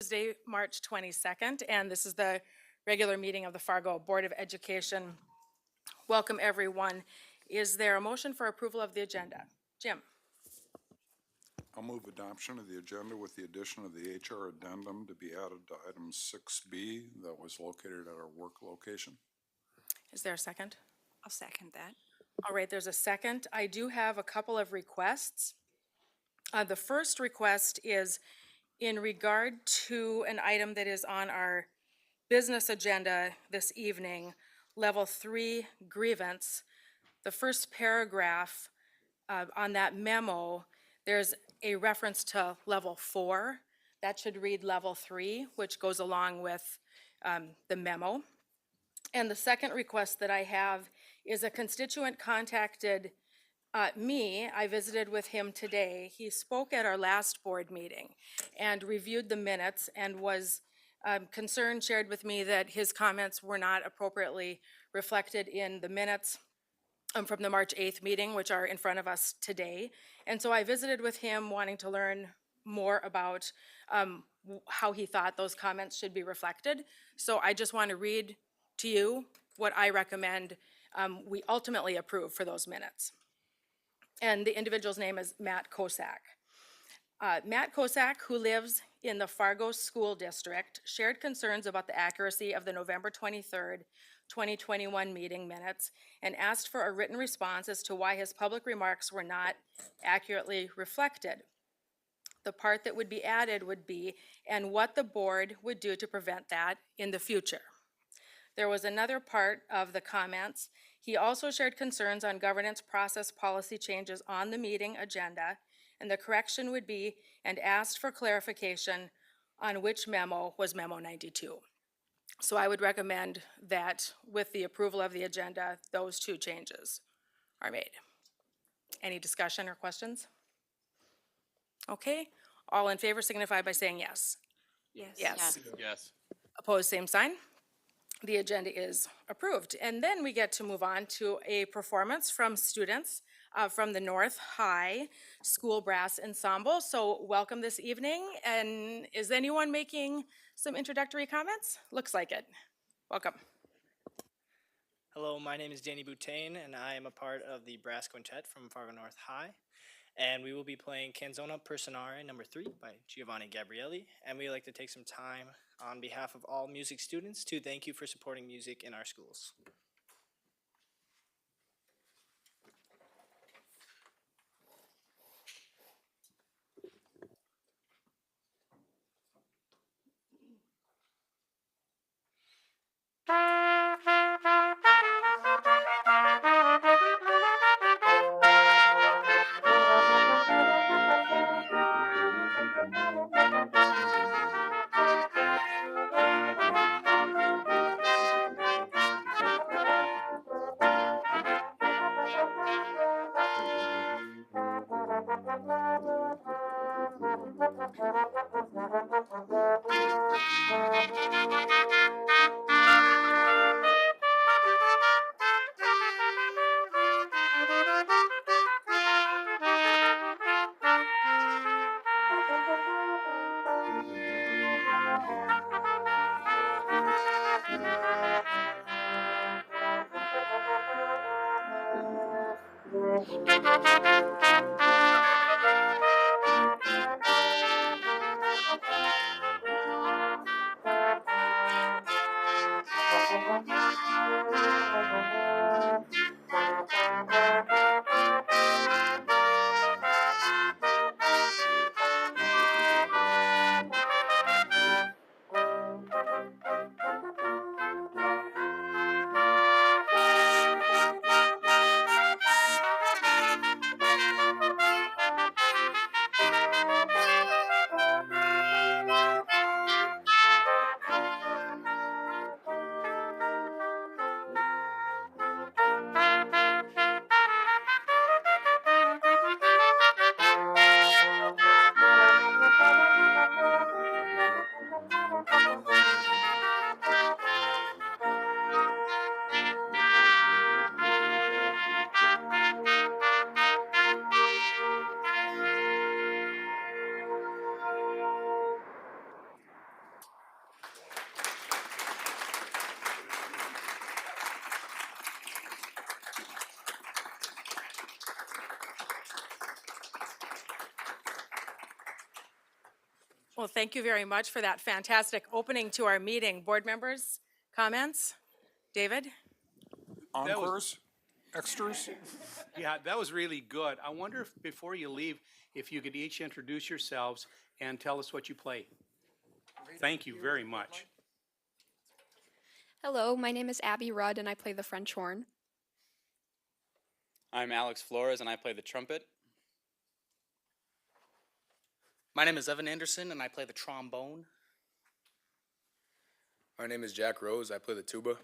Tuesday, March 22nd, and this is the regular meeting of the Fargo Board of Education. Welcome, everyone. Is there a motion for approval of the agenda? Jim? I'll move adoption of the agenda with the addition of the HR addendum to be added to item 6B that was located at our work location. Is there a second? I'll second that. All right, there's a second. I do have a couple of requests. The first request is in regard to an item that is on our business agenda this evening, level 3 grievance. The first paragraph on that memo, there's a reference to level 4. That should read level 3, which goes along with the memo. And the second request that I have is a constituent contacted me. I visited with him today. He spoke at our last board meeting and reviewed the minutes and was concerned, shared with me that his comments were not appropriately reflected in the minutes from the March 8th meeting, which are in front of us today. And so I visited with him wanting to learn more about how he thought those comments should be reflected. So I just want to read to you what I recommend we ultimately approve for those minutes. And the individual's name is Matt Kosak. Matt Kosak, who lives in the Fargo School District, shared concerns about the accuracy of the November 23rd, 2021 meeting minutes and asked for a written response as to why his public remarks were not accurately reflected. The part that would be added would be, and what the board would do to prevent that in the future. There was another part of the comments. He also shared concerns on governance process policy changes on the meeting agenda, and the correction would be, and asked for clarification on which memo was memo 92. So I would recommend that with the approval of the agenda, those two changes are made. Any discussion or questions? Okay, all in favor signify by saying yes. Yes. Yes. Yes. Opposed, same sign. The agenda is approved. And then we get to move on to a performance from students from the North High School Brass Ensemble. So welcome this evening. And is anyone making some introductory comments? Looks like it. Welcome. Hello, my name is Danny Boutain, and I am a part of the brass quintet from Fargo North High. And we will be playing Canzona Personare number 3 by Giovanni Gabrielli. And we'd like to take some time on behalf of all music students to thank you for supporting music in our schools. Well, thank you very much for that fantastic opening to our meeting. Board members, comments? David? Encores? Extras? Yeah, that was really good. I wonder if, before you leave, if you could each introduce yourselves and tell us what you play. Thank you very much. Hello, my name is Abby Rudd and I play the French horn. I'm Alex Flores and I play the trumpet. My name is Evan Anderson, and I play the trombone. My name is Jack Rose. I play the tuba.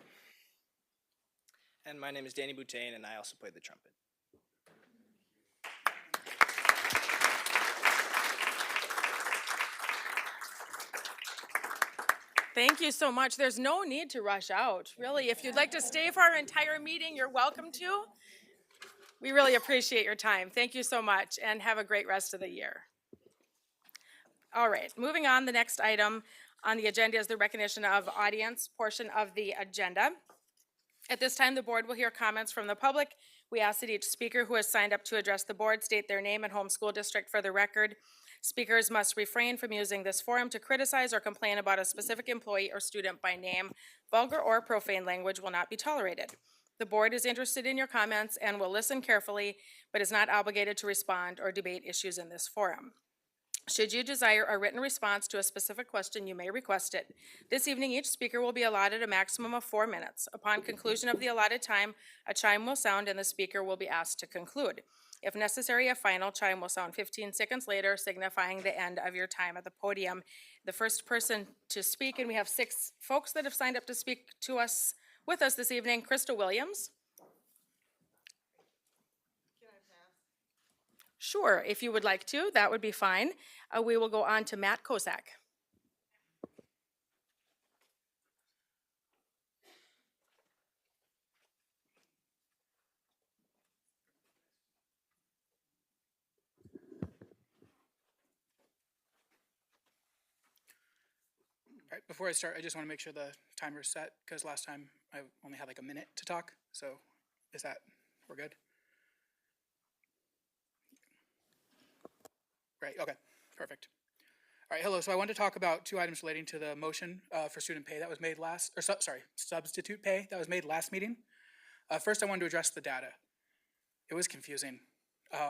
And my name is Danny Boutain, and I also play the trumpet. Thank you so much. There's no need to rush out, really. If you'd like to stay for our entire meeting, you're welcome to. We really appreciate your time. Thank you so much, and have a great rest of the year. All right, moving on, the next item on the agenda is the recognition of audience portion of the agenda. At this time, the board will hear comments from the public. We ask that each speaker who has signed up to address the board state their name and home school district for the record. Speakers must refrain from using this forum to criticize or complain about a specific employee or student by name. Vulgar or profane language will not be tolerated. The board is interested in your comments and will listen carefully, but is not obligated to respond or debate issues in this forum. Should you desire a written response to a specific question, you may request it. This evening, each speaker will be allotted a maximum of 4 minutes. Upon conclusion of the allotted time, a chime will sound and the speaker will be asked to conclude. If necessary, a final chime will sound 15 seconds later, signifying the end of your time at the podium. The first person to speak, and we have 6 folks that have signed up to speak with us this evening, Krista Williams. Sure, if you would like to, that would be fine. We will go on to Matt Kosak. All right, before I start, I just want to make sure the timer's set, because last time I only had like a minute to talk, so we're good? Right, okay, perfect. All right, hello, so I wanted to talk about 2 items relating to the motion for student pay that was made substitute pay that was made last meeting. First, I wanted to address the data. It was confusing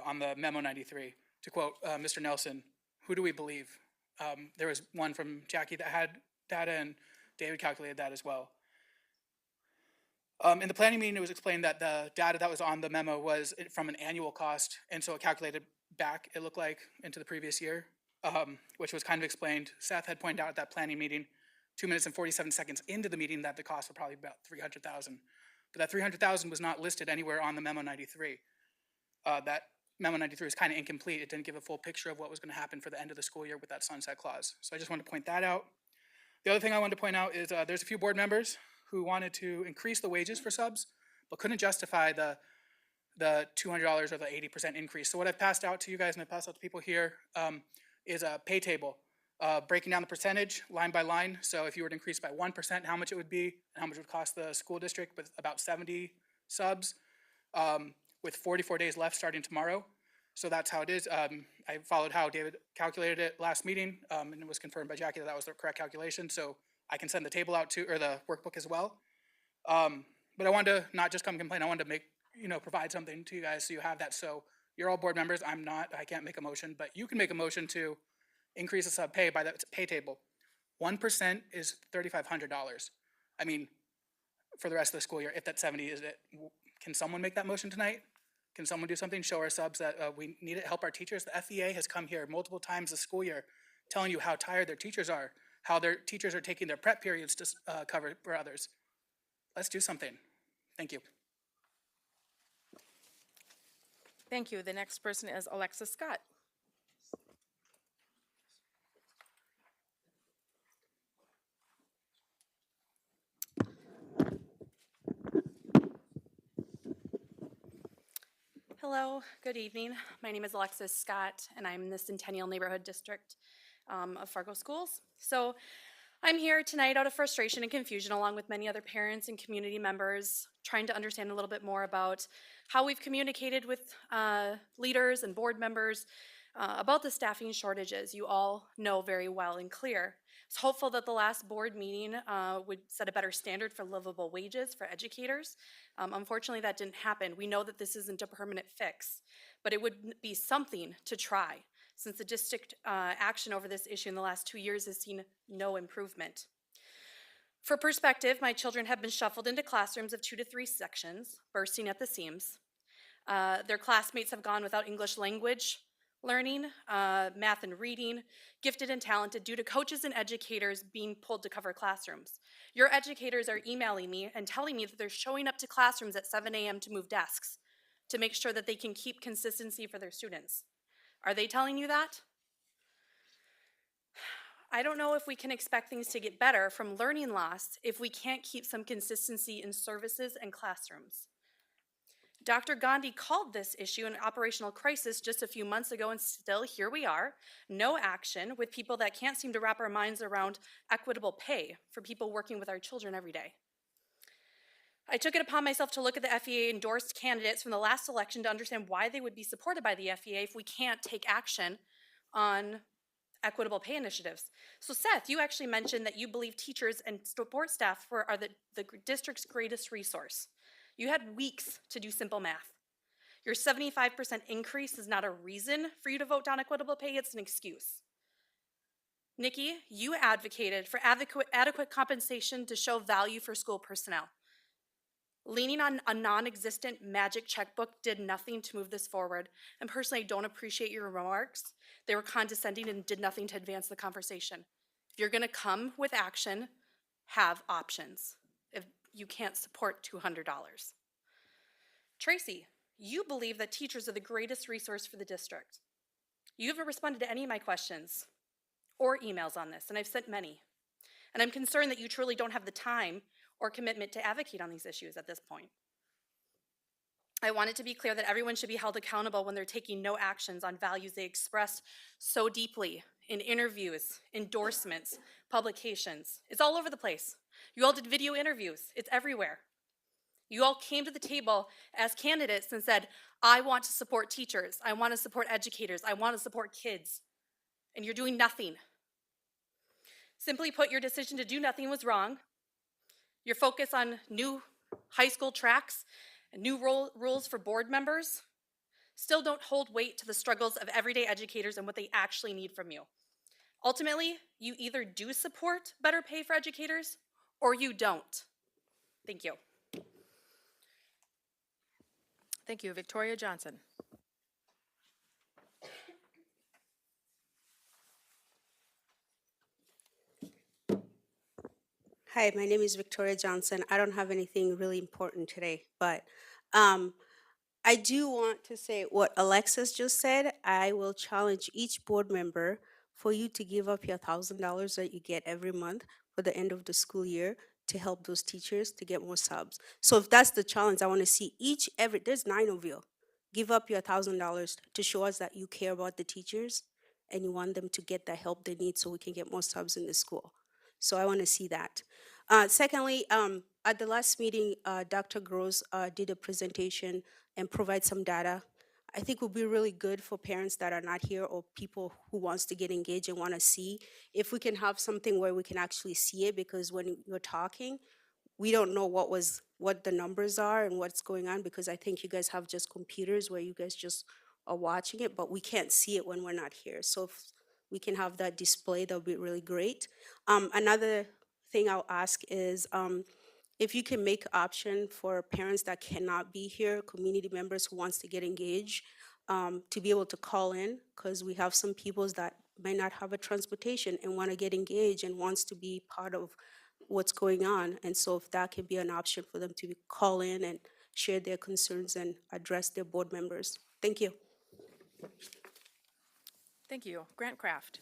on the memo 93. To quote Mr. Nelson, who do we believe? There was one from Jackie that had data, and David calculated that as well. In the planning meeting, it was explained that the data that was on the memo was from an annual cost, and so it calculated back, it looked like, into the previous year, which was kind of explained. Seth had pointed out at that planning meeting, 2 minutes and 47 seconds into the meeting, that the cost was probably about $300,000. But that $300,000 was not listed anywhere on the memo 93. That memo 93 is kind of incomplete. It didn't give a full picture of what was going to happen for the end of the school year with that sunset clause. So I just wanted to point that out. The other thing I wanted to point out is there's a few board members who wanted to increase the wages for subs, but couldn't justify the $200 or the 80% increase. So what I've passed out to you guys, and I've passed out to people here, is a pay table, breaking down the percentage line by line. So if you were to increase by 1%, how much it would be, and how much it would cost the school district with about 70 subs, with 44 days left starting tomorrow. So that's how it is. I followed how David calculated it last meeting, and it was confirmed by Jackie that was the correct calculation. So I can send the table out or the workbook as well. But I wanted to not just come complain. I wanted to provide something to you guys so you have that. So you're all board members. I can't make a motion, but you can make a motion to increase the sub pay by the pay table. 1% is $3,500. I mean, for the rest of the school year, if that's 70, can someone make that motion tonight? Can someone do something, show our subs that we need to help our teachers? The FEA has come here multiple times this school year telling you how tired their teachers are, how their teachers are taking their prep periods to cover for others. Let's do something. Thank you. Thank you. The next person is Alexis Scott. Hello, good evening. My name is Alexis Scott, and I'm in the Centennial Neighborhood District of Fargo Schools. So I'm here tonight out of frustration and confusion, along with many other parents and community members, trying to understand a little bit more about how we've communicated with leaders and board members About the staffing shortages, you all know very well and clear. It's hopeful that the last board meeting would set a better standard for livable wages for educators. Unfortunately, that didn't happen. We know that this isn't a permanent fix, but it would be something to try, since the district action over this issue in the last 2 years has seen no improvement. For perspective, my children have been shuffled into classrooms of 2 to 3 sections, bursting at the seams. Their classmates have gone without English language learning, math and reading, gifted and talented, due to coaches and educators being pulled to cover classrooms. Your educators are emailing me and telling me that they're showing up to classrooms at 7 a.m. to move desks to make sure that they can keep consistency for their students. Are they telling you that? I don't know if we can expect things to get better from learning loss if we can't keep some consistency in services and classrooms. Dr. Gandhi called this issue an operational crisis just a few months ago, and still here we are, no action, with people that can't seem to wrap our minds around equitable pay for people working with our children every day. I took it upon myself to look at the FEA endorsed candidates from the last election to understand why they would be supported by the FEA if we can't take action on equitable pay initiatives. So Seth, you actually mentioned that you believe teachers and support staff are the district's greatest resource. You had weeks to do simple math. Your 75% increase is not a reason for you to vote down equitable pay, it's an excuse. Nikki, you advocated for adequate compensation to show value for school personnel. Leaning on a non-existent magic checkbook did nothing to move this forward, and personally, I don't appreciate your remarks. They were condescending and did nothing to advance the conversation. If you're gonna come with action, have options. If you can't support $200. Tracy, you believe that teachers are the greatest resource for the district. You haven't responded to any of my questions or emails on this, and I've sent many. And I'm concerned that you truly don't have the time or commitment to advocate on these issues at this point. I want it to be clear that everyone should be held accountable when they're taking no actions on values they expressed so deeply in interviews, endorsements, publications. It's all over the place. You all did video interviews. It's everywhere. You all came to the table as candidates and said, I want to support teachers. I want to support educators. I want to support kids. And you're doing nothing. Simply put, your decision to do nothing was wrong. Your focus on new high school tracks and new rules for board members still don't hold weight to the struggles of everyday educators and what they actually need from you. Ultimately, you either do support better pay for educators or you don't. Thank you. Thank you. Victoria Johnson. Hi, my name is Victoria Johnson. I don't have anything really important today, but I do want to say what Alexis just said. I will challenge each board member for you to give up your $1,000 that you get every month for the end of the school year to help those teachers to get more subs. So if that's the challenge, I want to see there's 9 of you, give up your $1,000 to show us that you care about the teachers and you want them to get the help they need so we can get more subs in the school. So I want to see that. Secondly, at the last meeting, Dr. Gross did a presentation and provide some data. I think would be really good for parents that are not here or people who wants to get engaged and want to see if we can have something where we can actually see it, because when you're talking, we don't know what the numbers are and what's going on, because I think you guys have just computers where you guys just are watching it, but we can't see it when we're not here. So if we can have that display, that would be really great. Another thing I'll ask is if you can make option for parents that cannot be here, community members who wants to get engaged, to be able to call in, because we have some people that may not have a transportation and want to get engaged and wants to be part of what's going on. And so if that can be an option for them to call in and share their concerns and address their board members. Thank you. Thank you. Grant Kraft.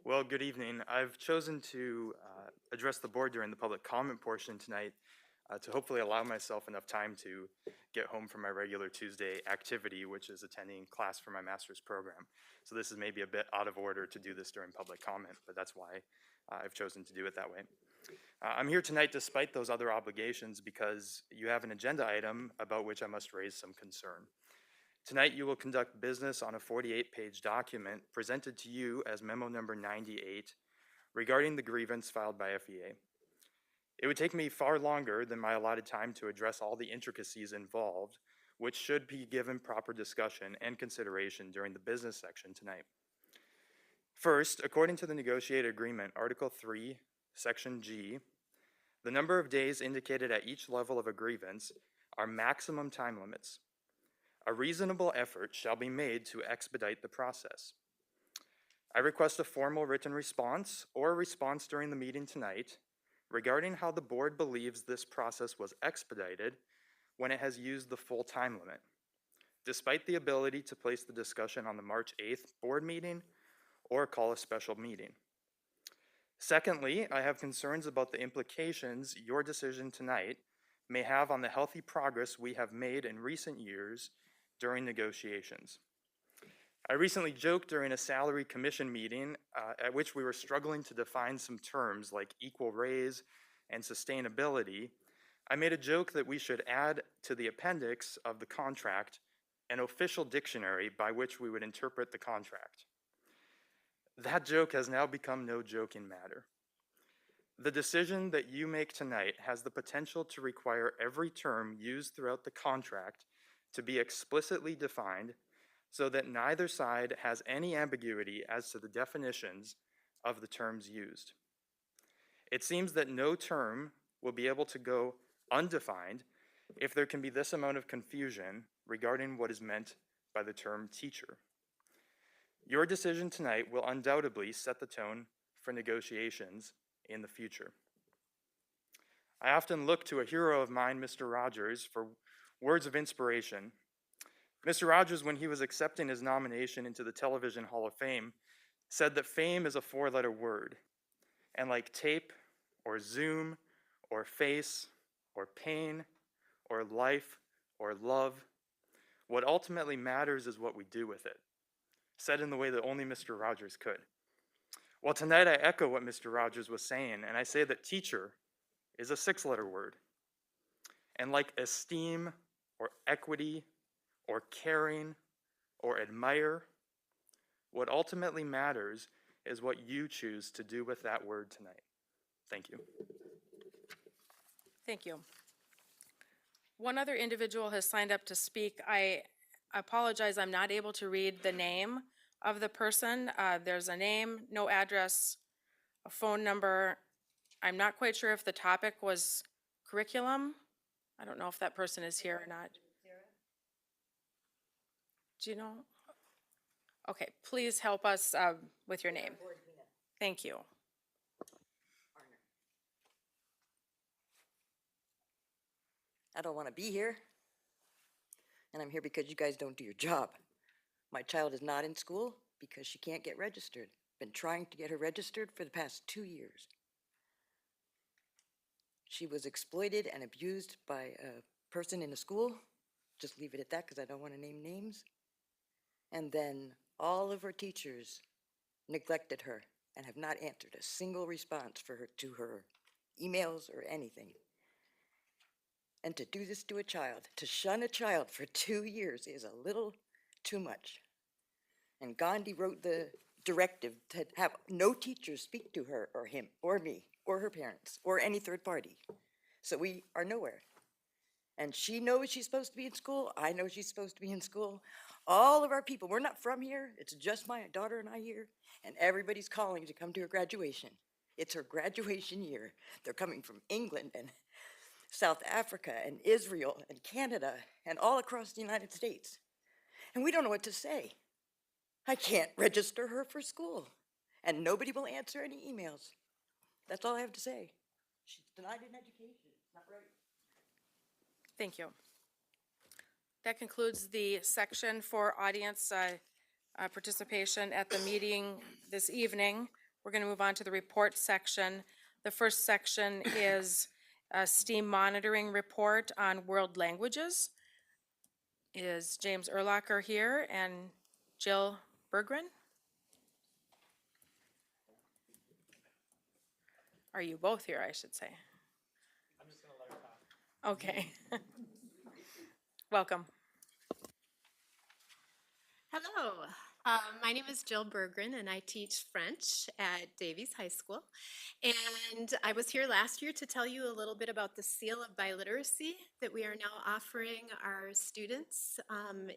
Well, good evening. I've chosen to address the board during the public comment portion tonight to hopefully allow myself enough time to get home from my regular Tuesday activity, which is attending class for my master's program. So this is maybe a bit out of order to do this during public comment, but that's why I've chosen to do it that way. I'm here tonight despite those other obligations because you have an agenda item about which I must raise some concern. Tonight, you will conduct business on a 48-page document presented to you as memo number 98 regarding the grievance filed by FEA. It would take me far longer than my allotted time to address all the intricacies involved, which should be given proper discussion and consideration during the business section tonight. First, according to the negotiated agreement, Article 3, Section G, the number of days indicated at each level of a grievance are maximum time limits. A reasonable effort shall be made to expedite the process. I request a formal written response or a response during the meeting tonight regarding how the board believes this process was expedited when it has used the full time limit, despite the ability to place the discussion on the March 8th board meeting or call a special meeting. Secondly, I have concerns about the implications your decision tonight may have on the healthy progress we have made in recent years during negotiations. I recently joked during a salary commission meeting at which we were struggling to define some terms like equal raise and sustainability. I made a joke that we should add to the appendix of the contract an official dictionary by which we would interpret the contract. That joke has now become no joking matter. The decision that you make tonight has the potential to require every term used throughout the contract to be explicitly defined so that neither side has any ambiguity as to the definitions of the terms used. It seems that no term will be able to go undefined if there can be this amount of confusion regarding what is meant by the term teacher. Your decision tonight will undoubtedly set the tone for negotiations in the future. I often look to a hero of mine, Mr. Rogers, for words of inspiration. Mr. Rogers, when he was accepting his nomination into the Television Hall of Fame, said that fame is a 4-letter word, and like tape, or Zoom, or face, or pain, or life, or love, what ultimately matters is what we do with it, said in the way that only Mr. Rogers could. Well, tonight I echo what Mr. Rogers was saying, and I say that teacher is a 6-letter word. And like esteem, or equity, or caring, or admire, what ultimately matters is what you choose to do with that word tonight. Thank you. Thank you. One other individual has signed up to speak. I apologize, I'm not able to read the name of the person. There's a name, no address, a phone number. I'm not quite sure if the topic was curriculum. I don't know if that person is here or not. Do you know? Okay, please help us with your name. Thank you. I don't want to be here, and I'm here because you guys don't do your job. My child is not in school because she can't get registered. Been trying to get her registered for the past 2 years. She was exploited and abused by a person in the school. Just leave it at that because I don't want to name names. And then all of her teachers neglected her and have not answered a single response to her emails or anything. And to do this to a child, to shun a child for 2 years is a little too much. And Gandhi wrote the directive to have no teachers speak to her or him or me or her parents or any third party. So we are nowhere. And she knows she's supposed to be in school. I know she's supposed to be in school. All of our people, we're not from here. It's just my daughter and I here. And everybody's calling to come to her graduation. It's her graduation year. They're coming from England and South Africa and Israel and Canada and all across the United States. And we don't know what to say. I can't register her for school. And nobody will answer any emails. That's all I have to say. She's denied an education. It's not right. Thank you. That concludes the section for audience participation at the meeting this evening. We're going to move on to the report section. The first section is a STEAM monitoring report on world languages. Is James Erlacher here and Jill Berggren? Are you both here, I should say? I'm just gonna let her talk. Okay. Welcome. Hello, my name is Jill Berggren and I teach French at Davies High School. And I was here last year to tell you a little bit about the Seal of Biliteracy that we are now offering our students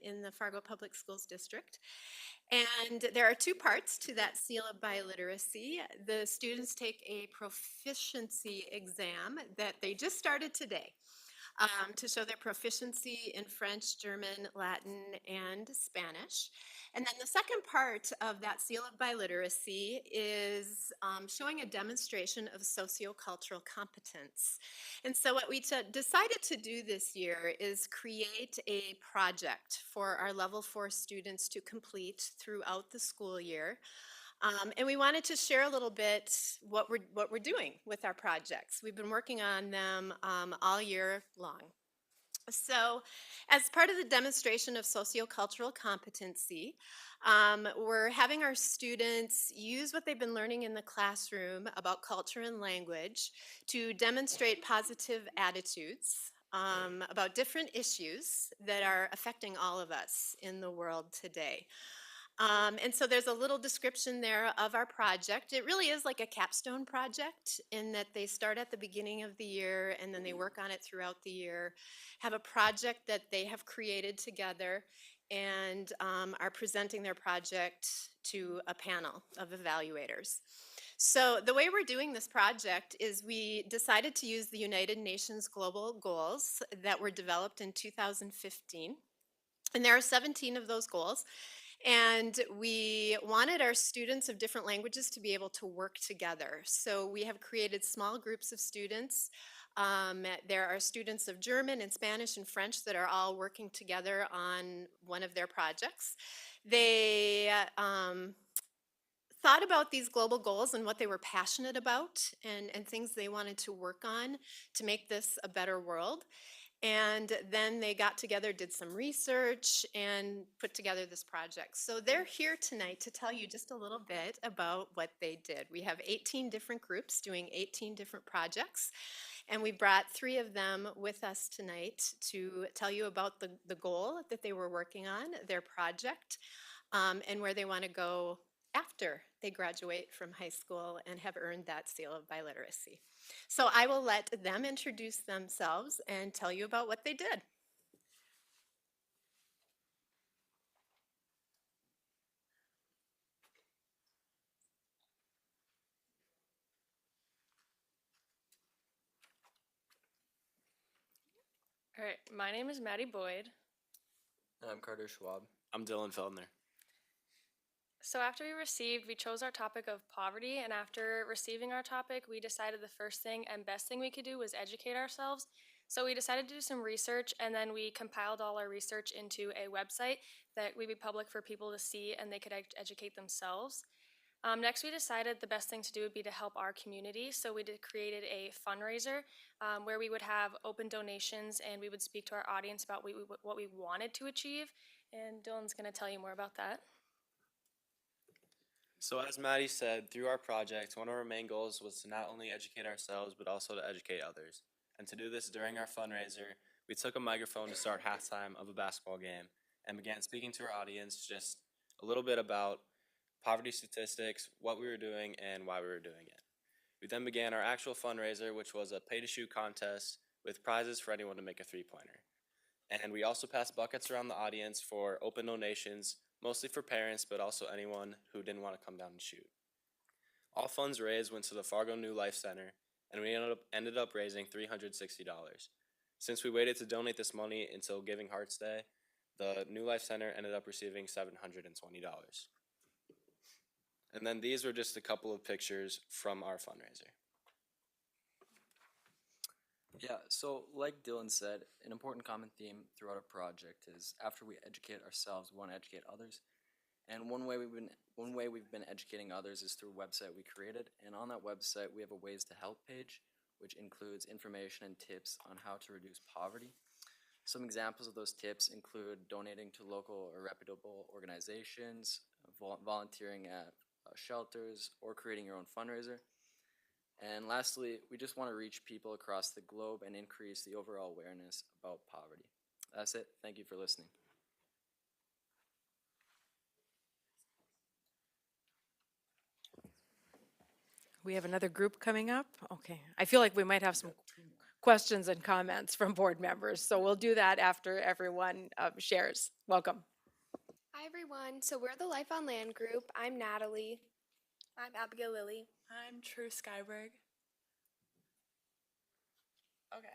in the Fargo Public Schools District. And there are two parts to that Seal of Biliteracy. The students take a proficiency exam that they just started today. To show their proficiency in French, German, Latin, and Spanish. And then the second part of that Seal of Biliteracy is showing a demonstration of sociocultural competence. And so what we decided to do this year is create a project for our level 4 students to complete throughout the school year. And we wanted to share a little bit what we're doing with our projects. We've been working on them all year long. So as part of the demonstration of sociocultural competency, we're having our students use what they've been learning in the classroom about culture and language to demonstrate positive attitudes about different issues that are affecting all of us in the world today. And so there's a little description there of our project. It really is like a capstone project in that they start at the beginning of the year and then they work on it throughout the year, have a project that they have created together, and are presenting their project to a panel of evaluators. So the way we're doing this project is we decided to use the United Nations Global Goals that were developed in 2015. And there are 17 of those goals. And we wanted our students of different languages to be able to work together. So we have created small groups of students. There are students of German and Spanish and French that are all working together on one of their projects. They thought about these global goals and what they were passionate about and things they wanted to work on to make this a better world. And then they got together, did some research, and put together this project. So they're here tonight to tell you just a little bit about what they did. We have 18 different groups doing 18 different projects. And we brought 3 of them with us tonight to tell you about the goal that they were working on, their project, and where they want to go after they graduate from high school and have earned that Seal of Biliteracy. So I will let them introduce themselves and tell you about what they did. All right, my name is Maddie Boyd. And I'm Carter Schwab. I'm Dylan Feldner. So after we chose our topic of poverty, and after receiving our topic, we decided the first thing and best thing we could do was educate ourselves. So we decided to do some research, and then we compiled all our research into a website that would be public for people to see and they could educate themselves. Next, we decided the best thing to do would be to help our community. So we created a fundraiser where we would have open donations and we would speak to our audience about what we wanted to achieve. And Dylan's going to tell you more about that. So as Maddie said, through our project, one of our main goals was to not only educate ourselves, but also to educate others. And to do this during our fundraiser, we took a microphone to start halftime of a basketball game and began speaking to our audience just a little bit about poverty statistics, what we were doing, and why we were doing it. We then began our actual fundraiser, which was a pay-to-shoot contest with prizes for anyone to make a three-pointer. And we also passed buckets around the audience for open donations, mostly for parents, but also anyone who didn't want to come down and shoot. All funds raised went to the Fargo New Life Center, and we ended up raising $360. Since we waited to donate this money until Giving Hearts Day, the New Life Center ended up receiving $720. And then these were just a couple of pictures from our fundraiser. Yeah, so like Dylan said, an important common theme throughout our project is after we educate ourselves, we want to educate others. And one way we've been educating others is through a website we created. And on that website, we have a Ways to Help page, which includes information and tips on how to reduce poverty. Some examples of those tips include donating to local or reputable organizations, volunteering at shelters, or creating your own fundraiser. And lastly, we just want to reach people across the globe and increase the overall awareness about poverty. That's it. Thank you for listening. We have another group coming up? Okay. I feel like we might have some questions and comments from board members, so we'll do that after everyone shares. Welcome. Hi everyone, so we're the Life on Land group. I'm Natalie. I'm Abigail Lilly. I'm True Skyberg. Okay.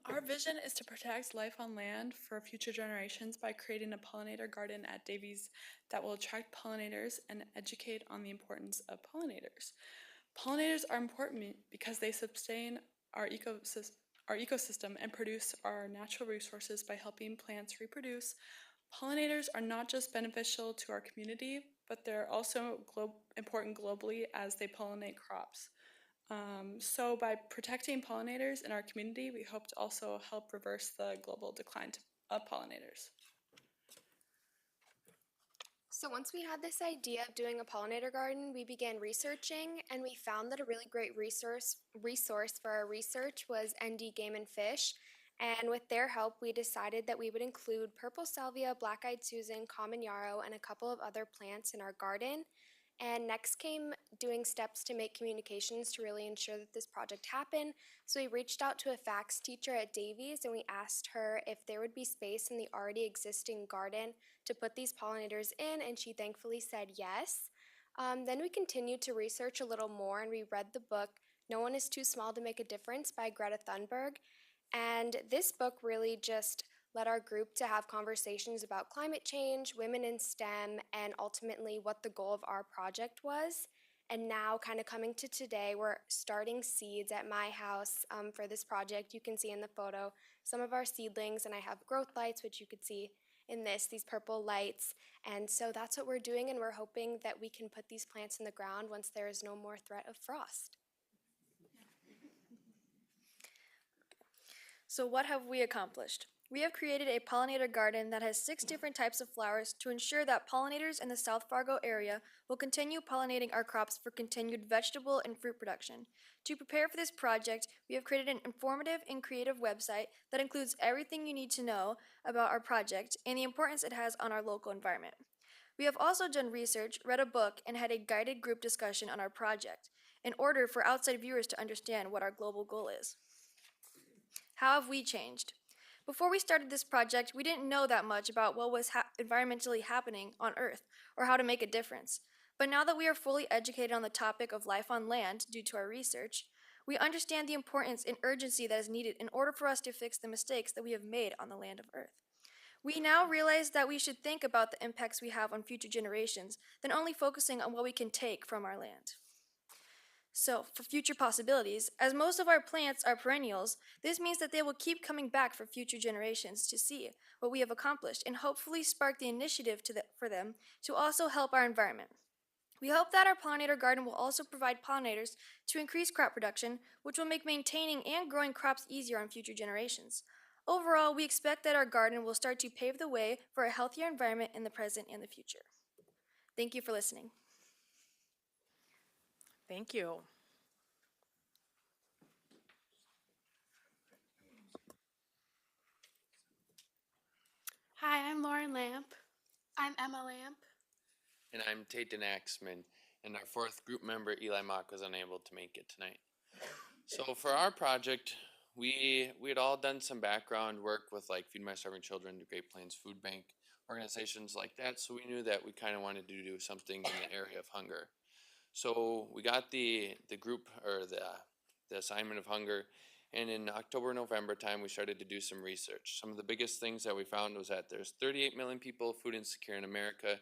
Our vision is to protect life on land for future generations by creating a pollinator garden at Davies that will attract pollinators and educate on the importance of pollinators. Pollinators are important because they sustain our ecosystem and produce our natural resources by helping plants reproduce. Pollinators are not just beneficial to our community, but they're also important globally as they pollinate crops. So by protecting pollinators in our community, we hope to also help reverse the global decline of pollinators. So once we had this idea of doing a pollinator garden, we began researching, and we found that a really great resource for our research was ND Game and Fish. And with their help, we decided that we would include purple salvia, black-eyed Susan, common yarrow, and a couple of other plants in our garden. And next came doing steps to make communications to really ensure that this project happened. So we reached out to a fax teacher at Davies and we asked her if there would be space in the already existing garden to put these pollinators in, and she thankfully said yes. Then we continued to research a little more and we read the book No One Is Too Small to Make a Difference by Greta Thunberg. And this book really just led our group to have conversations about climate change, women in STEM, and ultimately what the goal of our project was. And now, kind of coming to today, we're starting seeds at my house for this project. You can see in the photo some of our seedlings, and I have growth lights, which you could see in these purple lights. And so that's what we're doing, and we're hoping that we can put these plants in the ground once there is no more threat of frost. So what have we accomplished? We have created a pollinator garden that has 6 different types of flowers to ensure that pollinators in the South Fargo area will continue pollinating our crops for continued vegetable and fruit production. To prepare for this project, we have created an informative and creative website that includes everything you need to know about our project and the importance it has on our local environment. We have also done research, read a book, and had a guided group discussion on our project in order for outside viewers to understand what our global goal is. How have we changed? Before we started this project, we didn't know that much about what was environmentally happening on Earth or how to make a difference. But now that we are fully educated on the topic of life on land due to our research, we understand the importance and urgency that is needed in order for us to fix the mistakes that we have made on the land of Earth. We now realize that we should think about the impacts we have on future generations than only focusing on what we can take from our land. So, for future possibilities, as most of our plants are perennials, this means that they will keep coming back for future generations to see what we have accomplished and hopefully spark the initiative for them to also help our environment. We hope that our pollinator garden will also provide pollinators to increase crop production, which will make maintaining and growing crops easier on future generations. Overall, we expect that our garden will start to pave the way for a healthier environment in the present and the future. Thank you for listening. Thank you. Hi, I'm Lauren Lamp. I'm Emma Lamp. And I'm Taten Axman, and our 4th group member, Eli Mock, was unable to make it tonight. So for our project, we had all done some background work with like Feed My Starving Children, the Great Plains Food Bank, organizations like that, so we knew that we kind of wanted to do something in the area of hunger. So we got the group, or the assignment of hunger, and in October, November time, we started to do some research. Some of the biggest things that we found was that there's 38 million people food insecure in America,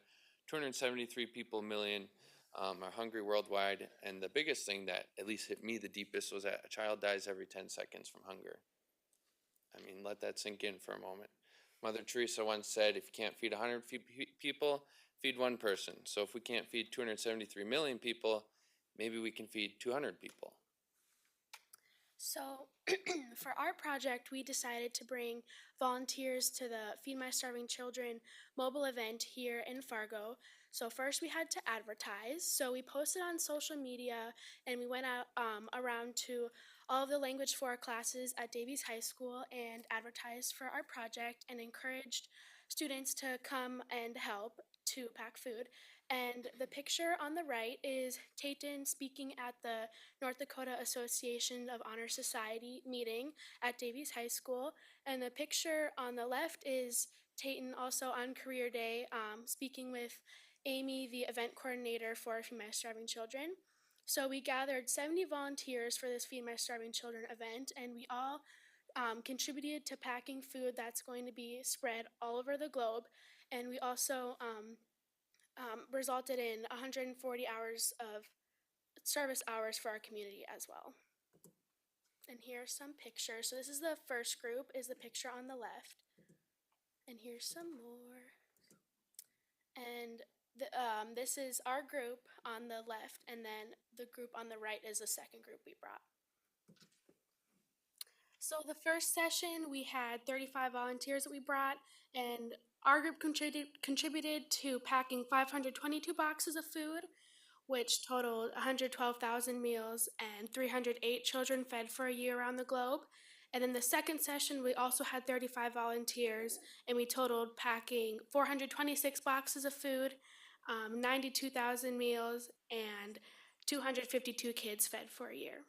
273 million are hungry worldwide, and the biggest thing that at least hit me the deepest was that a child dies every 10 seconds from hunger. I mean, let that sink in for a moment. Mother Teresa once said, if you can't feed 100 people, feed one person. So if we can't feed 273 million people, maybe we can feed 200 people. So for our project, we decided to bring volunteers to the Feed My Starving Children mobile event here in Fargo. So first we had to advertise. So we posted on social media and we went out around to all of the language 4 classes at Davies High School and advertised for our project and encouraged students to come and help to pack food. And the picture on the right is Tayton speaking at the North Dakota Association of Honor Society meeting at Davies High School. And the picture on the left is Tayton also on career day speaking with Amy, the event coordinator for Feed My Starving Children. So we gathered 70 volunteers for this Feed My Starving Children event, and we all contributed to packing food that's going to be spread all over the globe. And we also resulted in 140 hours of service hours for our community as well. And here are some pictures. So this is the first group, is the picture on the left. And here's some more. And this is our group on the left, and then the group on the right is the second group we brought. So the first session, we had 35 volunteers that we brought, and our group contributed to packing 522 boxes of food, which totaled 112,000 meals and 308 children fed for a year around the globe. And in the second session, we also had 35 volunteers, and we totaled packing 426 boxes of food, 92,000 meals, and 252 kids fed for a year.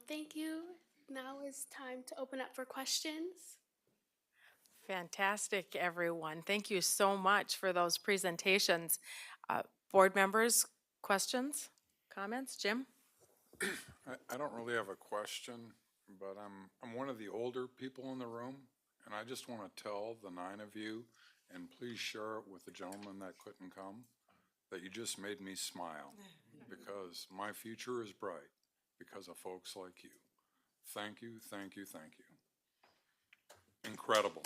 Thank you. Now is time to open up for questions. Fantastic, everyone. Thank you so much for those presentations. Board members, questions, comments? Jim? I don't really have a question, but I'm one of the older people in the room, and I just want to tell the 9 of you, and please share it with the gentleman that couldn't come, that you just made me smile, because my future is bright because of folks like you. Thank you, thank you, thank you. Incredible.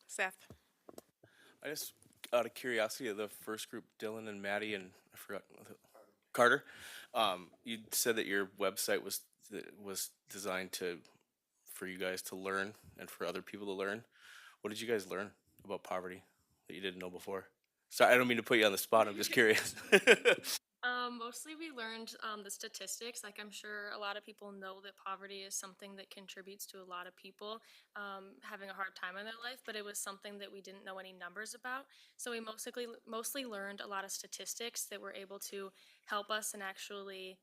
Seth? I just, out of curiosity, of the first group, Dylan and Maddie and I forgot Carter. You said that your website was designed for you guys to learn and for other people to learn. What did you guys learn about poverty that you didn't know before? Sorry, I don't mean to put you on the spot. I'm just curious. Mostly we learned the statistics. Like, I'm sure a lot of people know that poverty is something that contributes to a lot of people having a hard time in their life, but it was something that we didn't know any numbers about. So we mostly learned a lot of statistics that were able to help us and actually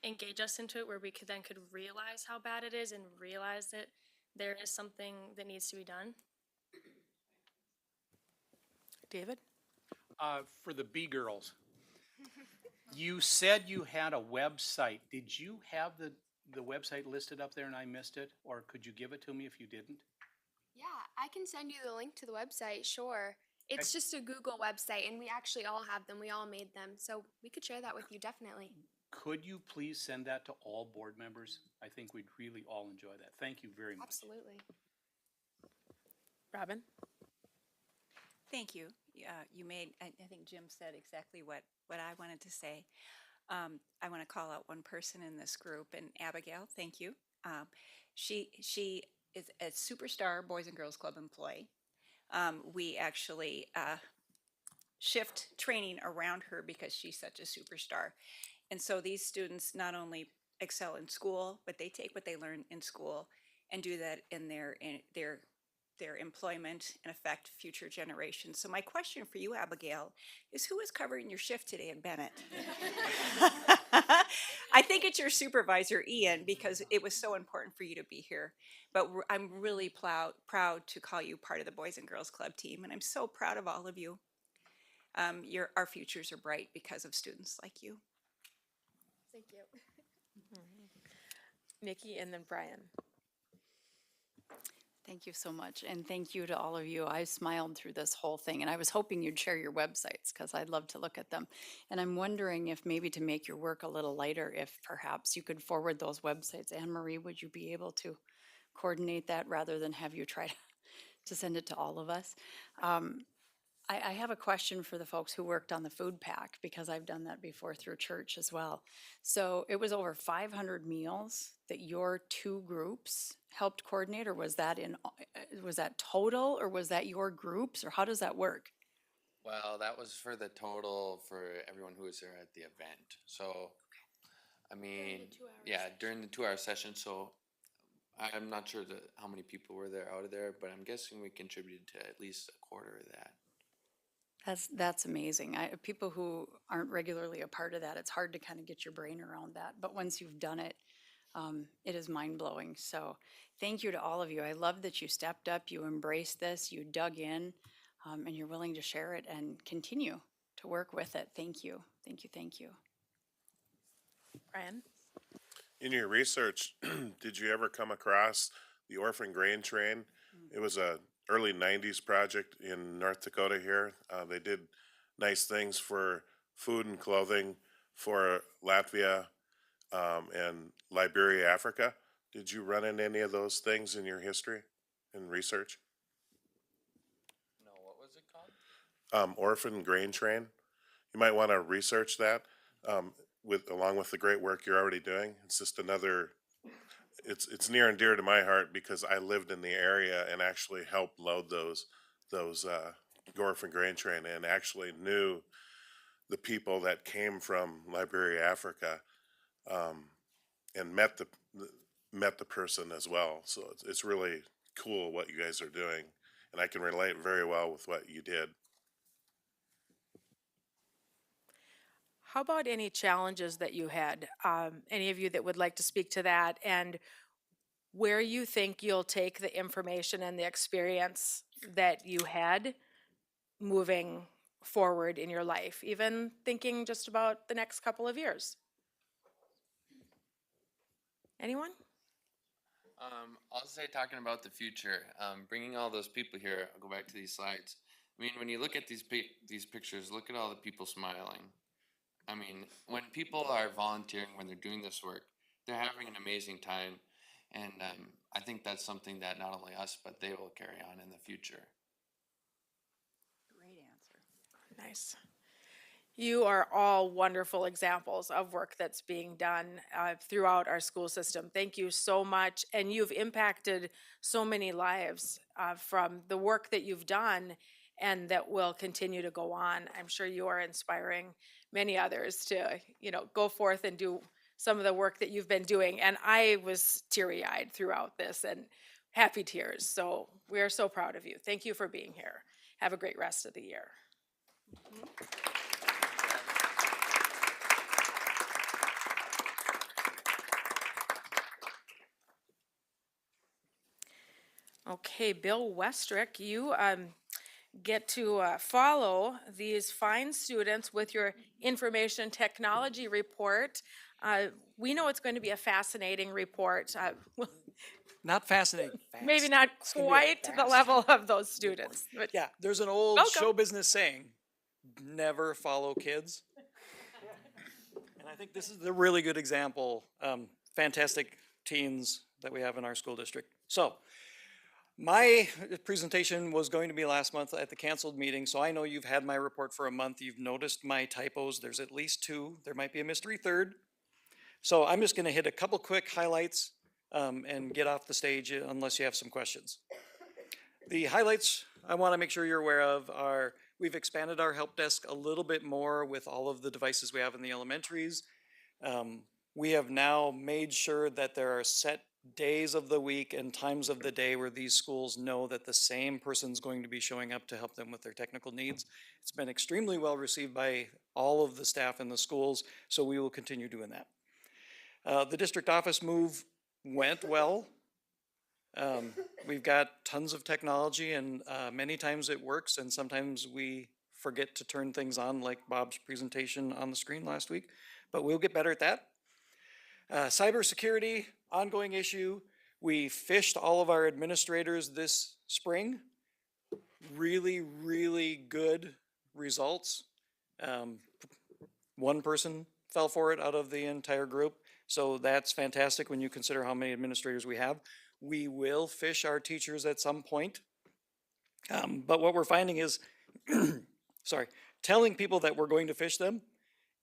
engage us into it, where we could realize how bad it is and realize that there is something that needs to be done. David? For the B girls, you said you had a website. Did you have the website listed up there and I missed it? Or could you give it to me if you didn't? Yeah, I can send you the link to the website, sure. It's just a Google website, and we actually all have them. We all made them, so we could share that with you, definitely. Could you please send that to all board members? I think we'd really all enjoy that. Thank you very much. Absolutely. Robin? Thank you. You made, I think Jim said exactly what I wanted to say. I want to call out one person in this group, and Abigail, thank you. She is a superstar Boys and Girls Club employee. We actually shift training around her because she's such a superstar. And so these students not only excel in school, but they take what they learn in school and do that in their employment and affect future generations. So my question for you, Abigail, is who is covering your shift today in Bennett? I think it's your supervisor, Ian, because it was so important for you to be here. But I'm really proud to call you part of the Boys and Girls Club team, and I'm so proud of all of you. Our futures are bright because of students like you. Thank you. Nikki and then Brian. Thank you so much, and thank you to all of you. I smiled through this whole thing, and I was hoping you'd share your websites because I'd love to look at them. And I'm wondering if maybe to make your work a little lighter, if perhaps you could forward those websites. Anne Marie, would you be able to coordinate that rather than have you try to send it to all of us? I have a question for the folks who worked on the food pack, because I've done that before through church as well. So it was over 500 meals that your two groups helped coordinate, or was that was that total, or was that your groups, or how does that work? Well, that was for the total for everyone who was there at the event. So, I mean, yeah, during the 2 hour session. So I'm not sure how many people were there out of there, but I'm guessing we contributed to at least a quarter of that. That's amazing. People who aren't regularly a part of that, it's hard to kind of get your brain around that. But once you've done it, it is mind blowing. So thank you to all of you. I love that you stepped up, you embraced this, you dug in, and you're willing to share it and continue to work with it. Thank you. Thank you. Thank you. Brian? In your research, did you ever come across the Orphan Grain Train? It was a early 90s project in North Dakota here. They did nice things for food and clothing for Latvia and Liberia, Africa. Did you run into any of those things in your history and research? No, what was it called? Orphan Grain Train. You might want to research that along with the great work you're already doing. It's just another. It's near and dear to my heart because I lived in the area and actually helped load those Orphan Grain Train and actually knew the people that came from Liberia, Africa, and met the person as well. So it's really cool what you guys are doing, and I can relate very well with what you did. How about any challenges that you had? Any of you that would like to speak to that, and where you think you'll take the information and the experience that you had moving forward in your life, even thinking just about the next couple of years? Anyone? I'll say talking about the future, bringing all those people here. I'll go back to these slides. I mean, when you look at these pictures, look at all the people smiling. I mean, when people are volunteering, when they're doing this work, they're having an amazing time. And I think that's something that not only us, but they will carry on in the future. Great answer. Nice. You are all wonderful examples of work that's being done throughout our school system. Thank you so much. And you've impacted so many lives from the work that you've done and that will continue to go on. I'm sure you are inspiring many others to, go forth and do some of the work that you've been doing. And I was teary-eyed throughout this and happy tears. So we are so proud of you. Thank you for being here. Have a great rest of the year. Okay, Bill Westrick, you get to follow these fine students with your information technology report. We know it's going to be a fascinating report. Not fascinating. Maybe not quite to the level of those students. But Yeah, there's an old Welcome. show business saying, never follow kids. And I think this is a really good example. Fantastic teens that we have in our school district. So, my presentation was going to be last month at the canceled meeting, so I know you've had my report for a month. You've noticed my typos. There's at least 2. There might be a mystery third. So I'm just going to hit a couple quick highlights and get off the stage unless you have some questions. The highlights I want to make sure you're aware of are we've expanded our help desk a little bit more with all of the devices we have in the elementaries. We have now made sure that there are set days of the week and times of the day where these schools know that the same person's going to be showing up to help them with their technical needs. It's been extremely well received by all of the staff in the schools, so we will continue doing that. The district office move went well. We've got tons of technology and many times it works and sometimes we forget to turn things on like Bob's presentation on the screen last week, but we'll get better at that. Cybersecurity, ongoing issue. We fished all of our administrators this spring. Really, really good results. One person fell for it out of the entire group. So that's fantastic when you consider how many administrators we have. We will fish our teachers at some point. But what we're finding is sorry, telling people that we're going to fish them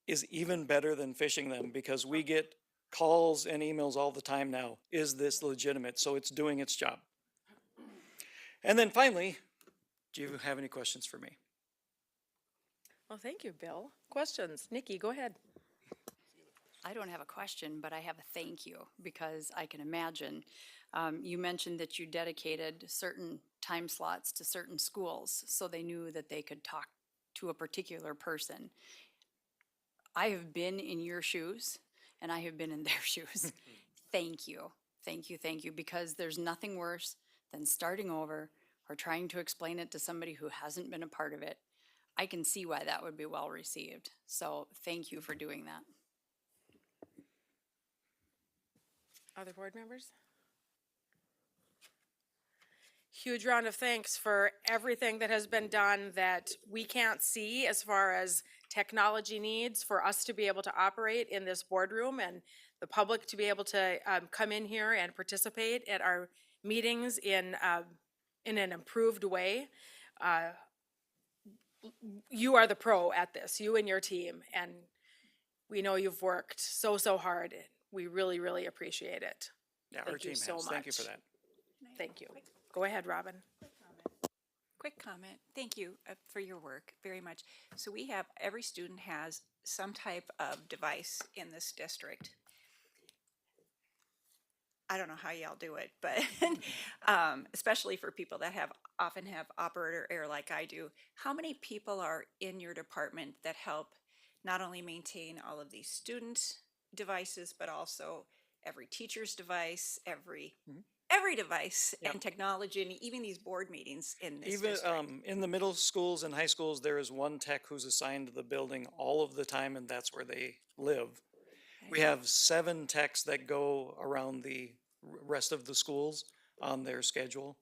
is even better than fishing them because we get calls and emails all the time now. Is this legitimate? So it's doing its job. And then finally, do you have any questions for me? Well, thank you, Bill. Questions? Nikki, go ahead. I don't have a question, but I have a thank you because I can imagine. You mentioned that you dedicated certain time slots to certain schools so they knew that they could talk to a particular person. I have been in your shoes and I have been in their shoes. Thank you. Thank you. Thank you. Because there's nothing worse than starting over or trying to explain it to somebody who hasn't been a part of it. I can see why that would be well received. So thank you for doing that. Other board members? Huge round of thanks for everything that has been done that we can't see as far as technology needs for us to be able to operate in this boardroom and the public to be able to come in here and participate at our meetings in an improved way. You are the pro at this, you and your team, and we know you've worked so hard. We really, really appreciate it. Yeah, our Thank you team so has. Thank you for much. that. Thank you. Go ahead, Robin. Quick comment. Thank you for your work very much. So we have, every student has some type of device in this district. I don't know how y'all do it, but especially for people that often have operator error like I do. How many people are in your department that help not only maintain all of these student devices, but also every teacher's device, every device and technology, and even these board meetings in this Even district? in the middle schools and high schools, there is one tech who's assigned to the building all of the time, and that's where they live. We have 7 techs that go around the rest of the schools on their schedule.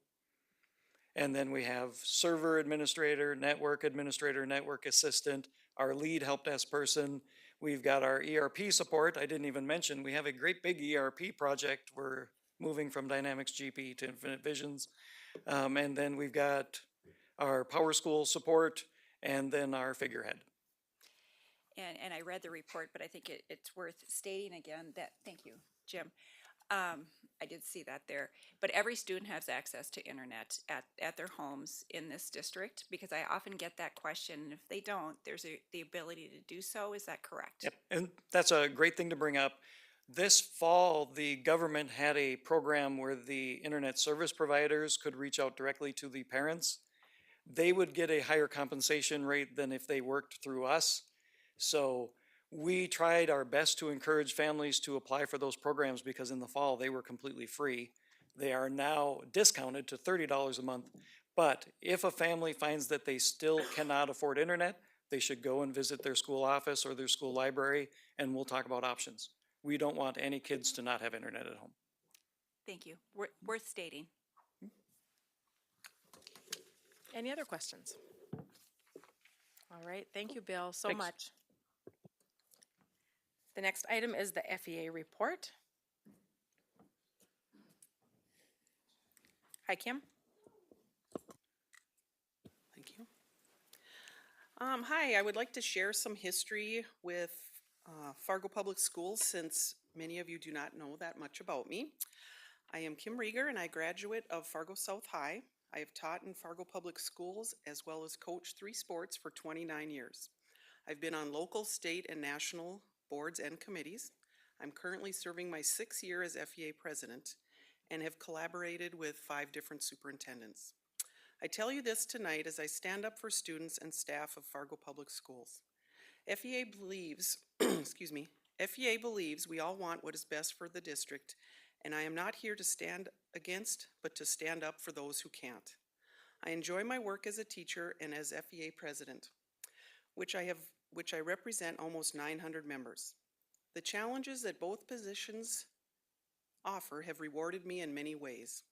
And then we have server administrator, network assistant, our lead help desk person. We've got our ERP support. I didn't even mention, we have a great big ERP project. We're moving from Dynamics GP to Infinite Visions. And then we've got our Power School support and then our figurehead. And I read the report, but I think it's worth stating again that, thank you, Jim. I did see that there, but every student has access to internet at their homes in this district, because I often get that question, and if they don't, there's the ability to do so. Is that correct? Yep, and that's a great thing to bring up. This fall, the government had a program where the internet service providers could reach out directly to the parents. They would get a higher compensation rate than if they worked through us. So we tried our best to encourage families to apply for those programs because in the fall they were completely free. They are now discounted to $30 a month. But if a family finds that they still cannot afford internet, they should go and visit their school office or their school library, and we'll talk about options. We don't want any kids to not have internet at home. Thank you. Worth stating. Any other questions? All right, thank you, Bill, so Thanks. much. The next item is the FEA report. Hi, Kim. Thank you. Hi, I would like to share some history with Fargo Public Schools, since many of you do not know that much about me. I am Kim Rieger, and I graduate of Fargo South High. I have taught in Fargo Public Schools as well as coached 3 sports for 29 years. I've been on local, state, and national boards and committees. I'm currently serving my 6th year as FEA president and have collaborated with 5 different superintendents. I tell you this tonight as I stand up for students and staff of Fargo Public Schools. FEA believes, FEA believes we all want what is best for the district, and I am not here to stand against, but to stand up for those who can't. I enjoy my work as a teacher and as FEA president, which I represent almost 900 members. The challenges that both positions offer have rewarded me in many ways.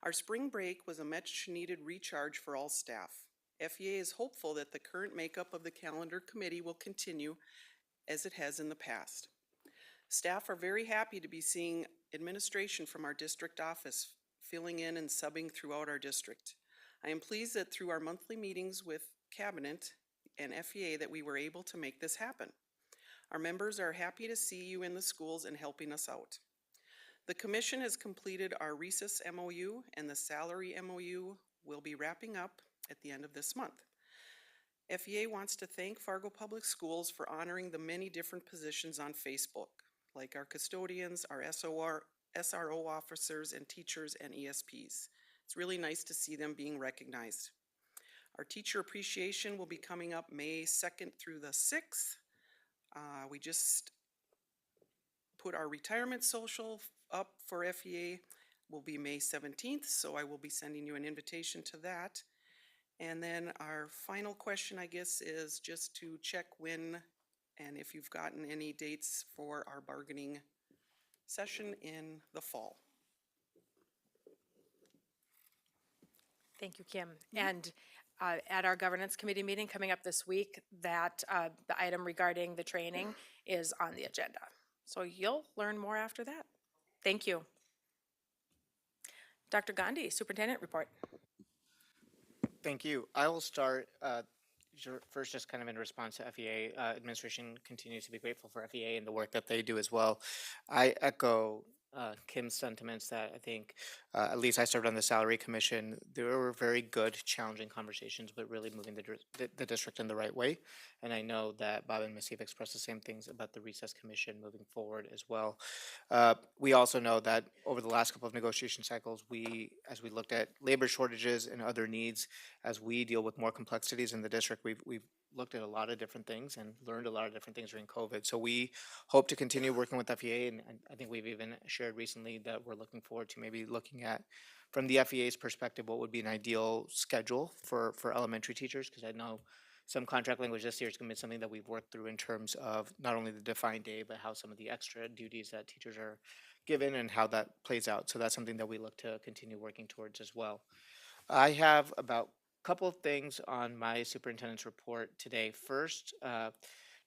Our spring break was a much-needed recharge for all staff. FEA is hopeful that the current makeup of the calendar committee will continue as it has in the past. Staff are very happy to be seeing administration from our district office filling in and subbing throughout our district. I am pleased that through our monthly meetings with Cabinet and FEA that we were able to make this happen. Our members are happy to see you in the schools and helping us out. The commission has completed our recess MOU, and the salary MOU will be wrapping up at the end of this month. FEA wants to thank Fargo Public Schools for honoring the many different positions on Facebook, like our custodians, our SRO officers, and teachers and ESPs. It's really nice to see them being recognized. Our teacher appreciation will be coming up May 2nd through the 6th. We just put our retirement social up for FEA, will be May 17th, so I will be sending you an invitation to that. And then our final question, I guess, is just to check when and if you've gotten any dates for our bargaining session in the fall. Thank you, Kim. And at our governance committee meeting coming up this week, that the item regarding the training is on the agenda. So you'll learn more after that. Thank you. Dr. Gandhi, Superintendent report. Thank you. I will start first just kind of in response to FEA. Administration continues to be grateful for FEA and the work that they do as well. I echo Kim's sentiments that I think, at least I served on the salary commission, there were very good, challenging conversations, but really moving the district in the right way. And I know that Bob and Missy have expressed the same things about the recess commission moving forward as well. We also know that over the last couple of negotiation cycles, as we looked at labor shortages and other needs, as we deal with more complexities in the district, we've looked at a lot of different things and learned a lot of different things during COVID. So we hope to continue working with FEA, and I think we've even shared recently that we're looking forward to maybe looking at, from the FEA's perspective, what would be an ideal schedule for elementary teachers, because I know some contract language this year is going to be something that we've worked through in terms of not only the defined day, but how some of the extra duties that teachers are given and how that plays out. So that's something that we look to continue working towards as well. I have about couple of things on my superintendent's report today. First,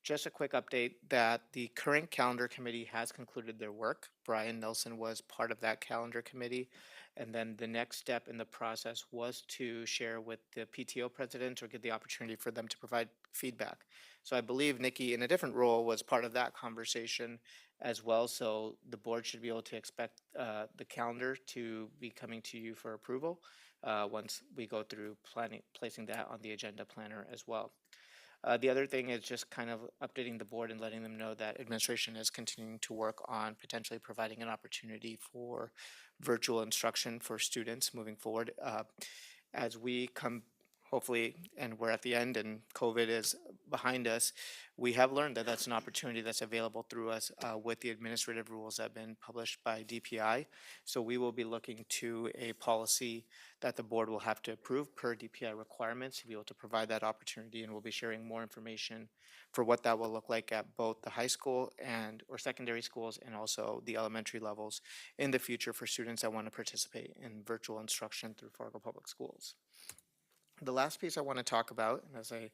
just a quick update that the current calendar committee has concluded their work. Brian Nelson was part of that calendar committee. And then the next step in the process was to share with the PTO president or get the opportunity for them to provide feedback. So I believe Nikki, in a different role, was part of that conversation as well. So the board should be able to expect the calendar to be coming to you for approval once we go through placing that on the agenda planner as well. The other thing is just kind of updating the board and letting them know that administration is continuing to work on potentially providing an opportunity for virtual instruction for students moving forward. As we come, hopefully, and we're at the end and COVID is behind us, we have learned that that's an opportunity that's available through us with the administrative rules that have been published by DPI. So we will be looking to a policy that the board will have to approve per DPI requirements to be able to provide that opportunity, and we'll be sharing more information for what that will look like at both the high school or secondary schools and also the elementary levels in the future for students that want to participate in virtual instruction through Fargo Public Schools. The last piece I want to talk about, and as I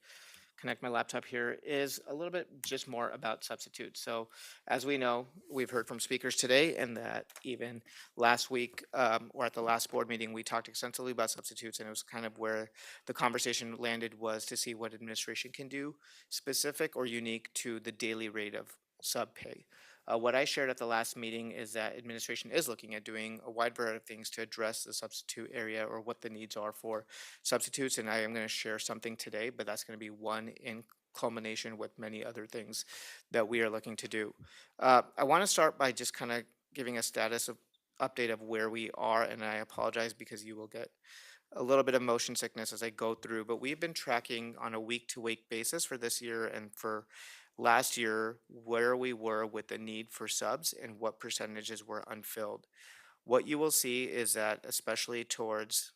connect my laptop here, is a little bit just more about substitutes. So as we know, we've heard from speakers today, and that even last week or at the last board meeting, we talked extensively about substitutes, and it was kind of where the conversation landed was to see what administration can do specific or unique to the daily rate of sub pay. What I shared at the last meeting is that administration is looking at doing a wide variety of things to address the substitute area or what the needs are for substitutes, and I am going to share something today, but that's going to be one in culmination with many other things that we are looking to do. I want to start by just kind of giving a status update of where we are, and I apologize because you will get a little bit of motion sickness as I go through, but we've been tracking on a week-to-week basis for this year and for last year where we were with the need for subs and what percentages were unfilled. What you will see is that especially towards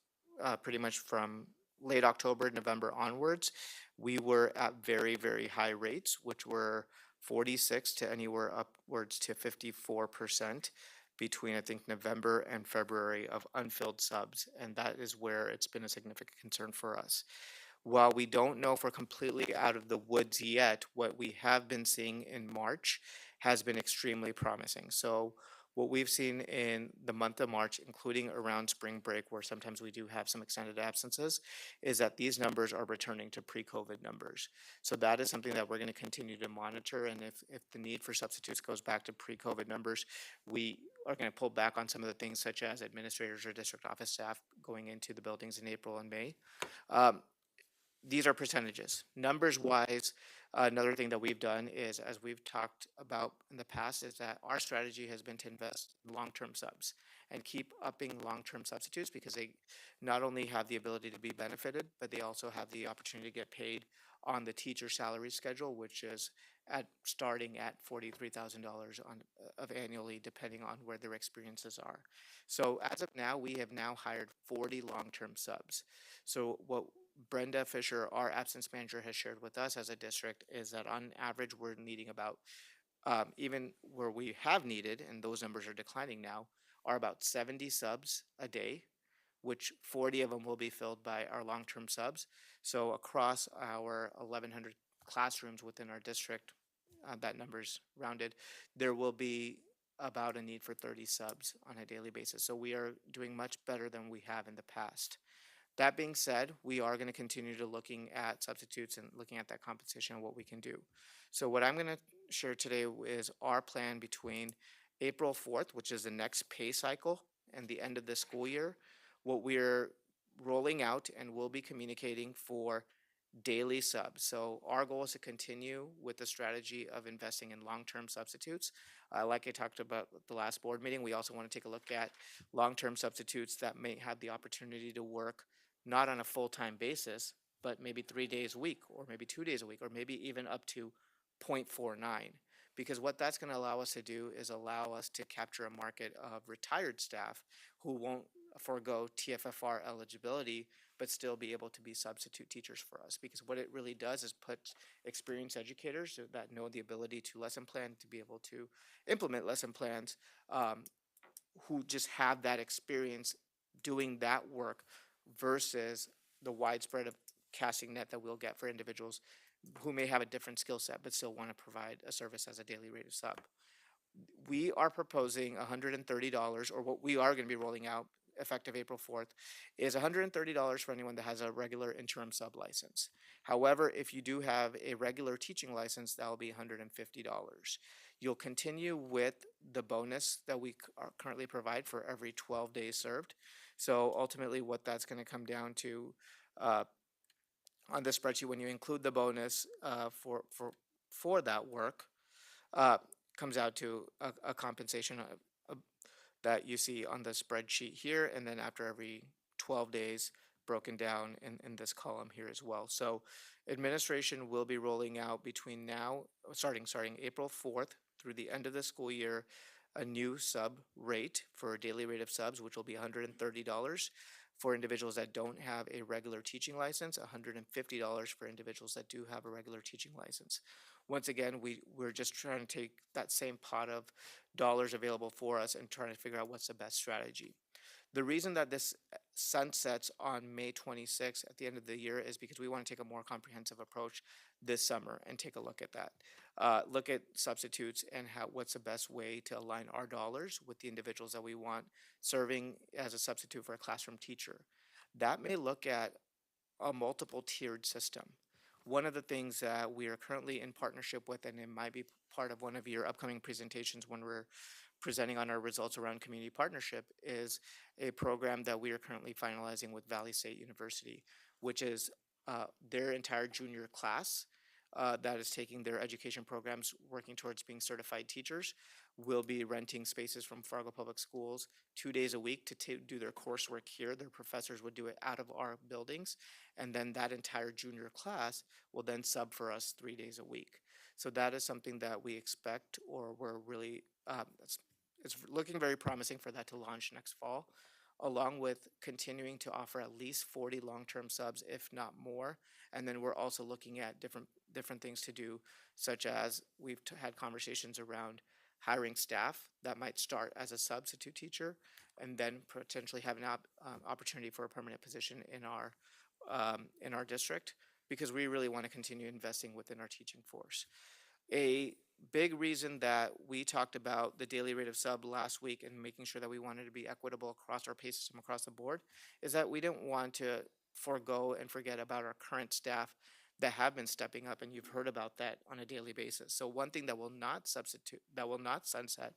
pretty much from late October, November onwards, we were at very, very high rates, which were 46 to anywhere upwards to 54% between I think November and February of unfilled subs, and that is where it's been a significant concern for us. While we don't know if we're completely out of the woods yet, what we have been seeing in March has been extremely promising. So What we've seen in the month of March, including around spring break, where sometimes we do have some extended absences, is that these numbers are returning to pre-COVID numbers. So that is something that we're going to continue to monitor. And if the need for substitutes goes back to pre-COVID numbers, we are going to pull back on some of the things such as administrators or district office staff going into the buildings in April and May. These are percentages. Numbers wise, another thing that we've done is, as we've talked about in the past, is that our strategy has been to invest in long-term subs and keep upping long-term substitutes because they not only have the ability to be benefited, but they also have the opportunity to get paid on the teacher salary schedule, which is starting at $43,000 of annually, depending on where their experiences are. So as of now, we have now hired 40 long-term subs. So what Brenda Fisher, our absence manager, has shared with us as a district is that on average, we're needing about, even where we have needed, and those numbers are declining now, are about 70 subs a day, which 40 of them will be filled by our long-term subs. So across our 1,100 classrooms within our district, that number's rounded, there will be about a need for 30 subs on a daily basis. So we are doing much better than we have in the past. That being said, we are going to continue to looking at substitutes and looking at that compensation and what we can do. So what I'm going to share today is our plan between April 4th, which is the next pay cycle, and the end of the school year, what we're rolling out and will be communicating for daily subs. So our goal is to continue with the strategy of investing in long-term substitutes. Like I talked about at the last board meeting, we also want to take a look at long-term substitutes that may have the opportunity to work not on a full-time basis, but maybe 3 days a week, or maybe 2 days a week, or maybe even up to 0.49. Because what that's going to allow us to do is allow us to capture a market of retired staff who won't forego TFFR eligibility, but still be able to be substitute teachers for us. Because what it really does is put experienced educators that know the ability to lesson plan, to be able to implement lesson plans, who just have that experience doing that work versus the widespread of casting net that we'll get for individuals who may have a different skill set but still want to provide a service as a daily rated sub. We are proposing $130, or what we are going to be rolling out effective April 4th, is $130 for anyone that has a regular interim sub license. However, if you do have a regular teaching license, that will be $150. You'll continue with the bonus that we currently provide for every 12 days served. So ultimately what that's going to come down to on the spreadsheet, when you include the bonus for that work, comes out to a compensation that you see on the spreadsheet here, and then after every 12 days broken down in this column here as well. So administration will be rolling out between now, starting April 4th through the end of the school year, a new sub rate for a daily rate of subs, which will be $130 for individuals that don't have a regular teaching license, $150 for individuals that do have a regular teaching license. Once again, we're just trying to take that same pot of dollars available for us and trying to figure out what's the best strategy. The reason that this sunsets on May 26th at the end of the year is because we want to take a more comprehensive approach this summer and take a look at that. Look at substitutes and what's the best way to align our dollars with the individuals that we want serving as a substitute for a classroom teacher. That may look at a multiple tiered system. One of the things that we are currently in partnership with, and it might be part of one of your upcoming presentations when we're presenting on our results around community partnership, is a program that we are currently finalizing with Valley State University, which is their entire junior class that is taking their education programs, working towards being certified teachers, will be renting spaces from Fargo Public Schools 2 days a week to do their coursework here. Their professors would do it out of our buildings, and then that entire junior class will then sub for us 3 days a week. So that is something that we expect, or we're really, it's looking very promising for that to launch next fall, along with continuing to offer at least 40 long-term subs, if not more. And then we're also looking at different things to do, such as we've had conversations around hiring staff that might start as a substitute teacher and then potentially have an opportunity for a permanent position in our district, because we really want to continue investing within our teaching force. A big reason that we talked about the daily rate of sub last week and making sure that we wanted to be equitable across our pay system across the board is that we didn't want to forego and forget about our current staff that have been stepping up, and you've heard about that on a daily basis. So one thing that will not substitute, that will not sunset,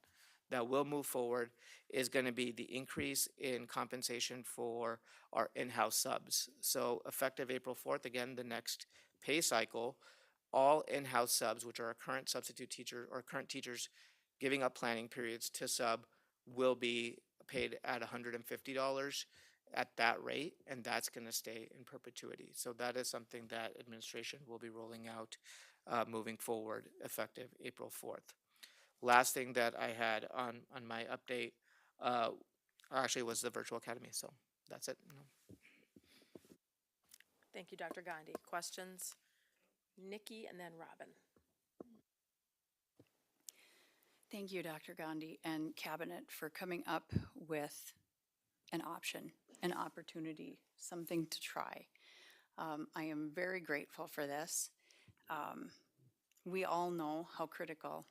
that will move forward is going to be the increase in compensation for our in-house subs. So effective April 4th, again, the next pay cycle, all in-house subs, which are our current substitute teacher or current teachers giving up planning periods to sub, will be paid at $150 at that rate, and that's going to stay in perpetuity. So that is something that administration will be rolling out moving forward effective April 4th. Last thing that I had on my update actually was the virtual academy. So that's it. Thank you, Dr. Gandhi. Questions? Nikki and then Robin. Thank you, Dr. Gandhi and Cabinet, for coming up with an option, an opportunity, something to try. I am very grateful for this. We all know how critical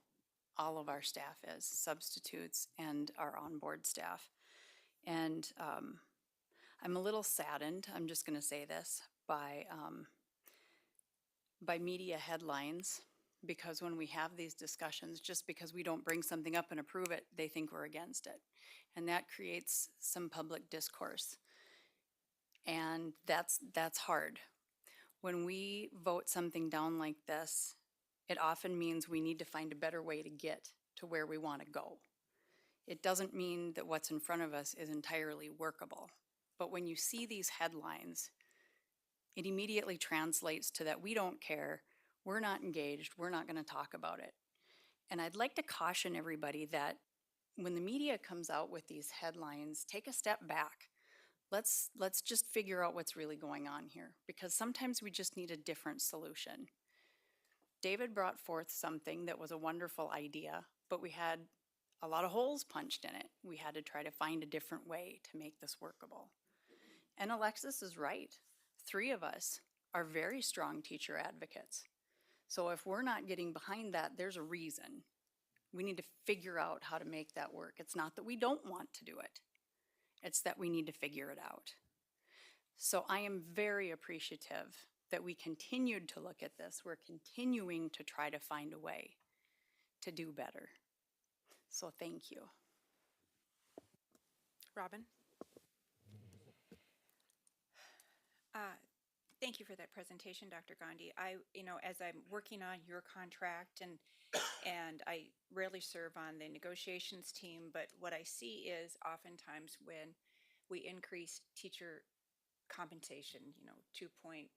all of our staff is, substitutes and our onboard staff. And I'm a little saddened, I'm just going to say this, by media headlines, because when we have these discussions, just because we don't bring something up and approve it, they think we're against it. And that creates some public discourse. And that's hard. When we vote something down like this, it often means we need to find a better way to get to where we want to go. It doesn't mean that what's in front of us is entirely workable. But when you see these headlines, it immediately translates to that we don't care, we're not engaged, we're not going to talk about it. And I'd like to caution everybody that when the media comes out with these headlines, take a step back. Let's just figure out what's really going on here, because sometimes we just need a different solution. David brought forth something that was a wonderful idea, but we had a lot of holes punched in it. We had to try to find a different way to make this workable. And Alexis is right. 3 of us are very strong teacher advocates. So if we're not getting behind that, there's a reason. We need to figure out how to make that work. It's not that we don't want to do it. It's that we need to figure it out. So I am very appreciative that we continued to look at this. We're continuing to try to find a way to do better. So thank you. Robin? Thank you for that presentation, Dr. Gandhi. As I'm working on your contract and I rarely serve on the negotiations team, but what I see is oftentimes when we increase teacher compensation, 2.2%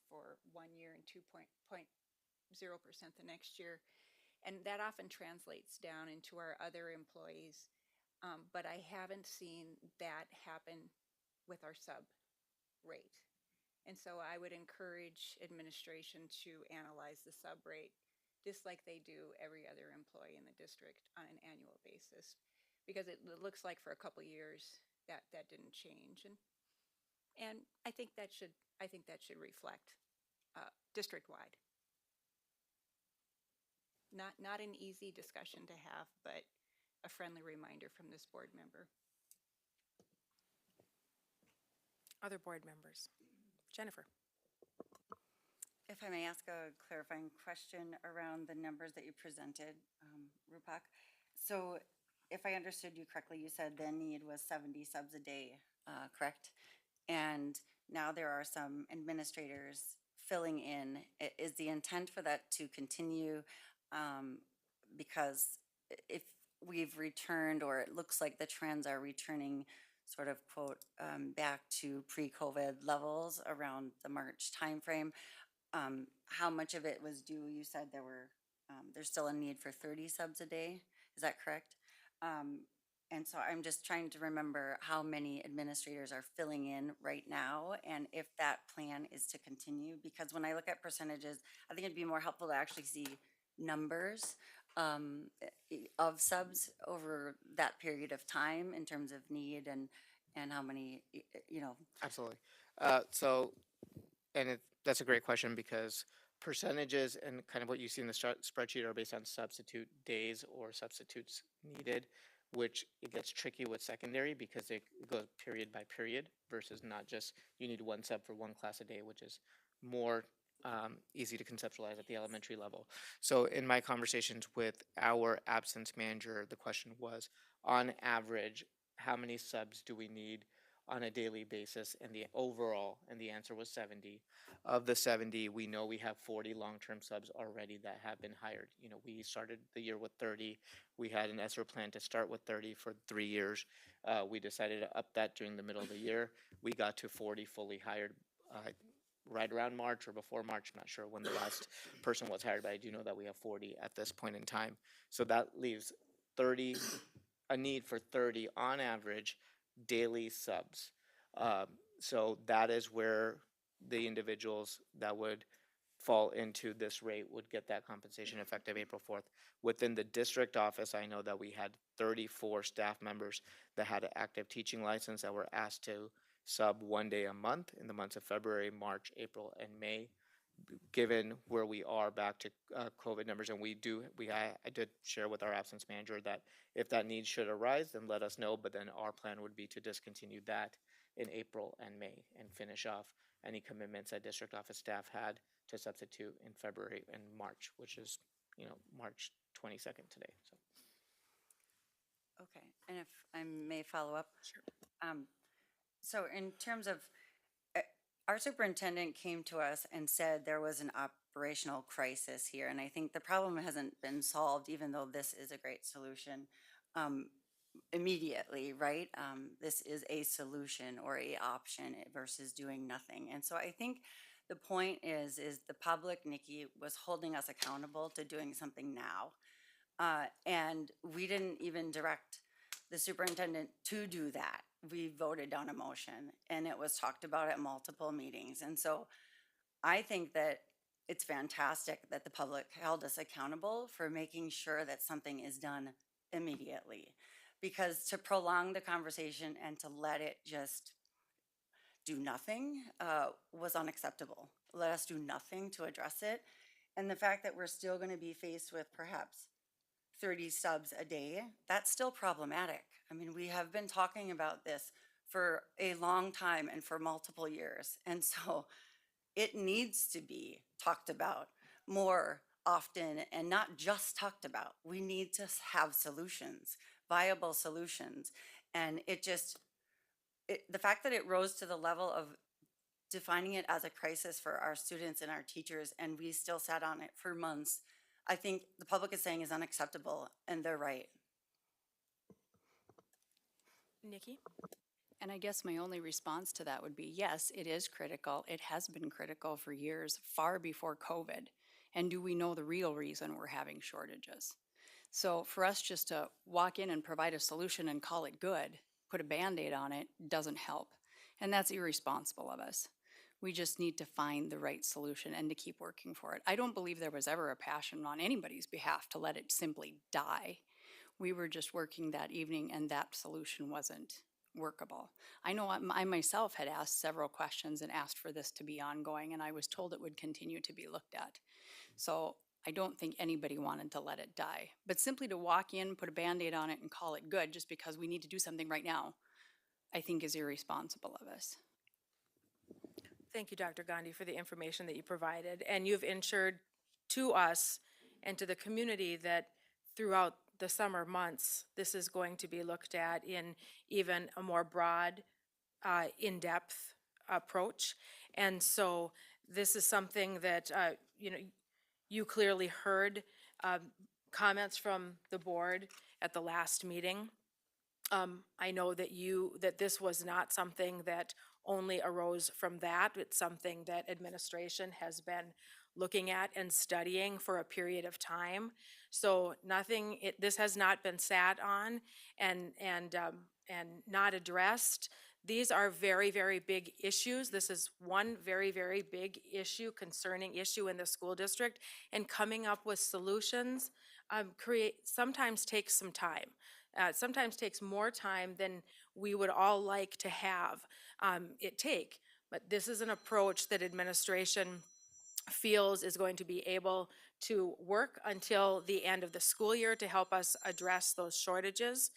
for 1 year and 2.0% the next year, and that often translates down into our other employees. But I haven't seen that happen with our sub rate. And so I would encourage administration to analyze the sub rate just like they do every other employee in the district on an annual basis, because it looks like for a couple years that didn't change, and I think that should reflect district-wide. Not an easy discussion to have, but a friendly reminder from this board member. Other board members. Jennifer. If I may ask a clarifying question around the numbers that you presented, Rupak. So if I understood you correctly, you said the need was 70 subs a day, correct? And now there are some administrators filling in. Is the intent for that to continue? Because if we've returned, or it looks like the trends are returning sort of quote back to pre-COVID levels around the March timeframe, how much of it was due? You said there's still a need for 30 subs a day. Is that correct? And so I'm just trying to remember how many administrators are filling in right now, and if that plan is to continue. Because when I look at percentages, I think it'd be more helpful to actually see numbers of subs over that period of time in terms of need and how many, Absolutely. That's a great question, because percentages and kind of what you see in the spreadsheet are based on substitute days or substitutes needed, which it gets tricky with secondary because it goes period by period versus not just you need one sub for one class a day, which is more easy to conceptualize at the elementary level. So in my conversations with our absence manager, the question was, on average, how many subs do we need on a daily basis? And the answer was 70. Of the 70, we know we have 40 long-term subs already that have been hired. You know, we started the year with 30. We had an ESSER plan to start with 30 for 3 years. We decided to up that during the middle of the year. We got to 40 fully hired right around March or before March. I'm not sure when the last person was hired, but I do know that we have 40 at this point in time. So that leaves 30, a need for 30 on average daily subs. So that is where the individuals that would fall into this rate would get that compensation effective April 4th. Within the district office, I know that we had 34 staff members that had an active teaching license that were asked to sub 1 day a month in the months of February, March, April, and May. Given where we are back to COVID numbers, and I did share with our absence manager that if that need should arise, then let us know, but then our plan would be to discontinue that in April and May and finish off any commitments that district office staff had to substitute in February and March, which is, March 22nd today, so. Okay, and if I may follow up? Sure. So in terms of, our superintendent came to us and said there was an operational crisis here, and I think the problem hasn't been solved, even though this is a great solution, immediately, right? This is a solution or a option versus doing nothing. And so I think the point is the public, Nikki, was holding us accountable to doing something now. And we didn't even direct the superintendent to do that. We voted down a motion and it was talked about at multiple meetings. And so I think that it's fantastic that the public held us accountable for making sure that something is done immediately. Because to prolong the conversation and to let it just do nothing was unacceptable. Let us do nothing to address it. And the fact that we're still going to be faced with perhaps 30 subs a day, that's still problematic. I mean, we have been talking about this for a long time and for multiple years. And so it needs to be talked about more often and not just talked about. We need to have solutions, viable solutions. And the fact that it rose to the level of defining it as a crisis for our students and our teachers, and we still sat on it for months, I think the public is saying is unacceptable, and they're right. Nikki? And I guess my only response to that would be, yes, it is critical. It has been critical for years, far before COVID. And do we know the real reason we're having shortages? So for us just to walk in and provide a solution and call it good, put a Band-Aid on it, doesn't help. And that's irresponsible of us. We just need to find the right solution and to keep working for it. I don't believe there was ever a passion on anybody's behalf to let it simply die. We were just working that evening and that solution wasn't workable. I know I myself had asked several questions and asked for this to be ongoing, and I was told it would continue to be looked at. So I don't think anybody wanted to let it die. But simply to walk in, put a Band-Aid on it and call it good just because we need to do something right now, I think is irresponsible of us. Thank you, Dr. Gandhi, for the information that you provided. And you've ensured to us and to the community that throughout the summer months, this is going to be looked at in even a more broad, in-depth approach. And so this is something that, you clearly heard comments from the board at the last meeting. I know that this was not something that only arose from that. It's something that administration has been looking at and studying for a period of time. So this has not been sat on and not addressed. These are very, very big issues. This is one very, very big concerning issue in the school district, and coming up with solutions sometimes takes some time. Sometimes takes more time than we would all like to have it take. But this is an approach that administration feels is going to be able to work until the end of the school year to help us address those shortages.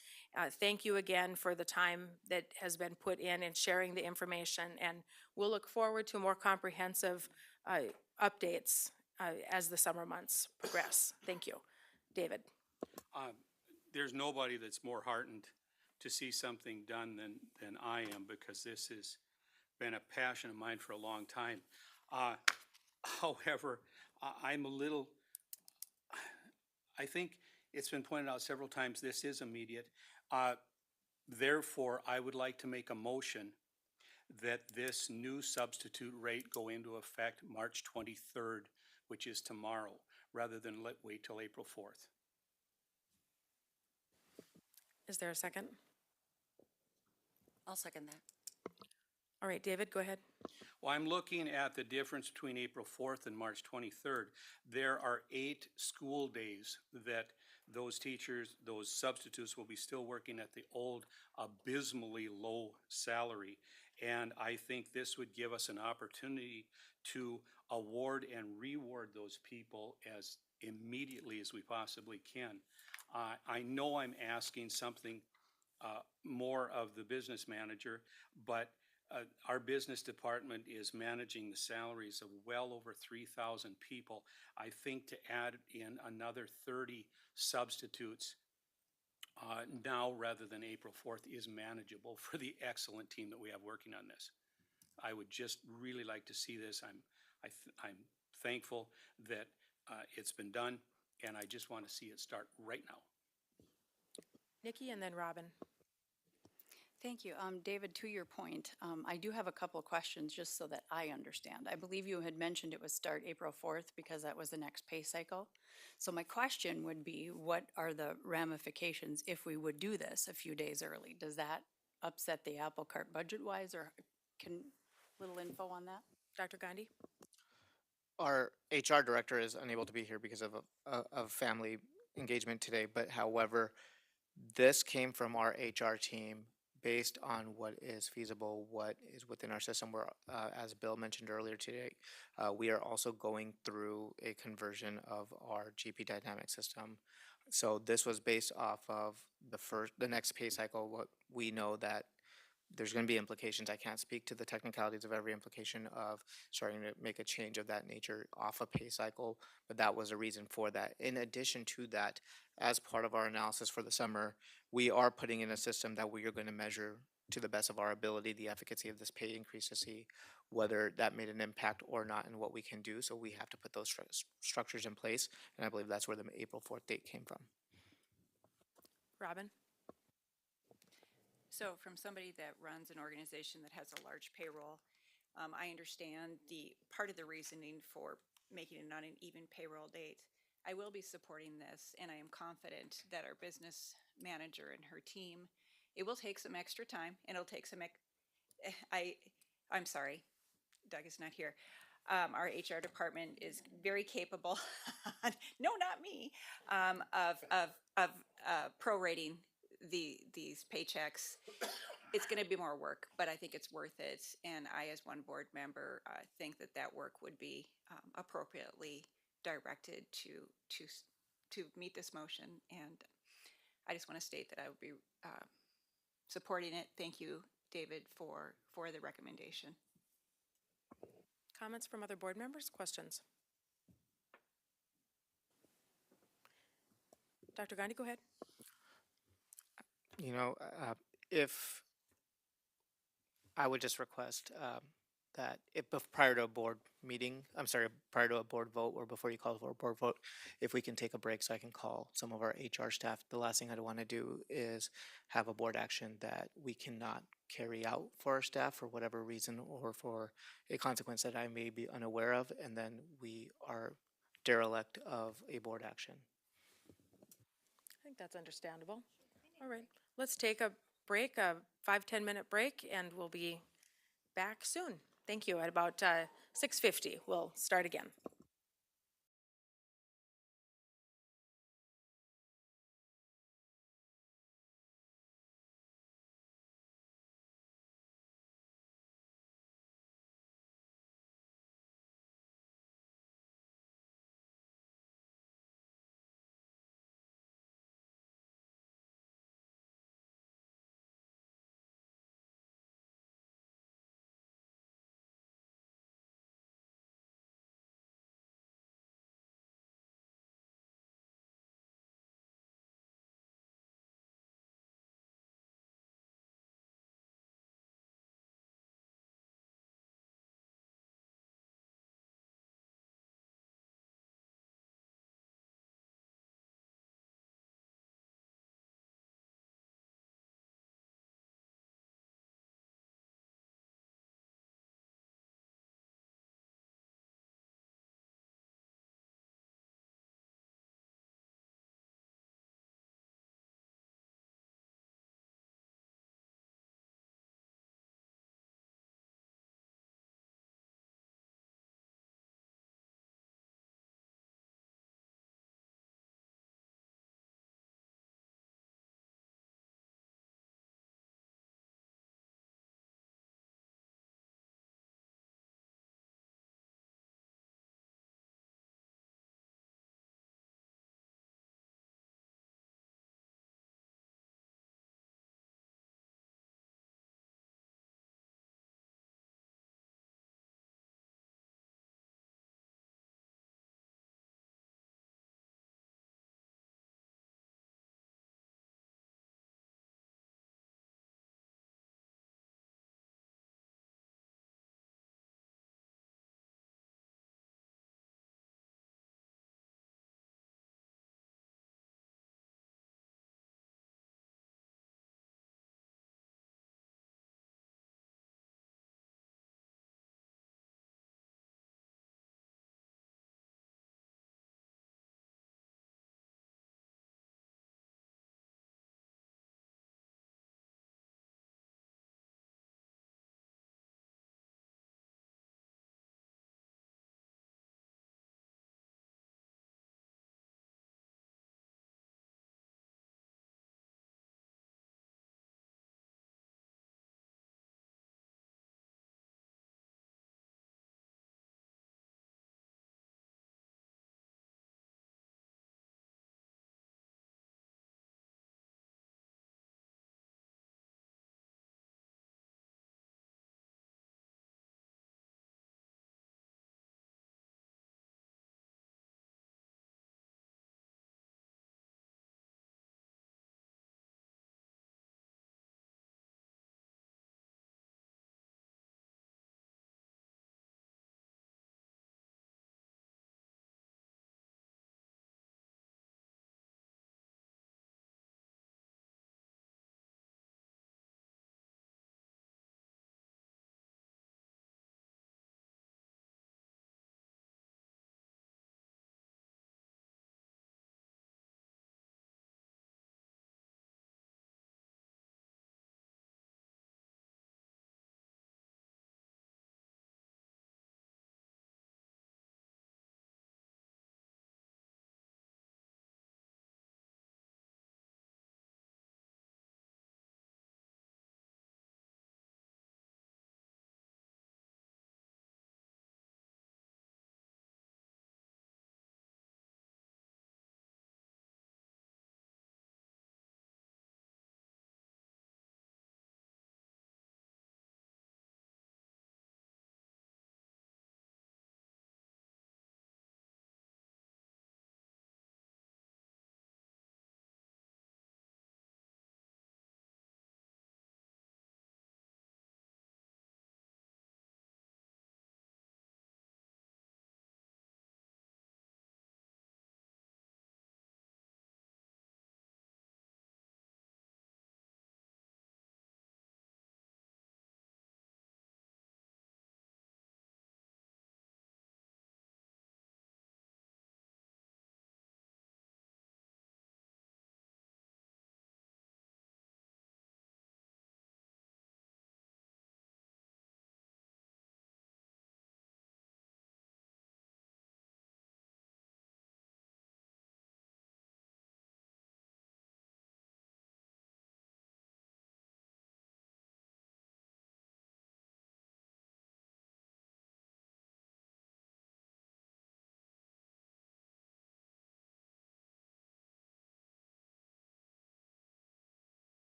Thank you again for the time that has been put in and sharing the information, and we'll look forward to more comprehensive updates as the summer months progress. Thank you. David? There's nobody that's more heartened to see something done than I am, because this has been a passion of mine for a long time. However, I'm a little, I think it's been pointed out several times, this is immediate. Therefore, I would like to make a motion that this new substitute rate go into effect March 23rd, which is tomorrow, rather than wait till April 4th. Is there a second? I'll second that. All right, David, go ahead. Well, I'm looking at the difference between April 4th and March 23rd. There are 8 school days that those teachers, those substitutes will be still working at the old abysmally low salary. And I think this would give us an opportunity to award and reward those people as immediately as we possibly can. I know I'm asking something more of the business manager, but our business department is managing the salaries of well over 3,000 people. I think to add in another 30 substitutes now rather than April 4th is manageable for the excellent team that we have working on this. I would just really like to see this. I'm thankful that it's been done, and I just want to see it start right now. Nikki and then Robin. Thank you. David, to your point, I do have a couple of questions just so that I understand. I believe you had mentioned it would start April 4th because that was the next pay cycle. So my question would be, what are the ramifications if we would do this a few days early? Does that upset the apple cart budget-wise, or little info on that? Dr. Gandhi? Our HR director is unable to be here because of family engagement today, but however, this came from our HR team based on what is feasible, what is within our system. We're, as Bill mentioned earlier today, we are also going through a conversion of our GP dynamic system. So this was based off of the next pay cycle. What we know that there's going to be implications. I can't speak to the technicalities of every implication of starting to make a change of that nature off a pay cycle, but that was a reason for that. In addition to that, as part of our analysis for the summer, we are putting in a system that we are going to measure to the best of our ability the efficacy of this pay increase to see whether that made an impact or not and what we can do. So we have to put those structures in place, and I believe that's where the April 4th date came from. Robin? So from somebody that runs an organization that has a large payroll, I understand the part of the reasoning for making it not an even payroll date. I will be supporting this, and I am confident that our business manager and her team, it will take some extra time, and it'll take some, I'm sorry, Doug is not here. Our HR department is very capable, no, not me, of prorating these paychecks. It's going to be more work, but I think it's worth it. And I, as one board member, think that work would be appropriately directed to meet this motion. And I just want to state that I would be supporting it. Thank you, David, for the recommendation. Comments from other board members? Questions? Dr. Gandhi, go ahead. You know, if I would just request that if prior to a board meeting, prior to a board vote or before you call for a board vote, if we can take a break so I can call some of our HR staff. The last thing I'd want to do is have a board action that we cannot carry out for our staff for whatever reason or for a consequence that I may be unaware of, and then we are derelict of a board action. I think that's understandable. All right, let's take a break, a 5-10 minute break, and we'll be back soon. Thank you. At about 6:50, we'll start again.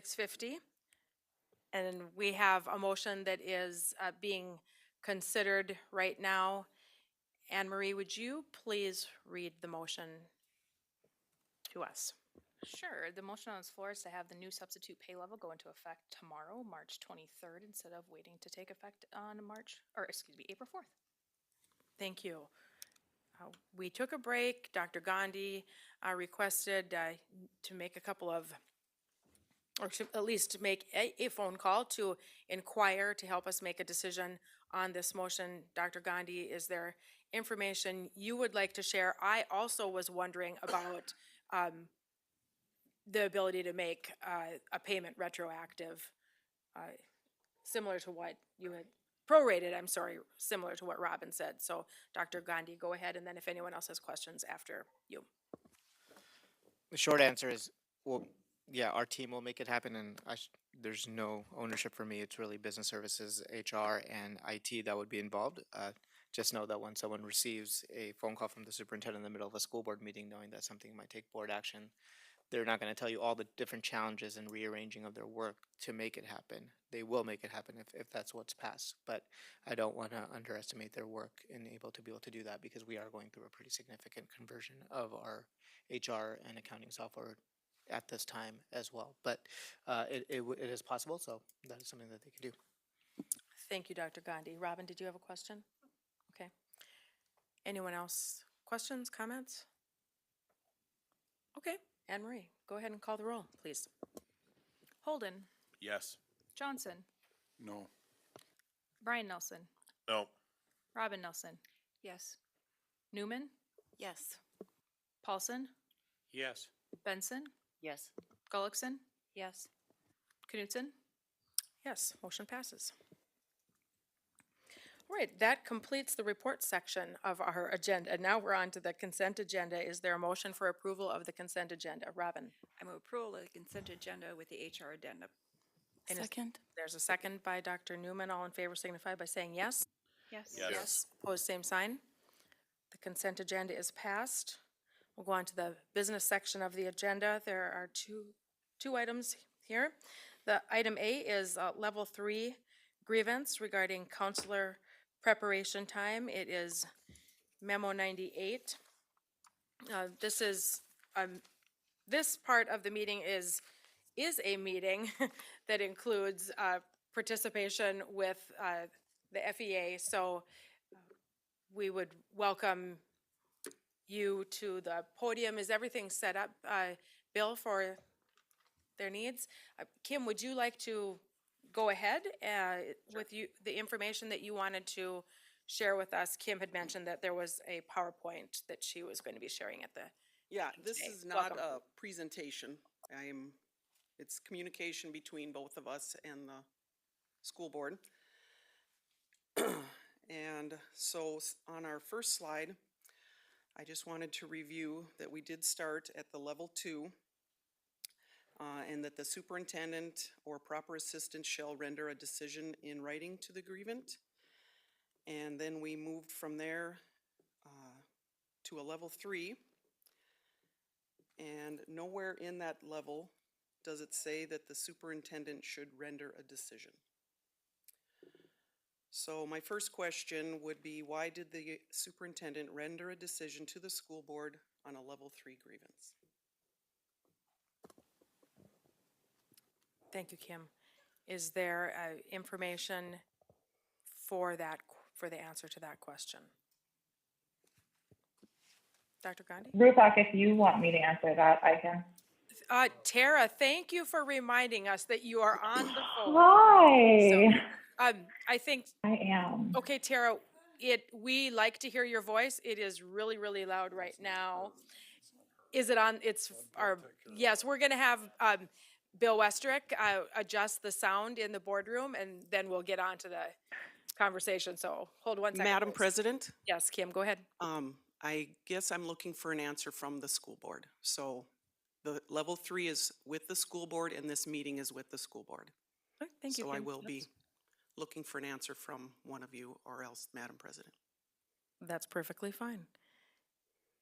6:50. And we have a motion that is being considered right now. Anne Marie, would you please read the motion to us? Sure. The motion on the floor is to have the new substitute pay level go into effect tomorrow, March 23rd, instead of waiting to take effect on April 4th. Thank you. We took a break. Dr. Gandhi requested to make a couple of, or to at least make a phone call to inquire to help us make a decision on this motion. Dr. Gandhi, is there information you would like to share? I also was wondering about the ability to make a payment retroactive, similar to what you had prorated, I'm sorry, similar to what Robin said. So Dr. Gandhi, go ahead, and then if anyone else has questions after you. The short answer is, well, yeah, our team will make it happen, and there's no ownership for me. It's really business services, HR, and IT that would be involved. Just know that when someone receives a phone call from the superintendent in the middle of a school board meeting, knowing that something might take board action, they're not going to tell you all the different challenges and rearranging of their work to make it happen. They will make it happen if that's what's passed. But I don't want to underestimate their work in be able to do that, because we are going through a pretty significant conversion of our HR and accounting software at this time as well. But it is possible, so that is something that they can do. Thank you, Dr. Gandhi. Robin, did you have a question? Okay. Anyone else? Questions, comments? Okay, Anne Marie, go ahead and call the roll, please. Holden, Yes. Johnson, No. Brian Nelson, No. Robin Nelson, Yes. Newman, Yes. Paulson, Yes. Benson, Yes. Gullickson, Yes. Knutson. Yes, motion passes. All right, that completes the report section of our agenda. And now we're on to the consent agenda. Is there a motion for approval of the consent agenda? Robin? I move approval of the consent agenda with the HR addendum. And Second. There's a second by Dr. Newman. All in favor signify by saying yes. Yes. Yes. Opposed, same sign. The consent agenda is passed. We'll go on to the business section of the agenda. There are two items here. The item A is level 3 grievance regarding counselor preparation time. It is memo 98. This is this part of the meeting is a meeting that includes participation with the FEA. So we would welcome you to the podium. Is everything set up, Bill, for their needs? Kim, would you like to go ahead with the information that you wanted to share with us? Kim had mentioned that there was a PowerPoint that she was going to be sharing at the Yeah, this today. is not Welcome. a presentation. It's communication between both of us and the school board. And so on our first slide, I just wanted to review that we did start at the level 2, and that the superintendent or proper assistant shall render a decision in writing to the grievant. And then we moved from there to a level 3. And nowhere in that level does it say that the superintendent should render a decision. So my first question would be, why did the superintendent render a decision to the school board on a level 3 grievance? Thank you, Kim. Is there information for the answer to that question? Dr. Gandhi? Rupak, if you want me to answer that, I can. Tara, thank you for reminding us that you are on the phone. Hi. So, I think. I am. Okay, Tara, we like to hear your voice. It is really, really loud right now. Is it on? Yes, we're going to have Bill Westrick adjust the sound in the boardroom, and then we'll get on to the conversation. So hold one second. Madam please. President? Yes, Kim, go ahead. I guess I'm looking for an answer from the school board. So the level 3 is with the school board, and this meeting is with the school board. Okay, thank you, So I Kim. will be looking for an answer from one of you, or else Madam President. That's perfectly fine.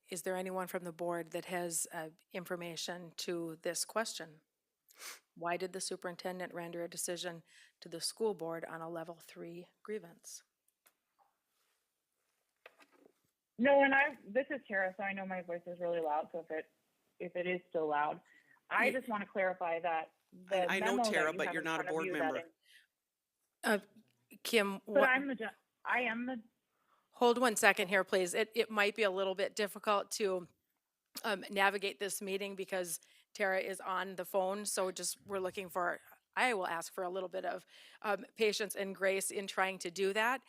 Is there anyone from the board that has information to this question? Why did the superintendent render a decision to the school board on a level 3 grievance? No, and this is Tara, so I know my voice is really loud, so if it is still loud, I just want to clarify that the I know, memo that Tara, you but have you're in not a front of board you that member. Kim, But I am the, hold one second here, please. It might be a little bit difficult to navigate this meeting because Tara is on the phone, so just we're looking for, I will ask for a little bit of patience and grace in trying to do that.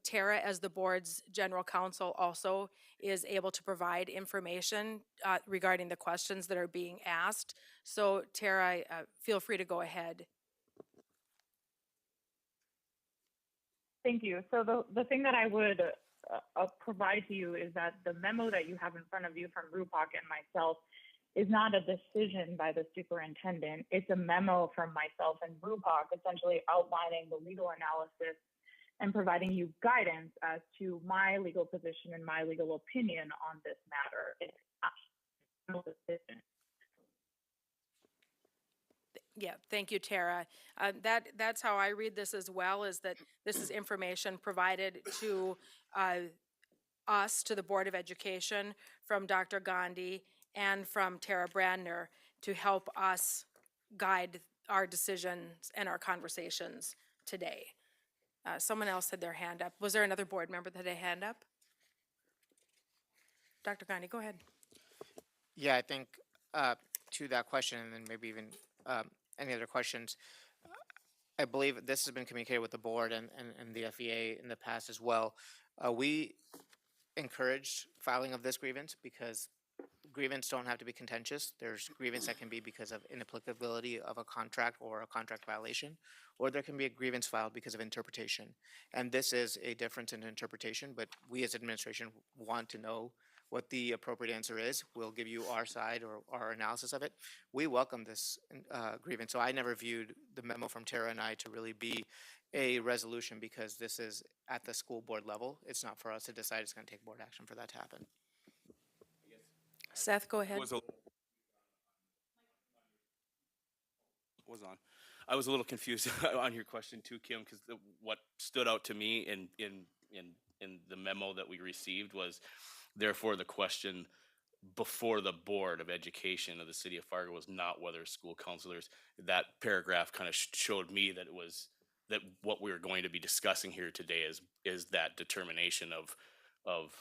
Tara, as the board's general counsel, also is able to provide information regarding the questions that are being asked. So Tara, feel free to go ahead. thank you. So the thing that I would provide to you is that the memo that you have in front of you from RUPOC and myself is not a decision by the superintendent. It's a memo from myself and RUPOC essentially outlining the legal analysis and providing you guidance as to my legal position and my legal opinion on this matter. It's not a decision. Yeah, thank you, Tara. That's how I read this as well, is that this is information provided to us, to the Board of Education, from Dr. Gandhi and from Tara Brandner to help us guide our decisions and our conversations today. Someone else had their hand up. Was there another board member that had a hand up? Dr. Gandhi, go ahead. Yeah, I think to that question, and then maybe even any other questions, I believe this has been communicated with the board and the FEA in the past as well. We encouraged filing of this grievance because grievance don't have to be contentious. There's grievance that can be because of inapplicability of a contract or a contract violation, or there can be a grievance filed because of interpretation. And this is a difference in interpretation, but we as administration want to know what the appropriate answer is. We'll give you our side or our analysis of it. We welcome this grievance. So I never viewed the memo from Tara and I to really be a resolution because this is at the school board level. It's not for us to decide. It's going to take board action for that to happen. Seth, go ahead. Was on. I was a little confused on your question too, Kim, because what stood out to me in the memo that we received was, therefore, the question before the Board of Education of the City of Fargo was not whether school counselors. That paragraph kind of showed me that it was that what we were going to be discussing here today is that determination of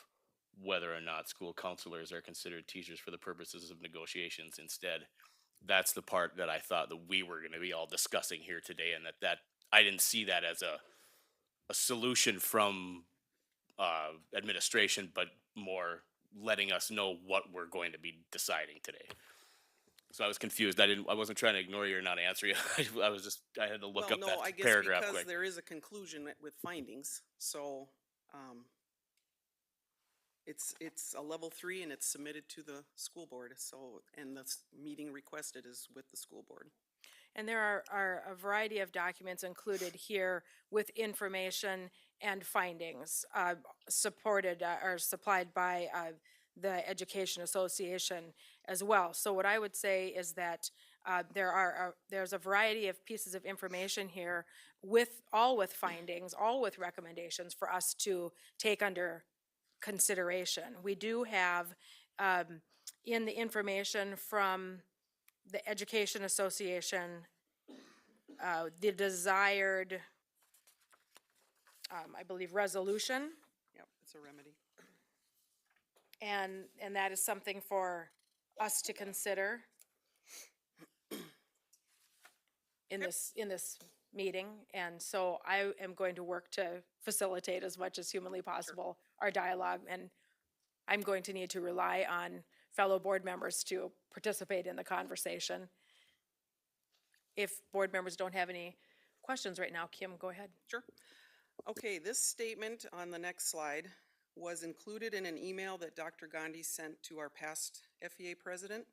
whether or not school counselors are considered teachers for the purposes of negotiations. Instead, that's the part that I thought that we were going to be all discussing here today, and that I didn't see that as a solution from administration, but more letting us know what we're going to be deciding today. So I was confused. I wasn't trying to ignore you or not answer you. I had to look up that I guess paragraph because quick. there is a conclusion with findings, so it's a level 3 and it's submitted to the school board. So, and the meeting requested is with the school board. And there are a variety of documents included here with information and findings supported or supplied by the Education Association as well. So what I would say is that there's a variety of pieces of information here with findings, all with recommendations for us to take under consideration. We do have in the information from the Education Association the desired, I believe, resolution. Yep, it's a remedy. And that is something for us to consider in this meeting. And so I am going to work to facilitate as much as humanly possible our dialogue, and I'm going to need to rely on fellow board members to participate in the conversation. If board members don't have any questions right now, Kim, go ahead. Sure. Okay, this statement on the next slide was included in an email that Dr. Gandhi sent to our past FEA president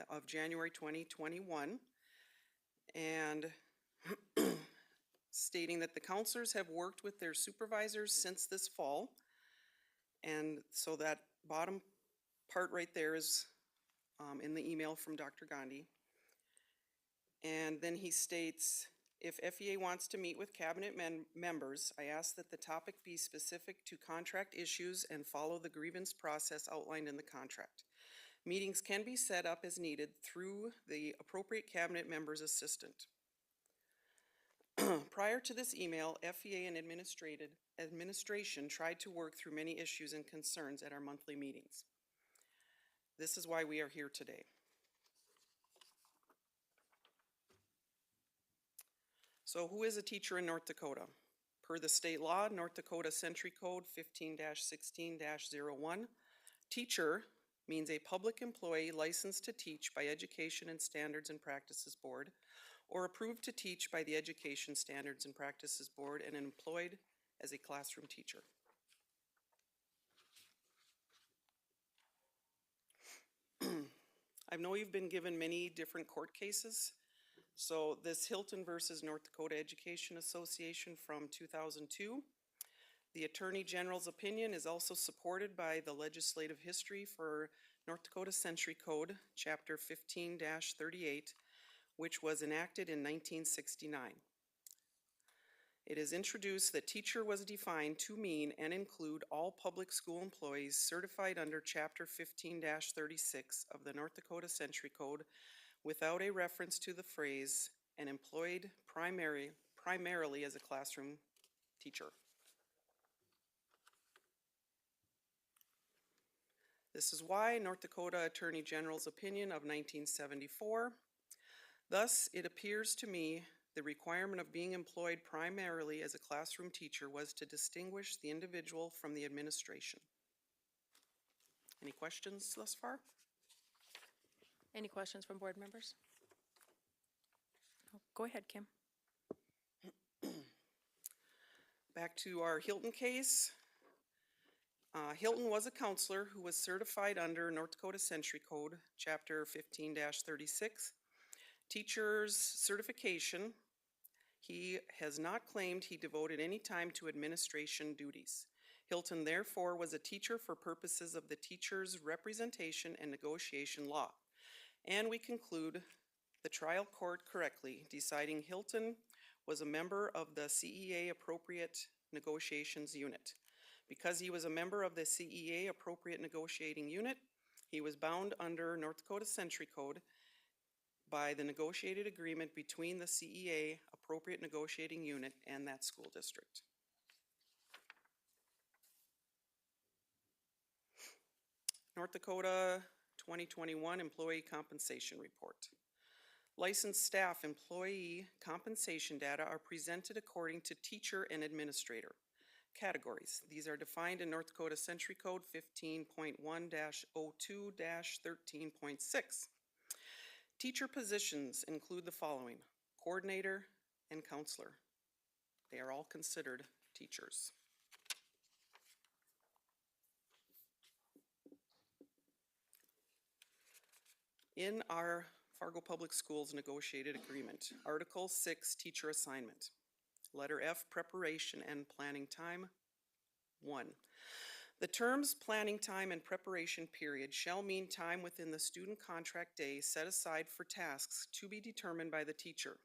of January 2021, and stating that the counselors have worked with their supervisors since this fall. And so that bottom part right there is in the email from Dr. Gandhi. And then he states, if FEA wants to meet with cabinet members, I ask that the topic be specific to contract issues and follow the grievance process outlined in the contract. Meetings can be set up as needed through the appropriate cabinet member's assistant. Prior to this email, FEA and administration tried to work through many issues and concerns at our monthly meetings. This is why we are here today. So who is a teacher in North Dakota? Per the state law, North Dakota Century Code 15-16-01, teacher means a public employee licensed to teach by Education and Standards and Practices Board, or approved to teach by the Education Standards and Practices Board and employed as a classroom teacher. I know you've been given many different court cases. So this Hilton versus North Dakota Education Association from 2002. The Attorney General's opinion is also supported by the legislative history for North Dakota Century Code, Chapter 15-38, which was enacted in 1969. It is introduced that teacher was defined to mean and include all public school employees certified under Chapter 15-36 of the North Dakota Century Code without a reference to the phrase and employed primarily as a classroom teacher. This is why North Dakota Attorney General's opinion of 1974. Thus, it appears to me the requirement of being employed primarily as a classroom teacher was to distinguish the individual from the administration. Any questions thus far? Any questions from board members? Oh, go ahead, Kim. Back to our Hilton case. Hilton was a counselor who was certified under North Dakota Century Code, Chapter 15-36. Teacher's certification. He has not claimed he devoted any time to administration duties. Hilton therefore was a teacher for purposes of the teacher's representation and negotiation law. And we conclude the trial court correctly, deciding Hilton was a member of the CEA Appropriate Negotiations Unit. Because he was a member of the CEA Appropriate Negotiating Unit, he was bound under North Dakota Century Code by the negotiated agreement between the CEA Appropriate Negotiating Unit and that school district. North Dakota 2021 Employee Compensation Report. Licensed staff employee compensation data are presented according to teacher and administrator categories. These are defined in North Dakota Century Code 15.1-02-13.6. Teacher positions include the following: coordinator and counselor. They are all considered teachers. In our Fargo Public Schools negotiated agreement, Article 6, teacher assignment. Letter F, preparation and planning time. 1. The terms planning time and preparation period shall mean time within the student contract day set aside for tasks to be determined by the teacher.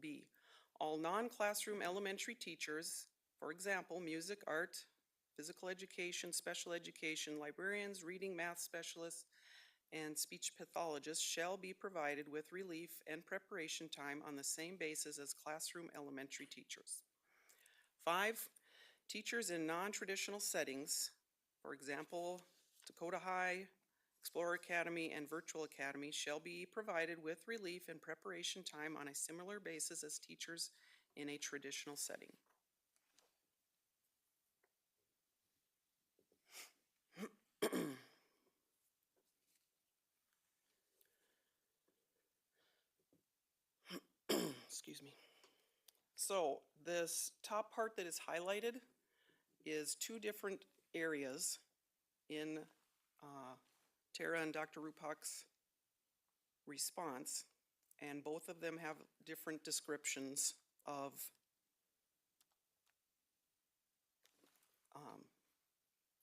B. All non-classroom elementary teachers, for example, music, art, physical education, special education, librarians, reading, math specialists, and speech pathologists shall be provided with relief and preparation time on the same basis as classroom elementary teachers. 5. Teachers in non-traditional settings, for example, Dakota High, Explorer Academy, and Virtual Academy, shall be provided with relief and preparation time on a similar basis as teachers in a traditional setting. Excuse me. So this top part that is highlighted is two different areas in Tara and Dr. Rupak's response, and both of them have different descriptions of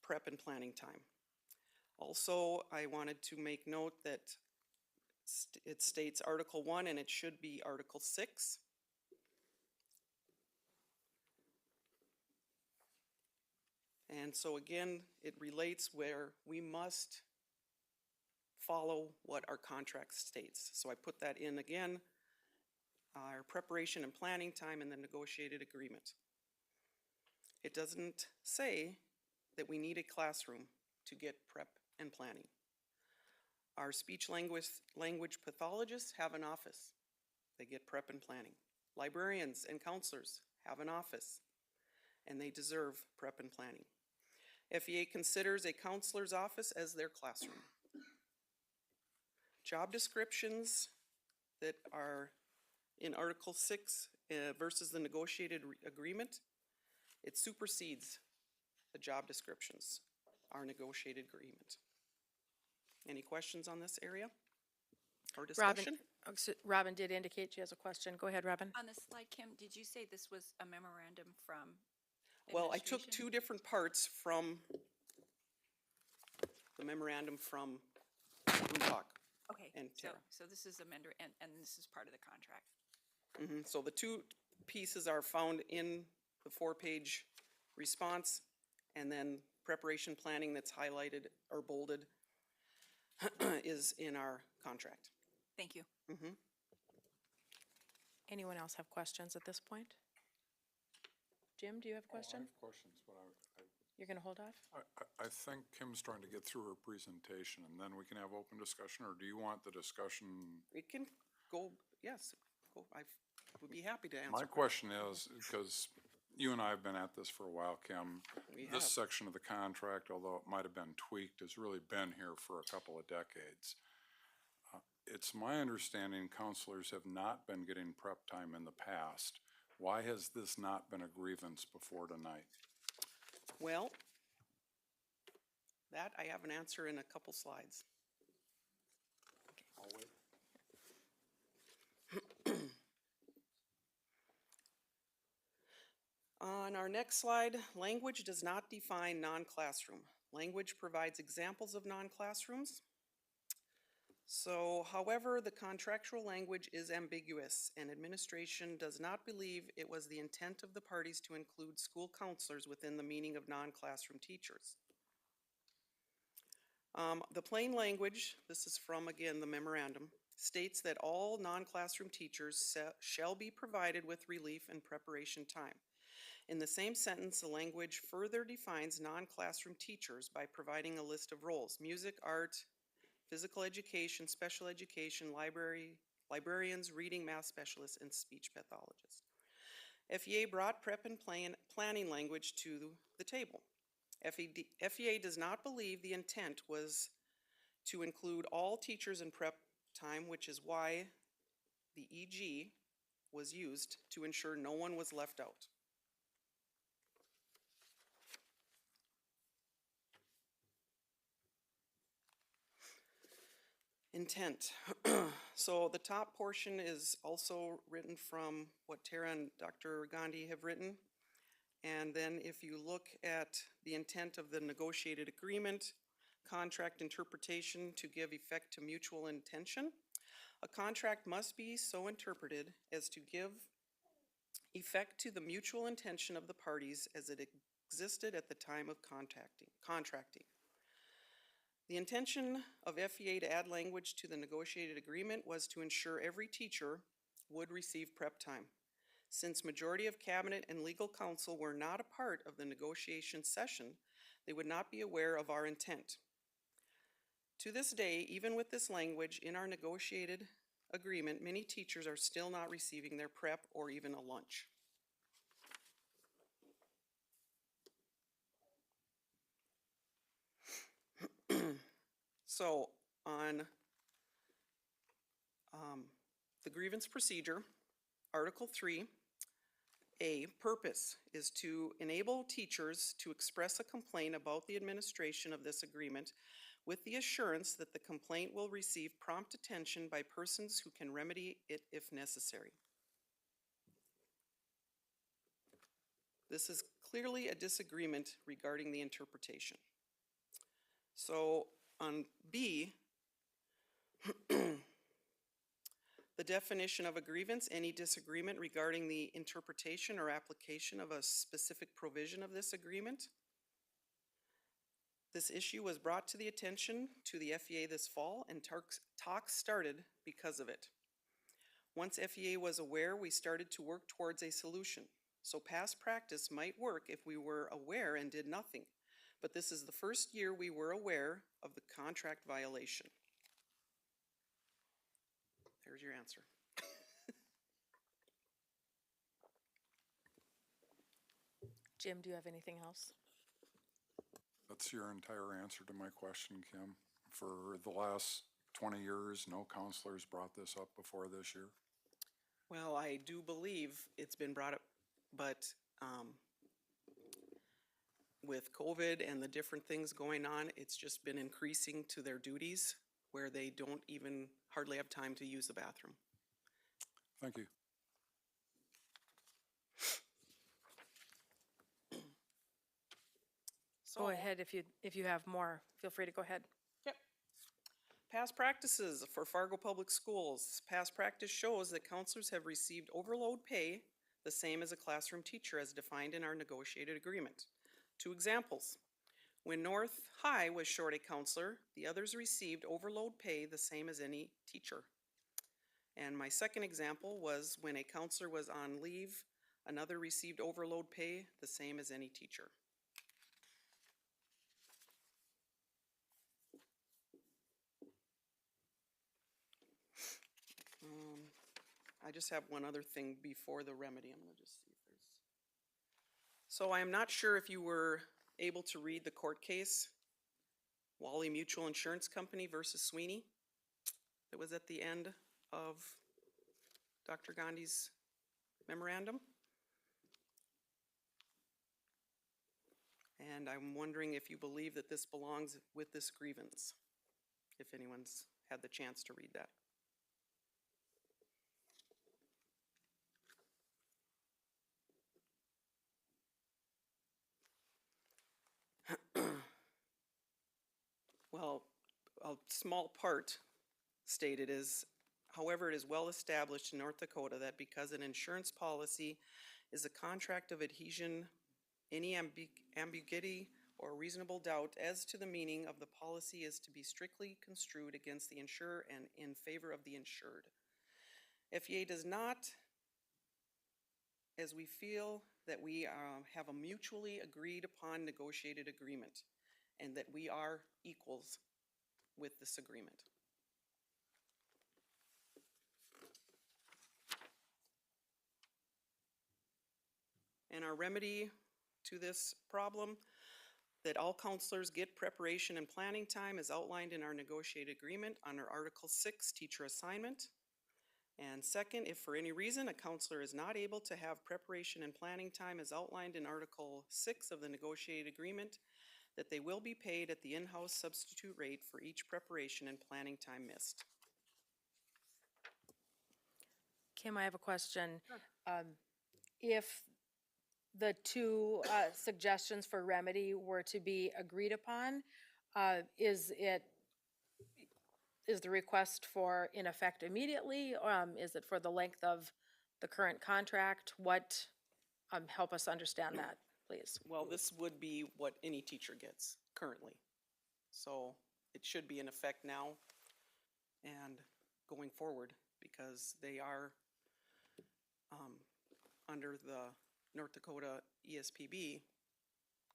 prep and planning time. Also, I wanted to make note that it states Article 1 and it should be Article 6. And so again, it relates where we must follow what our contract states. So I put that in again, our preparation and planning time and the negotiated agreement. It doesn't say that we need a classroom to get prep and planning. Our speech language pathologists have an office. They get prep and planning. Librarians and counselors have an office, and they deserve prep and planning. FEA considers a counselor's office as their classroom. Job descriptions that are in Article 6 versus the negotiated agreement, it supersedes the job descriptions, our negotiated agreement. Any questions on this area or discussion? Robin did indicate she has a question. Go ahead, Robin. On the slide, Kim, did you say this was a memorandum from Well, I took administration? two different parts from the memorandum from RUPOC Okay, and so, Tara. so this is amender, and this is part of the contract. So the two pieces are found in the 4-page response, and then preparation planning that's highlighted or bolded is in our contract. Thank you. Anyone else have questions at this point? Jim, do you have a Oh, I question? have questions, but You're gonna hold off? I think Kim's trying to get through her presentation, and then we can have open discussion, or do you want the discussion? It can go, yes, go, I would be happy to answer. My question is, because you and I have been at this for a while, Kim, We this have. section of the contract, although it might have been tweaked, has really been here for a couple of decades. It's my understanding counselors have not been getting prep time in the past. Why has this not been a grievance before tonight? Well, that I have an answer in a couple slides. I'll wait. On our next slide, language does not define non-classroom. Language provides examples of non-classrooms. So, however, the contractual language is ambiguous, and administration does not believe it was the intent of the parties to include school counselors within the meaning of non-classroom teachers. The plain language, this is from, again, the memorandum, states that all non-classroom teachers shall be provided with relief and preparation time. In the same sentence, the language further defines non-classroom teachers by providing a list of roles: music, art, physical education, special education, librarians, reading, math specialists, and speech pathologists. FEA brought prep and planning language to the table. FEA does not believe the intent was to include all teachers in prep time, which is why the EG was used to ensure no one was left out. Intent. So the top portion is also written from what Tara and Dr. Gandhi have written. And then if you look at the intent of the negotiated agreement, contract interpretation to give effect to mutual intention, a contract must be so interpreted as to give effect to the mutual intention of the parties as it existed at the time of contracting. The intention of FEA to add language to the negotiated agreement was to ensure every teacher would receive prep time. Since majority of cabinet and legal counsel were not a part of the negotiation session, they would not be aware of our intent. To this day, even with this language in our negotiated agreement, many teachers are still not receiving their prep or even a lunch. So on the grievance procedure, Article 3, A, purpose is to enable teachers to express a complaint about the administration of this agreement with the assurance that the complaint will receive prompt attention by persons who can remedy it if necessary. This is clearly a disagreement regarding the interpretation. So on B, definition of a grievance, any disagreement regarding the interpretation or application of a specific provision of this agreement. This issue was brought to the attention to the FEA this fall, and talks started because of it. Once FEA was aware, we started to work towards a solution. So past practice might work if we were aware and did nothing, but this is the first year we were aware of the contract violation. There's your answer. Jim, do you have anything else? That's your entire answer to my question, Kim. For the last 20 years, no counselors brought this up before this year. Well, I do believe it's been brought up, but with COVID and the different things going on, it's just been increasing to their duties where they don't even hardly have time to use the bathroom. Thank you. Go ahead if you have more. Feel free to go ahead. Yep. Past practices for Fargo Public Schools. Past practice shows that counselors have received overload pay, the same as a classroom teacher as defined in our negotiated agreement. 2 examples. When North High was short a counselor, the others received overload pay the same as any teacher. And my second example was when a counselor was on leave, another received overload pay the same as any teacher. I just have one other thing before the remedy. I'm gonna just see if there's. So I am not sure if you were able to read the court case, Wally Mutual Insurance Company versus Sweeney. That was at the end of Dr. Gandhi's memorandum. And I'm wondering if you believe that this belongs with this grievance, if anyone's had the chance to read that. Well, a small part stated is, however, it is well established in North Dakota that because an insurance policy is a contract of adhesion, any ambiguity or reasonable doubt as to the meaning of the policy is to be strictly construed against the insurer and in favor of the insured. FEA does not, as we feel that we have a mutually agreed upon negotiated agreement and that we are equals with this agreement. And our remedy to this problem, that all counselors get preparation and planning time as outlined in our negotiated agreement under Article 6, teacher assignment. And second, if for any reason a counselor is not able to have preparation and planning time as outlined in Article 6 of the negotiated agreement, that they will be paid at the in-house substitute rate for each preparation and planning time missed. Kim, I have a question. If the 2 suggestions for remedy were to be agreed upon, is the request for in effect immediately? Is it for the length of the current contract? What, help us understand that, please. Well, this would be what any teacher gets currently. So it should be in effect now and going forward because they are under the North Dakota ESPB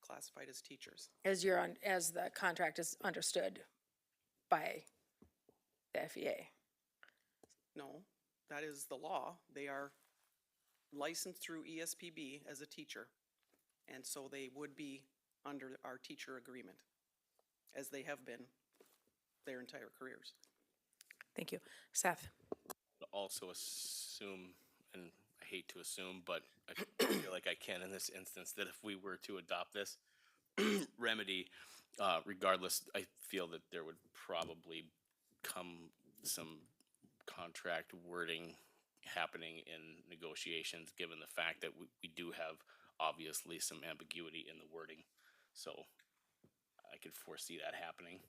classified as teachers. As the contract is understood by the FEA. No, that is the law. They are licensed through ESPB as a teacher. And so they would be under our teacher agreement, as they have been their entire careers. Thank you. Seth? Also assume, and I hate to assume, but I feel like I can in this instance, that if we were to adopt this remedy, regardless, I feel that there would probably come some contract wording happening in negotiations, given the fact that we do have obviously some ambiguity in the wording. So I could foresee that happening.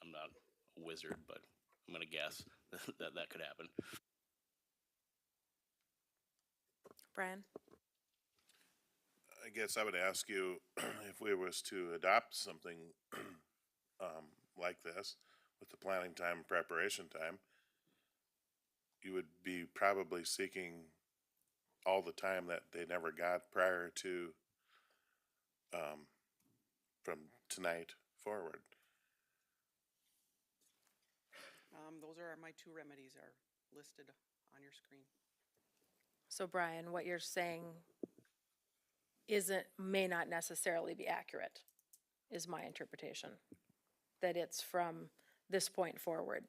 I'm not a wizard, but I'm gonna guess that could happen. Brian? I guess I would ask you if we was to adopt something like this with the planning time and preparation time, you would be probably seeking all the time that they never got prior to from tonight forward. Those are my two remedies are listed on your screen. So Brian, what you're saying may not necessarily be accurate, is my interpretation. That it's from this point forward.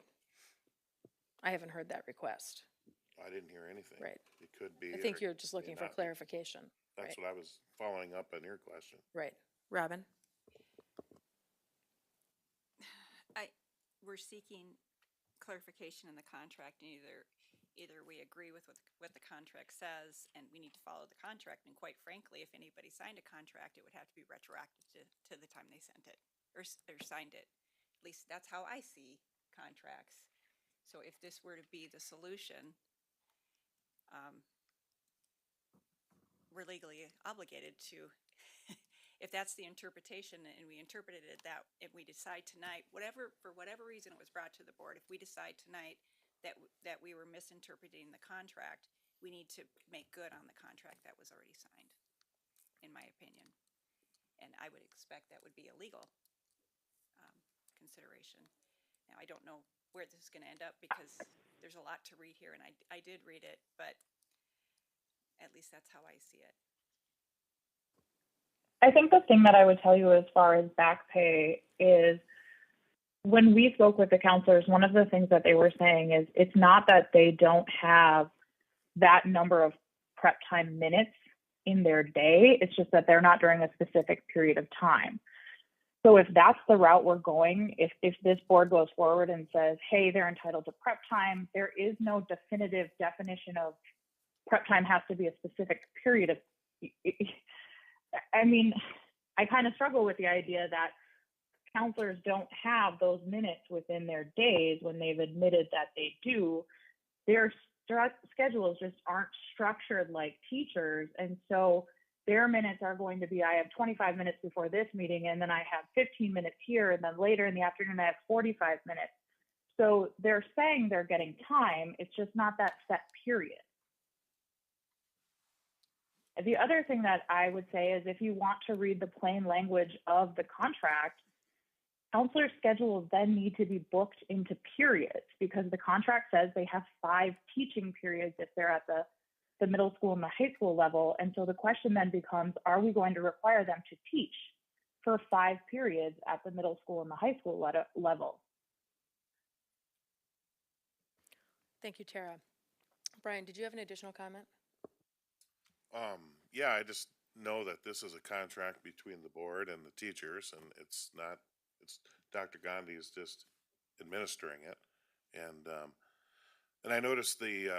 I haven't heard that request. I didn't hear anything. Right. It could be. I think or you're just may looking for not be. clarification. That's Right. what I was following up on your question. Right. Robin? We're seeking clarification in the contract, and either we agree with what the contract says and we need to follow the contract, and quite frankly, if anybody signed a contract, it would have to be retroactive to the time they sent it or signed it. At least that's how I see contracts. So if this were to be the solution, we're legally obligated to, if that's the interpretation and we interpreted it that, if we decide tonight, for whatever reason it was brought to the board, if we decide tonight that we were misinterpreting the contract, we need to make good on the contract that was already signed, in my opinion. And I would expect that would be a legal consideration. Now, I don't know where this is going to end up because there's a lot to read here, and I did read it, but at least that's how I see it. I think the thing that I would tell you as far as back pay is when we spoke with the counselors, one of the things that they were saying is it's not that they don't have that number of prep time minutes in their day. It's just that they're not during a specific period of time. So if that's the route we're going, if this board goes forward and says, hey, they're entitled to prep time, there is no definitive definition of prep time has to be a specific period of, I mean, I kind of struggle with the idea that counselors don't have those minutes within their days when they've admitted that they do. Their schedules just aren't structured like teachers. And so their minutes are going to be, I have 25 minutes before this meeting, and then I have 15 minutes here, and then later in the afternoon, I have 45 minutes. So they're saying they're getting time. It's just not that set period. The other thing that I would say is if you want to read the plain language of the contract, counselor schedules then need to be booked into periods because the contract says they have 5 teaching periods if they're at the middle school and the high school level. And so the question then becomes, are we going to require them to teach for 5 periods at the middle school and the high school level? Thank you, Tara. Brian, did you have an additional comment? Yeah, I just know that this is a contract between the board and the teachers, and it's Dr. Gandhi is just administering it. And I noticed the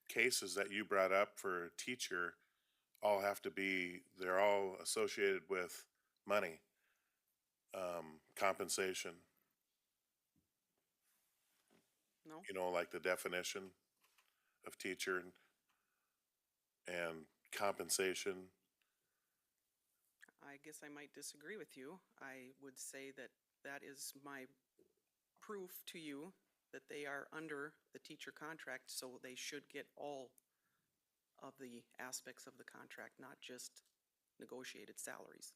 cases that you brought up for a teacher they're all associated with money, compensation. No. You know, like the definition of teacher and compensation. I guess I might disagree with you. I would say that that is my proof to you that they are under the teacher contract, so they should get all of the aspects of the contract, not just negotiated salaries.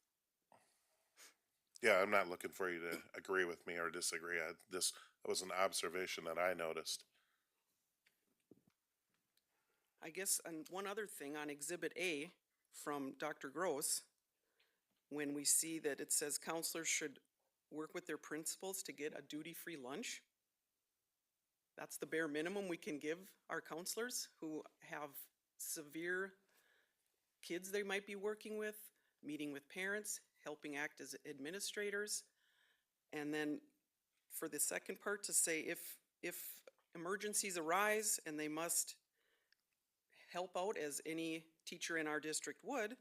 Yeah, I'm not looking for you to agree with me or disagree. That was an observation that I noticed. I guess, and one other thing on Exhibit A from Dr. Gross, when we see that it says counselors should work with their principals to get a duty-free lunch, that's the bare minimum we can give our counselors who have severe kids they might be working with, meeting with parents, helping act as administrators. And then for the second part to say if emergencies arise and they must help out as any teacher in our district would,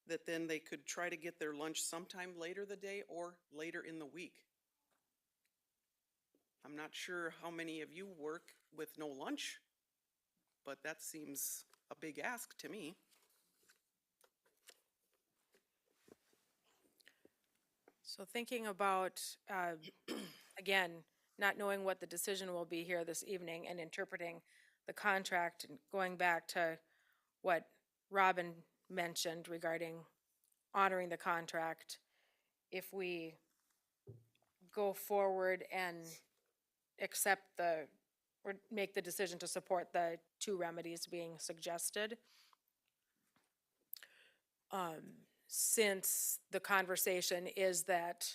that then they could try to get their lunch sometime later the day or later in the week. I'm not sure how many of you work with no lunch, but that seems a big ask to me. So thinking about, again, not knowing what the decision will be here this evening and interpreting the contract and going back to what Robin mentioned regarding honoring the contract, if we go forward and accept or make the decision to support the two remedies being suggested, since the conversation is that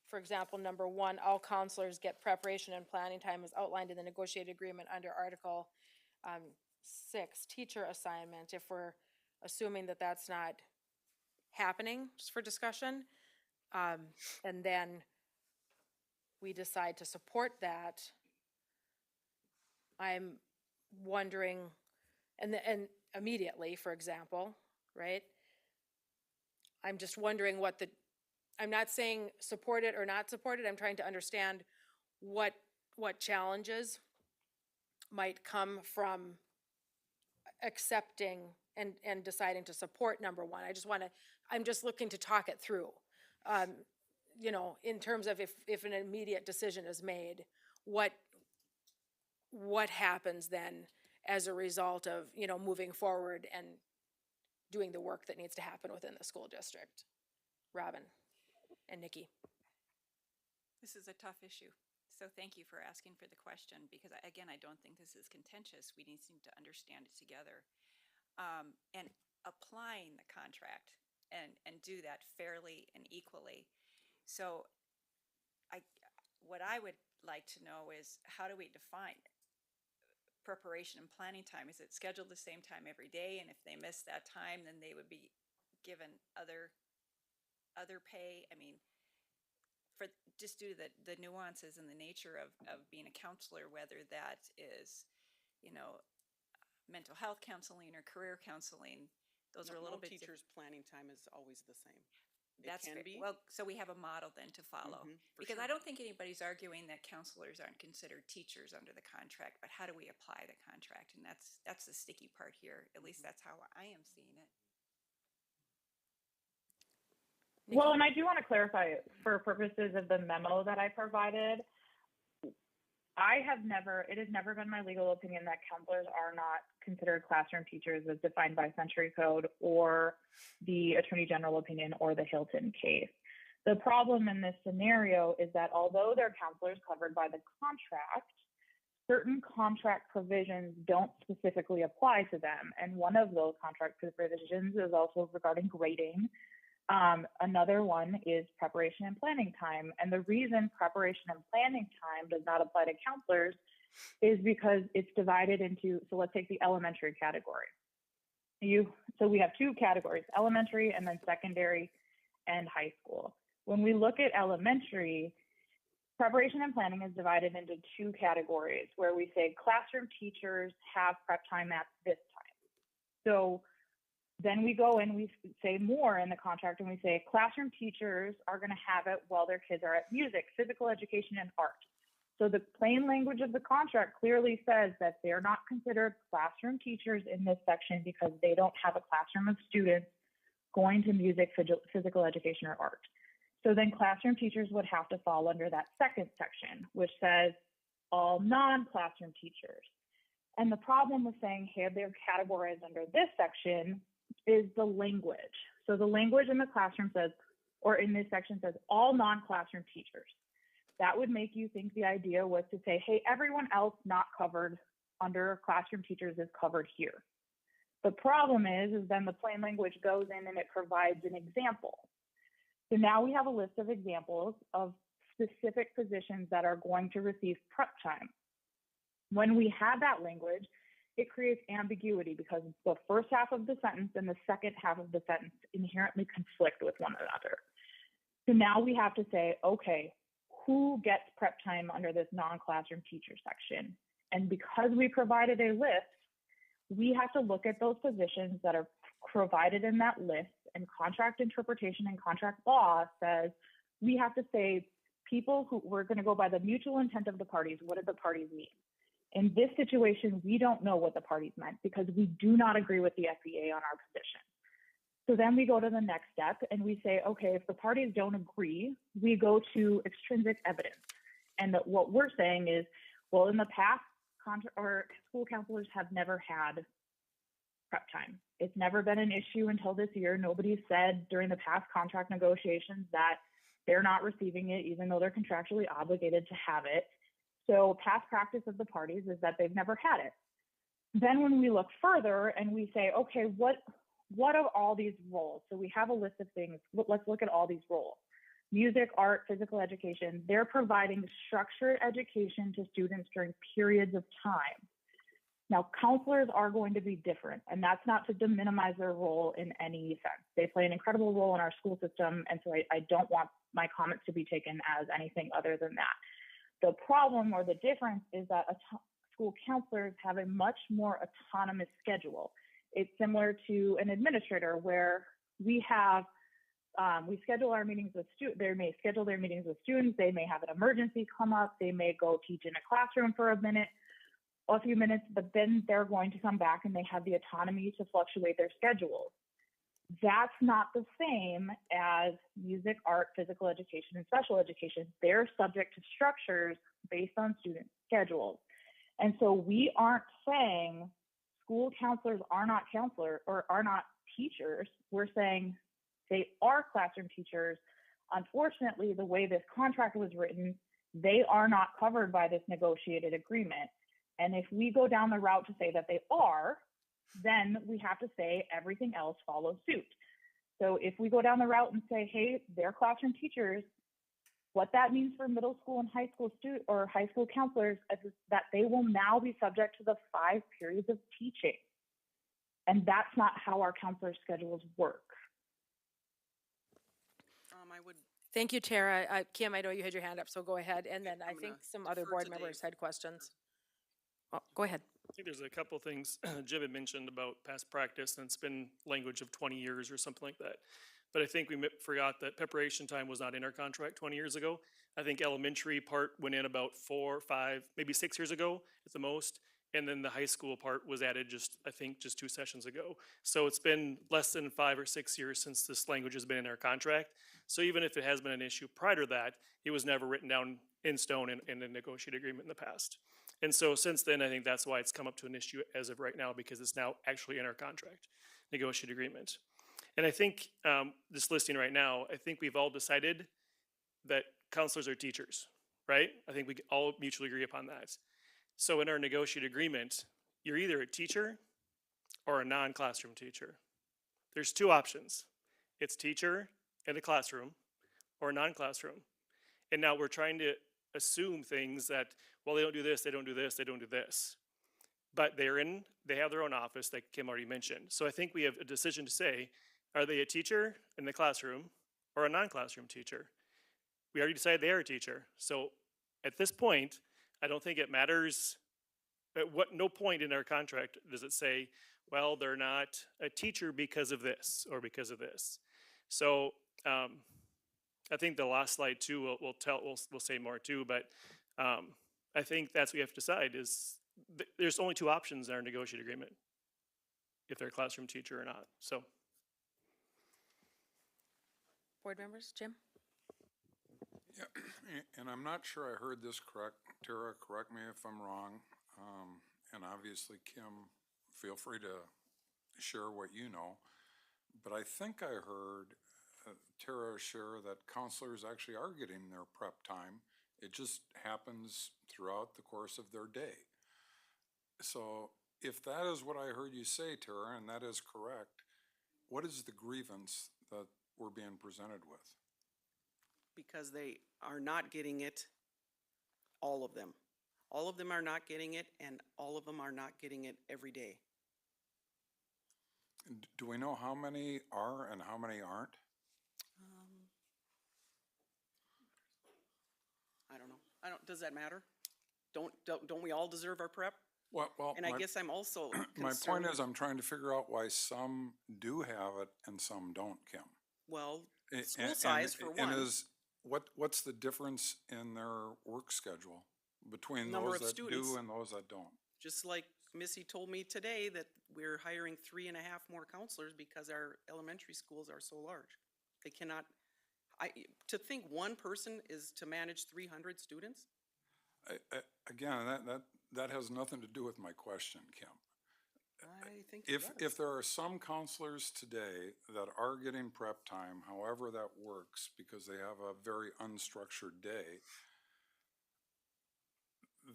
for example, number one, all counselors get preparation and planning time as outlined in the negotiated agreement under Article 6, teacher assignment. If we're assuming that that's not happening, just for discussion, and then we decide to support that, I'm wondering, and immediately, for example, right? I'm just wondering I'm not saying support it or not support it. I'm trying to understand what challenges might come from accepting and deciding to support number one. I'm just looking to talk it through. You know, in terms of if an immediate decision is made, what happens then as a result of, you know, moving forward and doing the work that needs to happen within the school district? Robin and Nikki. This is a tough issue. So thank you for asking for the question, because again, I don't think this is contentious. We need to understand it together. And applying the contract and do that fairly and equally. So what I would like to know is, how do we define preparation and planning time? Is it scheduled the same time every day? And if they miss that time, then they would be given other pay? I mean, for just due to the nuances and the nature of being a counselor, whether that is, you know, mental health counseling or career counseling, those are a little bit Teachers' planning time is always the same. That's It can be. well, so we have a model then to follow. Because sure. I don't think anybody's arguing that counselors aren't considered teachers under the contract, but how do we apply the contract? And that's the sticky part here. At least that's how I am seeing it. Well, and I do want to clarify, for purposes of the memo that I provided, it has never been my legal opinion that counselors are not considered classroom teachers as defined by Century Code or the Attorney General opinion or the Hilton case. The problem in this scenario is that although they're counselors covered by the contract, certain contract provisions don't specifically apply to them. And one of those contract provisions is also regarding grading. Another one is preparation and planning time. And the reason preparation and planning time does not apply to counselors is because it's divided into, so let's take the elementary category. So we have two categories, elementary and then secondary and high school. When we look at elementary, preparation and planning is divided into two categories where we say classroom teachers have prep time at this time. So then we go and we say more in the contract and we say classroom teachers are going to have it while their kids are at music, physical education, and art. So the plain language of the contract clearly says that they're not considered classroom teachers in this section because they don't have a classroom of students going to music, physical education, or art. So then classroom teachers would have to fall under that second section, which says all non-classroom teachers. And the problem with saying, hey, they're categorized under this section is the language. So the language in the classroom says, or in this section says, all non-classroom teachers. That would make you think the idea was to say, hey, everyone else not covered under classroom teachers is covered here. The problem is then the plain language goes in and it provides an example. So now we have a list of examples of specific positions that are going to receive prep time. When we have that language, it creates ambiguity because the first half of the sentence and the second half of the sentence inherently conflict with one another. So now we have to say, okay, who gets prep time under this non-classroom teacher section? And because we provided a list, we have to look at those positions that are provided in that list, and contract interpretation and contract law says we have to say people who, we're going to go by the mutual intent of the parties. What did the parties mean? In this situation, we don't know what the parties meant because we do not agree with the FBA on our position. So then we go to the next step and we say, okay, if the parties don't agree, we go to extrinsic evidence. And what we're saying is, well, in the past, or school counselors have never had prep time. It's never been an issue until this year. Nobody said during the past contract negotiations that they're not receiving it, even though they're contractually obligated to have it. So past practice of the parties is that they've never had it. Then when we look further and we say, okay, what of all these roles? So we have a list of things. Let's look at all these roles. Music, art, physical education, they're providing structured education to students during periods of time. Now, counselors are going to be different, and that's not to minimize their role in any sense. They play an incredible role in our school system, and so I don't want my comments to be taken as anything other than that. The problem or the difference is that school counselors have a much more autonomous schedule. It's similar to an administrator where we have we schedule our meetings with students. They may schedule their meetings with students. They may have an emergency come up. They may go teach in a classroom for a few minutes, but then they're going to come back and they have the autonomy to fluctuate their schedules. That's not the same as music, art, physical education, and special education. They're subject to structures based on student schedules. And so we aren't saying school counselors are not counselors or are not teachers. We're saying they are classroom teachers. Unfortunately, the way this contract was written, they are not covered by this negotiated agreement. And if we go down the route to say that they are, then we have to say everything else follows suit. So if we go down the route and say, hey, they're classroom teachers, what that means for middle school and high school high school counselors is that they will now be subject to the 5 periods of teaching. And that's not how our counselor schedules work. Thank you, Tara. Kim, I know you had your hand up, so go ahead. And then I think some other board members had questions. Oh, go ahead. I think there's a couple things Jim had mentioned about past practice, and it's been language of 20 years or something like that. But I think we forgot that preparation time was not in our contract 20 years ago. I think elementary part went in about 4, 5, maybe 6 years ago at the most. And then the high school part was added I think just 2 sessions ago. So it's been less than 5 or 6 years since this language has been in our contract. So even if it has been an issue prior to that, it was never written down in stone in a negotiated agreement in the past. And so since then, I think that's why it's come up to an issue as of right now, because it's now actually in our contract, negotiated agreement. And I think this listing right now, I think we've all decided that counselors are teachers, right? I think we all mutually agree upon that. So in our negotiated agreement, you're either a teacher or a non-classroom teacher. There's 2 options. It's teacher in the classroom or non-classroom. And now we're trying to assume things that, well, they don't do this, they don't do this, they don't do this. But they have their own office, like Kim already mentioned. So I think we have a decision to say, are they a teacher in the classroom or a non-classroom teacher? We already decided they are a teacher. So at this point, I don't think it matters. No point in our contract does it say, well, they're not a teacher because of this or because of this. So I think the last slide too will say more too. But I think that's what we have to decide is there's only 2 options in our negotiated agreement, if they're a classroom teacher or not. So. Board members, Jim? Yeah, and I'm not sure I heard this correct. Tara, correct me if I'm wrong. And obviously, Kim, feel free to share what you know. But I think I heard Tara share that counselors actually are getting their prep time. It just happens throughout the course of their day. So if that is what I heard you say, Tara, and that is correct, what is the grievance that we're being presented with? Because they are not getting it, all of them. All of them are not getting it, and all of them are not getting it every day. Do we know how many are and how many aren't? I don't know. Does that matter? Don't we all deserve our prep? Well, and I guess I'm also my point is I'm trying to figure out why some do have it and some don't, Kim. Well, school size for one. And what's the difference in their work schedule between Number those of that do students. and those that don't? Just like Missy told me today that we're hiring 3.5 more counselors because our elementary schools are so large. They cannot, to think one person is to manage 300 students? Again, that has nothing to do with my question, Kim. I think it does. If there are some counselors today that are getting prep time, however that works, because they have a very unstructured day,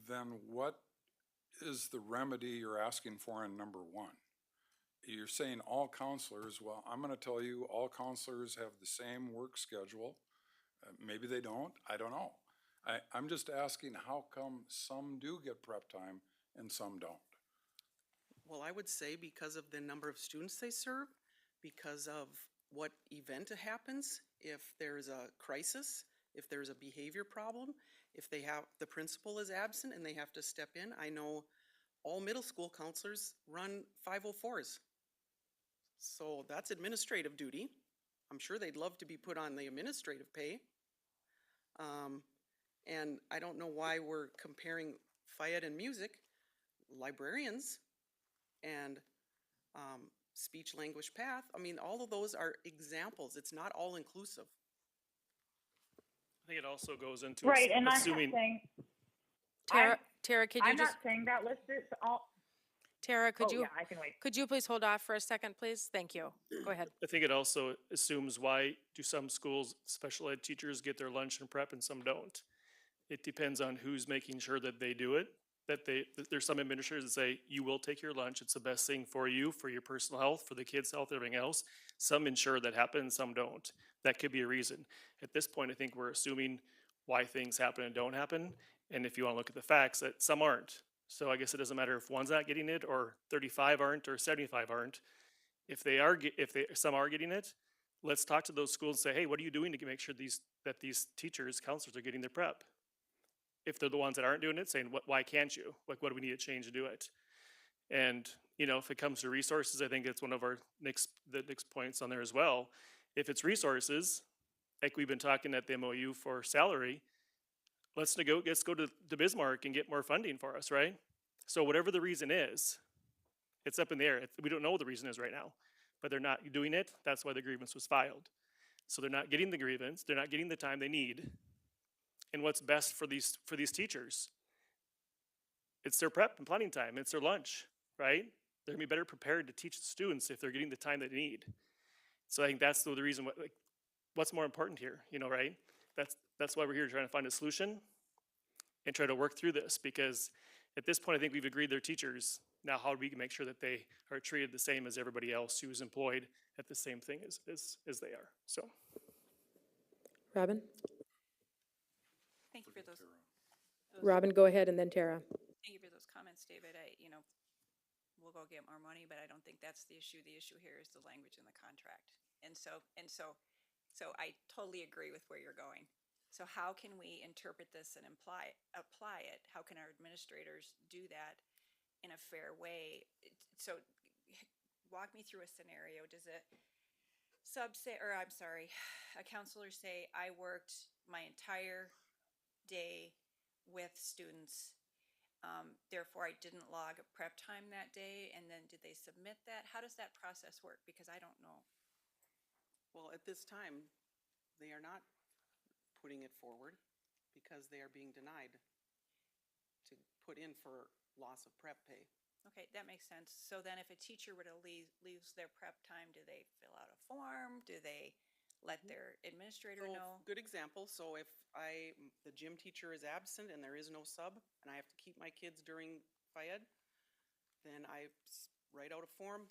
then what is the remedy you're asking for in number one? You're saying all counselors. Well, I'm going to tell you all counselors have the same work schedule. Maybe they don't. I don't know. I'm just asking how come some do get prep time and some don't? Well, I would say because of the number of students they serve, because of what event happens, if there's a crisis, if there's a behavior problem, if the principal is absent and they have to step in. I know all middle school counselors run 504s. So that's administrative duty. I'm sure they'd love to be put on the administrative pay. And I don't know why we're comparing FIAD and music, librarians, and speech language path. I mean, all of those are examples. It's not all inclusive. I think it also goes into Right, and assuming. I'm not saying. Tara, could you I'm just, not saying that list is all. Tara, could Oh, you, yeah, I can wait. could you please hold off for a second, please? Thank you. Go ahead. I think it also assumes why do some schools, special ed teachers get their lunch and prep and some don't? It depends on who's making sure that they do it. That there's some administrators that say, you will take your lunch. It's the best thing for you, for your personal health, for the kids' health, everything else. Some ensure that happens, some don't. That could be a reason. At this point, I think we're assuming why things happen and don't happen. And if you want to look at the facts, that some aren't. So I guess it doesn't matter if one's not getting it or 35 aren't or 75 aren't. If some are getting it, let's talk to those schools and say, hey, what are you doing to make sure that these teachers, counselors are getting their prep? If they're the ones that aren't doing it, saying, why can't you? Like, what do we need to change to do it? And, if it comes to resources, I think it's one of the next points on there as well. If it's resources, like we've been talking at the MOU for salary, let's go to Bismarck and get more funding for us, right? So whatever the reason is, it's up in the air. We don't know what the reason is right now, but they're not doing it. That's why the grievance was filed. So they're not getting the grievance. They're not getting the time they need. And what's best for these teachers? It's their prep and planning time. It's their lunch, right? They're gonna be better prepared to teach the students if they're getting the time they need. So I think that's the reason. What's more important here, right? That's why we're here, trying to find a solution and try to work through this. Because at this point, I think we've agreed they're teachers. Now, how do we make sure that they are treated the same as everybody else who is employed at the same thing as they are? So, Robin? Thank you for those. Robin, go ahead, and then Tara. Thank you for those comments, David. We'll go get more money, but I don't think that's the issue. The issue here is the language in the contract. And so I totally agree with where you're going. So how can we interpret this and apply it? How can our administrators do that in a fair way? So walk me through a scenario. Does a counselor say, I worked my entire day with students, therefore I didn't log a prep time that day, and then did they submit that? How does that process work? Because I don't know. Well, at this time, they are not putting it forward because they are being denied to put in for loss of prep pay. Okay, that makes sense. So then if a teacher were to lose their prep time, do they fill out a form? Do they let their administrator know? Good example. So if the gym teacher is absent and there is no sub and I have to keep my kids during FIAD, then I write out a form,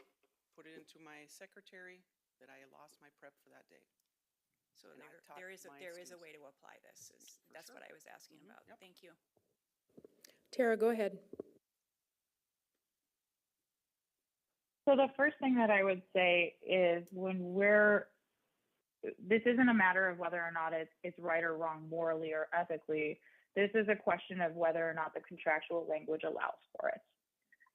put it into my secretary that I lost my prep for that day. So there is a way to apply this. That's what I was asking about. Yep. Thank you. Tara, go ahead. So the first thing that I would say is this isn't a matter of whether or not it's right or wrong morally or ethically. This is a question of whether or not the contractual language allows for it.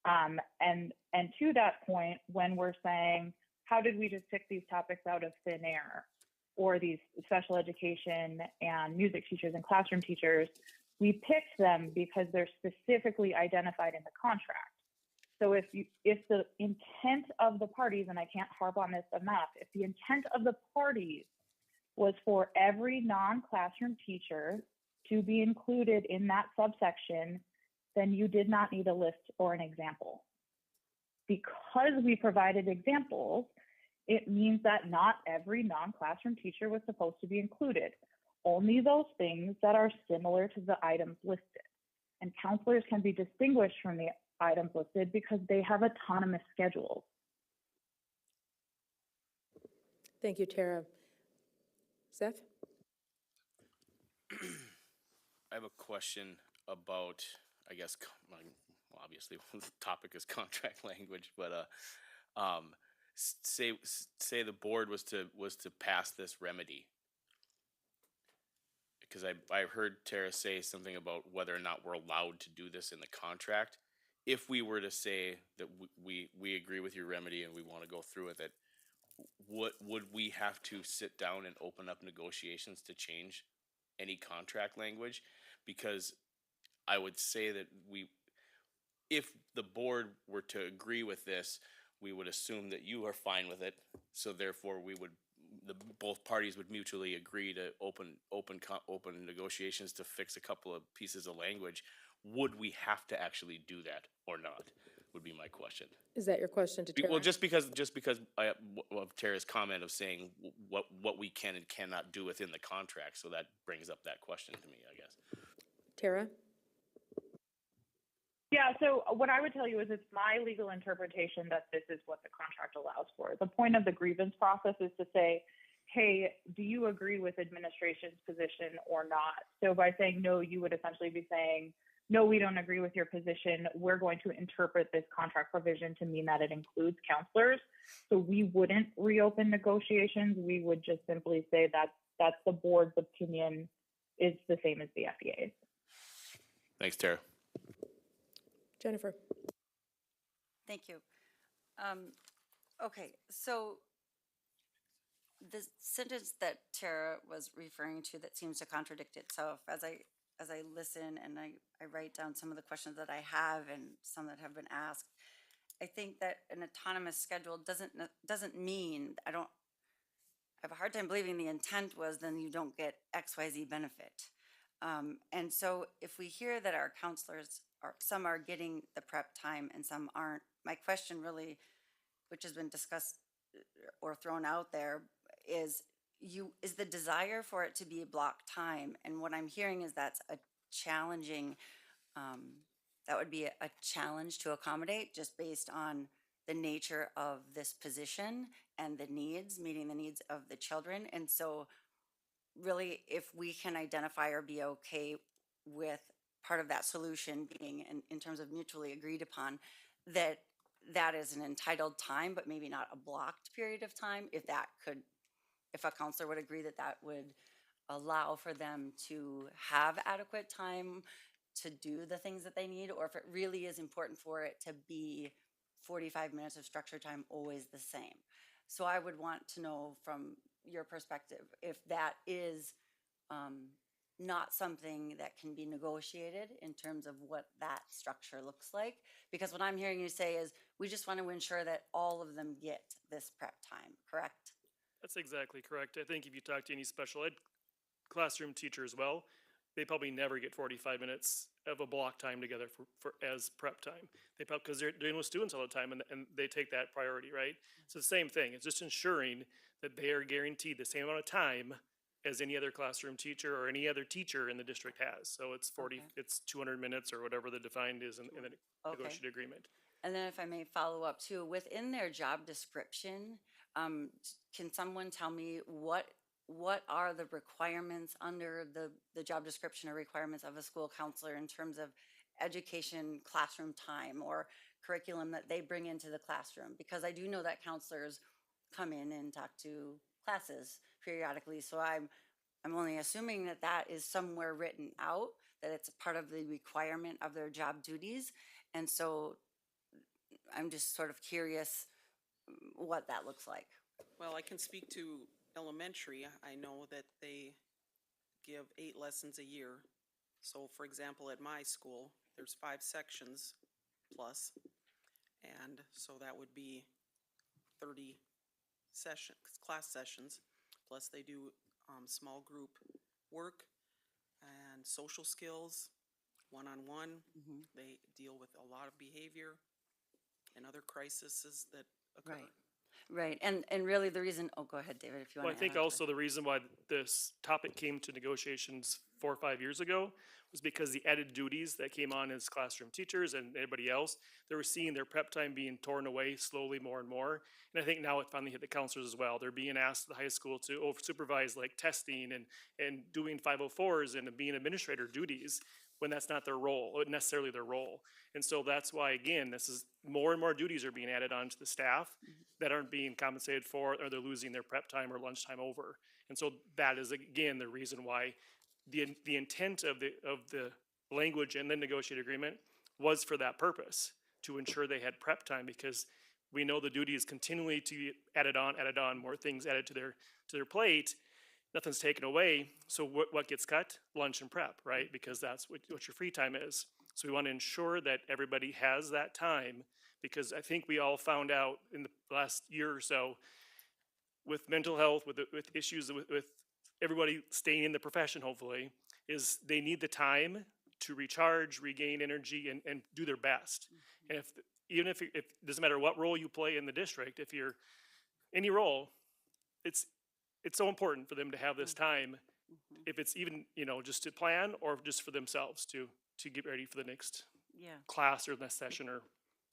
And to that point, when we're saying, how did we just pick these topics out of thin air? or these special education and music teachers and classroom teachers, we picked them because they're specifically identified in the contract. So if the intent of the parties, and I can't harp on this enough, if the intent of the parties was for every non-classroom teacher to be included in that subsection, then you did not need a list or an example. Because we provided examples, it means that not every non-classroom teacher was supposed to be included. Only those things that are similar to the items listed. And counselors can be distinguished from the items listed because they have autonomous schedules. Thank you, Tara. Seth? I have a question about, I guess, well, obviously the topic is contract language, but say the board was to pass this remedy. Because I heard Tara say something about whether or not we're allowed to do this in the contract. If we were to say that we agree with your remedy and we want to go through with it, would we have to sit down and open up negotiations to change any contract language? Because I would say that if the board were to agree with this, we would assume that you are fine with it. So therefore, both parties would mutually agree to open negotiations to fix a couple of pieces of language. Would we have to actually do that or not? Would be my question. Is that your question to Tara? Well, just because of Tara's comment of saying what we can and cannot do within the contract, so that brings up that question to me, I guess. Tara? Yeah, so what I would tell you is it's my legal interpretation that this is what the contract allows for. The point of the grievance process is to say, hey, do you agree with administration's position or not? So by saying no, you would essentially be saying, no, we don't agree with your position. We're going to interpret this contract provision to mean that it includes counselors. So we wouldn't reopen negotiations. We would just simply say that that's the board's opinion is the same as the FEA's. Thanks, Tara. Jennifer? Thank you. Okay, so the sentence that Tara was referring to that seems to contradict itself, as I listen and I write down some of the questions that I have and some that have been asked, I think that an autonomous schedule doesn't mean, I have a hard time believing the intent was then you don't get XYZ benefit. And so if we hear that our counselors some are getting the prep time and some aren't, my question really, which has been discussed or thrown out there, is the desire for it to be a block time. And what I'm hearing is that's a challenging, that would be a challenge to accommodate just based on the nature of this position and the needs, meeting the needs of the children. And so really, if we can identify or be okay with part of that solution being in terms of mutually agreed upon, that is an entitled time, but maybe not a blocked period of time, if a counselor would agree that that would allow for them to have adequate time to do the things that they need, or if it really is important for it to be 45 minutes of structure time always the same. So I would want to know from your perspective if that is not something that can be negotiated in terms of what that structure looks like. Because what I'm hearing you say is we just want to ensure that all of them get this prep time, correct? That's exactly correct. I think if you talk to any special ed classroom teacher as well, they probably never get 45 minutes of a block time together for as prep time. Because they're dealing with students all the time and they take that priority, right? So the same thing. It's just ensuring that they are guaranteed the same amount of time as any other classroom teacher or any other teacher in the district has. So it's it's 200 minutes or whatever the defined is in the negotiated agreement. And then if I may follow up too, within their job description, can someone tell me what are the requirements under the job description or requirements of a school counselor in terms of education, classroom time, or curriculum that they bring into the classroom? Because I do know that counselors come in and talk to classes periodically, so I'm only assuming that that is somewhere written out, that it's a part of the requirement of their job duties. And so I'm just sort of curious what that looks like. Well, I can speak to elementary, I know that they give 8 lessons a year. So for example, at my school, there's 5 sections plus, and so that would be 30 class sessions, plus they do small group work and social skills, one-on-one. They deal with a lot of behavior and other crises that occur. Right. Right, and really the reason, oh, go ahead, David, if you Well, want I to think add on to also the reason why this topic came to negotiations 4 or 5 years ago was because the added duties that came on as classroom teachers and everybody else, they were seeing their prep time being torn away slowly more and more. And I think now it finally hit the counselors as well. They're being asked at the high school to supervise like testing and doing 504s and being administrator duties when that's not their role, necessarily their role. And so that's why, again, this is more and more duties are being added onto the staff that aren't being compensated for, or they're losing their prep time or lunchtime over. And so that is, again, the reason why the intent of the language in the negotiated agreement was for that purpose, to ensure they had prep time, because we know the duty is continually to be added on, more things added to their plate. Nothing's taken away. So what gets cut? Lunch and prep, right? Because that's what your free time is. So we want to ensure that everybody has that time, because I think we all found out in the last year or so with mental health, with issues with everybody staying in the profession, hopefully, is they need the time to recharge, regain energy, and do their best. And even if it doesn't matter what role you play in the district, if you're any role, it's so important for them to have this time, if it's even, just to plan or just for themselves to get ready for the next class or next session or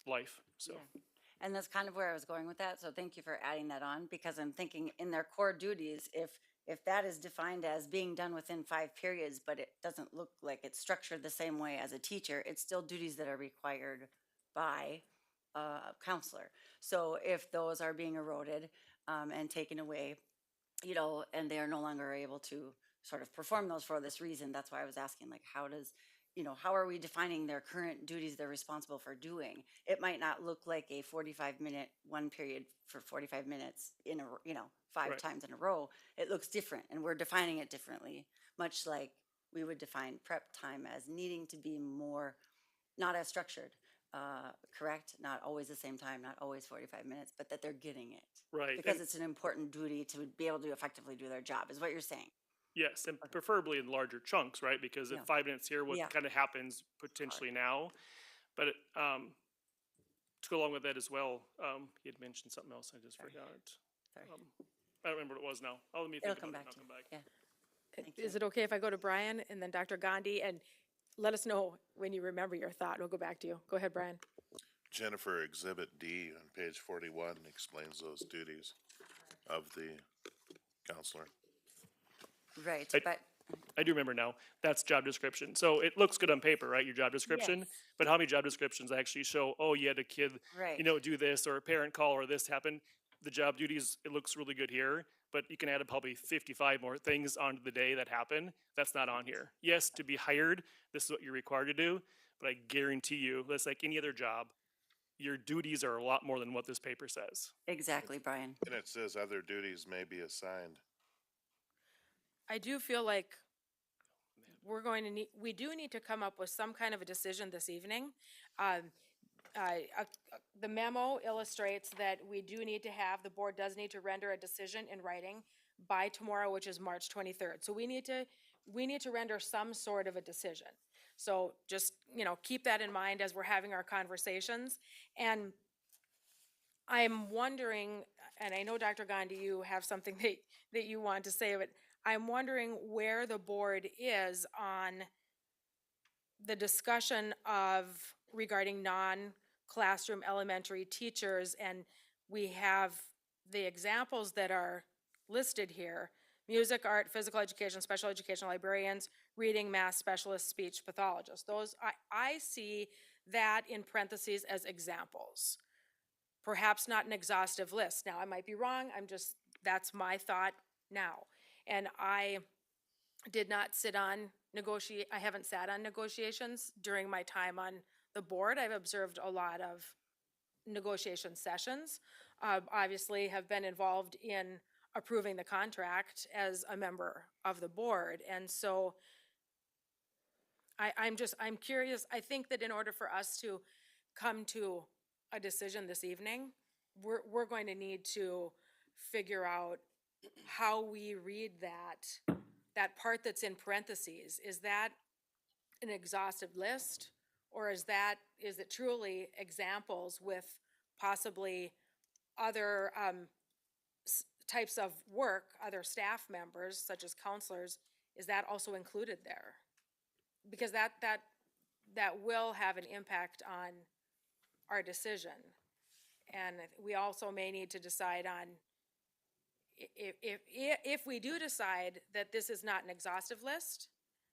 life, so. Yeah. And that's kind of where I was going with that, so thank you for adding that on, because I'm thinking in their core duties, if that is defined as being done within 5 periods, but it doesn't look like it's structured the same way as a teacher, it's still duties that are required by a counselor. So if those are being eroded and taken away, and they are no longer able to sort of perform those for this reason, that's why I was asking, like, how are we defining their current duties they're responsible for doing? It might not look like a 45-minute, one period for 45 minutes in a, 5 Right. times in a row. It looks different, and we're defining it differently, much like we would define prep time as needing to be more, not as structured, correct? Not always the same time, not always 45 minutes, but that they're getting it. Right. Because And- it's an important duty to be able to effectively do their job, is what you're saying. Yes, and preferably in larger chunks, right? Because Yeah. if 5 minutes here, what Yeah. kind of happens potentially now? But to go along with that as well, he had mentioned something else, I just forgot. Sorry. I don't remember what it was now. Let me It'll think come about it, back and to I'll you. come back. Yeah. Thank Is you. it okay if I go to Brian and then Dr. Gandhi, and let us know when you remember your thought? We'll go back to you. Go ahead, Brian. Jennifer, Exhibit D on page 41 explains those duties of the counselor. Right, I- but I do remember now. That's job description. So it looks good on paper, right? Your job description. Yes. But how many job descriptions actually show, oh, you had a kid, Right. do this, or a parent call, or this happened? The job duties, it looks really good here, but you can add probably 55 more things onto the day that happen. That's not on here. Yes, to be hired, this is what you're required to do, but I guarantee you, that's like any other job, your duties are a lot more than what this paper says. exactly, Brian. And it says other duties may be assigned. I do feel like we do need to come up with some kind of a decision this evening. The memo illustrates that the board does need to render a decision in writing by tomorrow, which is March 23rd. So we need to render some sort of a decision. So just, keep that in mind as we're having our conversations. And I'm wondering, and I know, Dr. Gandhi, you have something that you want to say, but I'm wondering where the board is on the discussion regarding non-classroom elementary teachers, and we have the examples that are listed here: music, art, physical education, special education librarians, reading, math specialists, speech pathologists. Those, I see that in parentheses as examples. Perhaps not an exhaustive list. Now, I might be wrong, that's my thought now. And I did not I haven't sat on negotiations during my time on the board. I've observed a lot of negotiation sessions. Obviously have been involved in approving the contract as a member of the board. And so I'm curious, I think that in order for us to come to a decision this evening, we're going to need to figure out how we read that part that's in parentheses. Is that an exhaustive list? Or is it truly examples with possibly other types of work, other staff members such as counselors? Is that also included there? Because that will have an impact on our decision. And we also may need to decide on if we do decide that this is not an exhaustive list,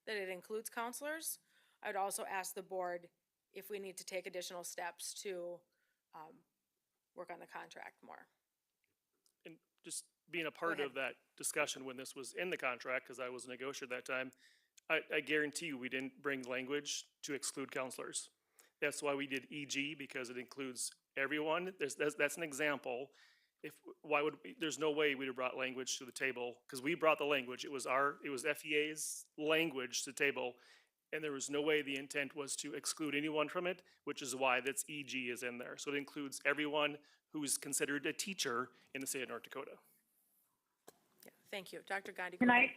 that it includes counselors, I would also ask the board if we need to take additional steps to work on the contract more. And just being a part of that discussion when this was in the contract, because I was a negotiator at that time, I guarantee you we didn't bring language to exclude counselors. That's why we did EG, because it includes everyone. That's an example. There's no way we'd have brought language to the table, because we brought the language. It was FEA's language to the table, and there was no way the intent was to exclude anyone from it, which is why that's EG is in there. So it includes everyone who is considered a teacher in the state of North Dakota. Yeah, thank you. Dr. Gandhi. Can I?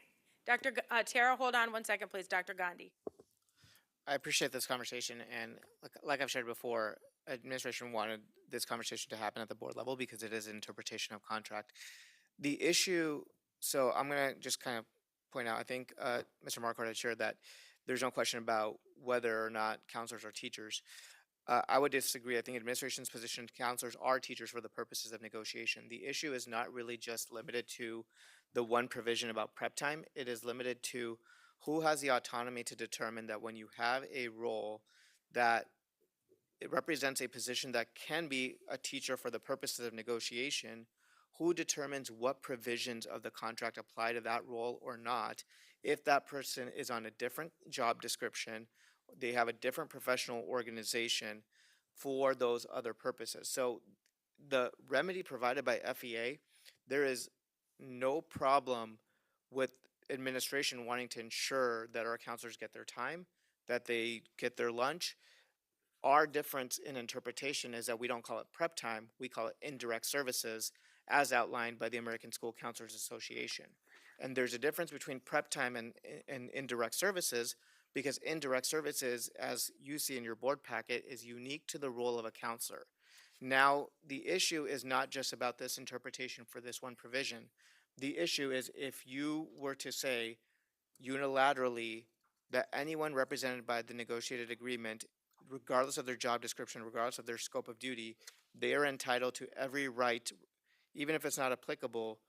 Tara, hold on one second, please. Dr. Gandhi. I appreciate this conversation, and like I've shared before, administration wanted this conversation to happen at the board level because it is an interpretation of contract. The issue, so I'm going to just kind of point out, I think Mr. Marquardt had shared that there's no question about whether or not counselors are teachers. I would disagree. I think administration's position, counselors are teachers for the purposes of negotiation. The issue is not really just limited to the one provision about prep time. It is limited to who has the autonomy to determine that when you have a role that it represents a position that can be a teacher for the purposes of negotiation, who determines what provisions of the contract apply to that role or not. If that person is on a different job description, they have a different professional organization for those other purposes. So the remedy provided by FEA, there is no problem with administration wanting to ensure that our counselors get their time, that they get their lunch. Our difference in interpretation is that we don't call it prep time, we call it indirect services, as outlined by the American School Counselors Association. And there's a difference between prep time and indirect services, because indirect services, as you see in your board packet, is unique to the role of a counselor. Now, the issue is not just about this interpretation for this one provision. The issue is if you were to say unilaterally that anyone represented by the negotiated agreement, regardless of their job description, regardless of their scope of duty, they are entitled to every right, even if it's not applicable,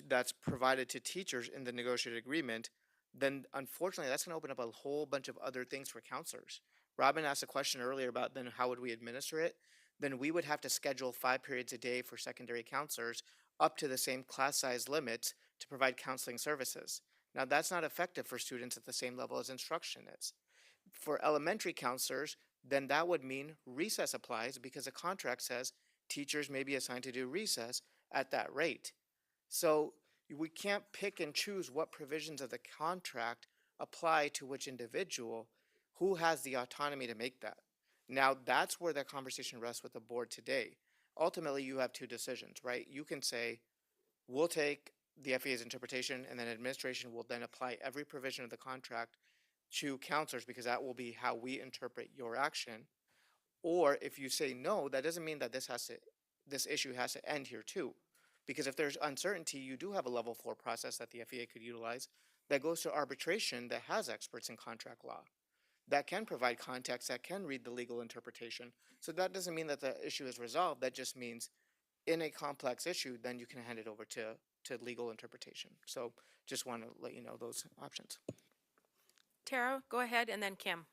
that's provided to teachers in the negotiated agreement, then unfortunately that's going to open up a whole bunch of other things for counselors. Robin asked a question earlier about then how would we administer it? Then we would have to schedule 5 periods a day for secondary counselors up to the same class size limits to provide counseling services. Now that's not effective for students at the same level as instruction is. For elementary counselors, then that would mean recess applies because the contract says teachers may be assigned to do recess at that rate. So we can't pick and choose what provisions of the contract apply to which individual. Who has the autonomy to make that? Now that's where the conversation rests with the board today. Ultimately, you have two decisions, right? You can say, we'll take the FEA's interpretation and then administration will then apply every provision of the contract to counselors because that will be how we interpret your action. Or if you say no, that doesn't mean that this issue has to end here too. Because if there's uncertainty, you do have a level 4 process that the FEA could utilize that goes to arbitration that has experts in contract law that can provide context, that can read the legal interpretation. So that doesn't mean that the issue is resolved. That just means in a complex issue, then you can hand it over to legal interpretation. So just want to let you know those options. Tara, go ahead, and then Kim.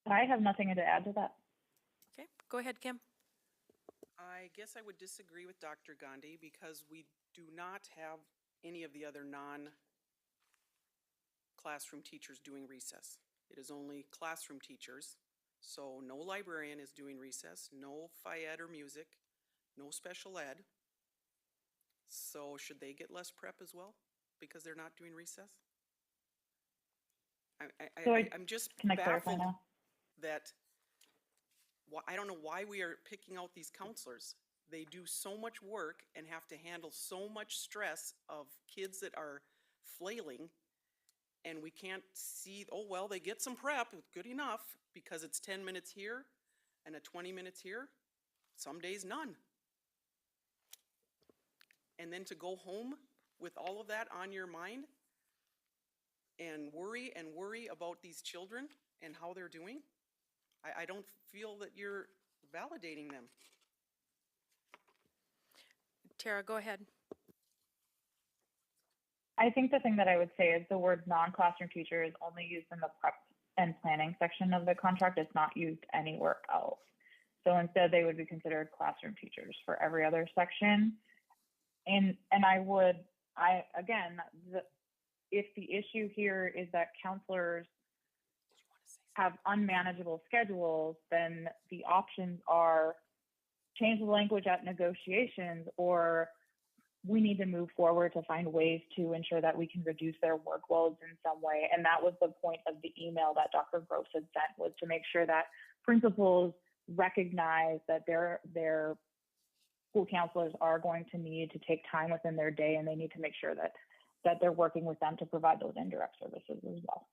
I have nothing to add to that. Okay, go ahead, Kim. I guess I would disagree with Dr. Gandhi because we do not have any of the other non-classroom teachers doing recess. It is only classroom teachers. So no librarian is doing recess, no phy ed or music, no special ed. So should they get less prep as well because they're not doing recess? So I'm just can I clarify baffled now? that, I don't know why we are picking out these counselors. They do so much work and have to handle so much stress of kids that are flailing, and we can't see, oh, well, they get some prep, good enough, because it's 10 minutes here and a 20 minutes here. Some days, none. And then to go home with all of that on your mind and worry about these children and how they're doing, I don't feel that you're validating them. Tara, go ahead. I think the thing that I would say is the word non-classroom teacher is only used in the prep and planning section of the contract. It's not used anywhere else. So instead, they would be considered classroom teachers for every other section. And if the issue here is that counselors have unmanageable schedules, then the options are change the language at negotiations, or we need to move forward to find ways to ensure that we can reduce their workloads in some way. And that was the point of the email that Dr. Gross had sent, was to make sure that principals recognize that their school counselors are going to need to take time within their day, and they need to make sure that they're working with them to provide those indirect services as well.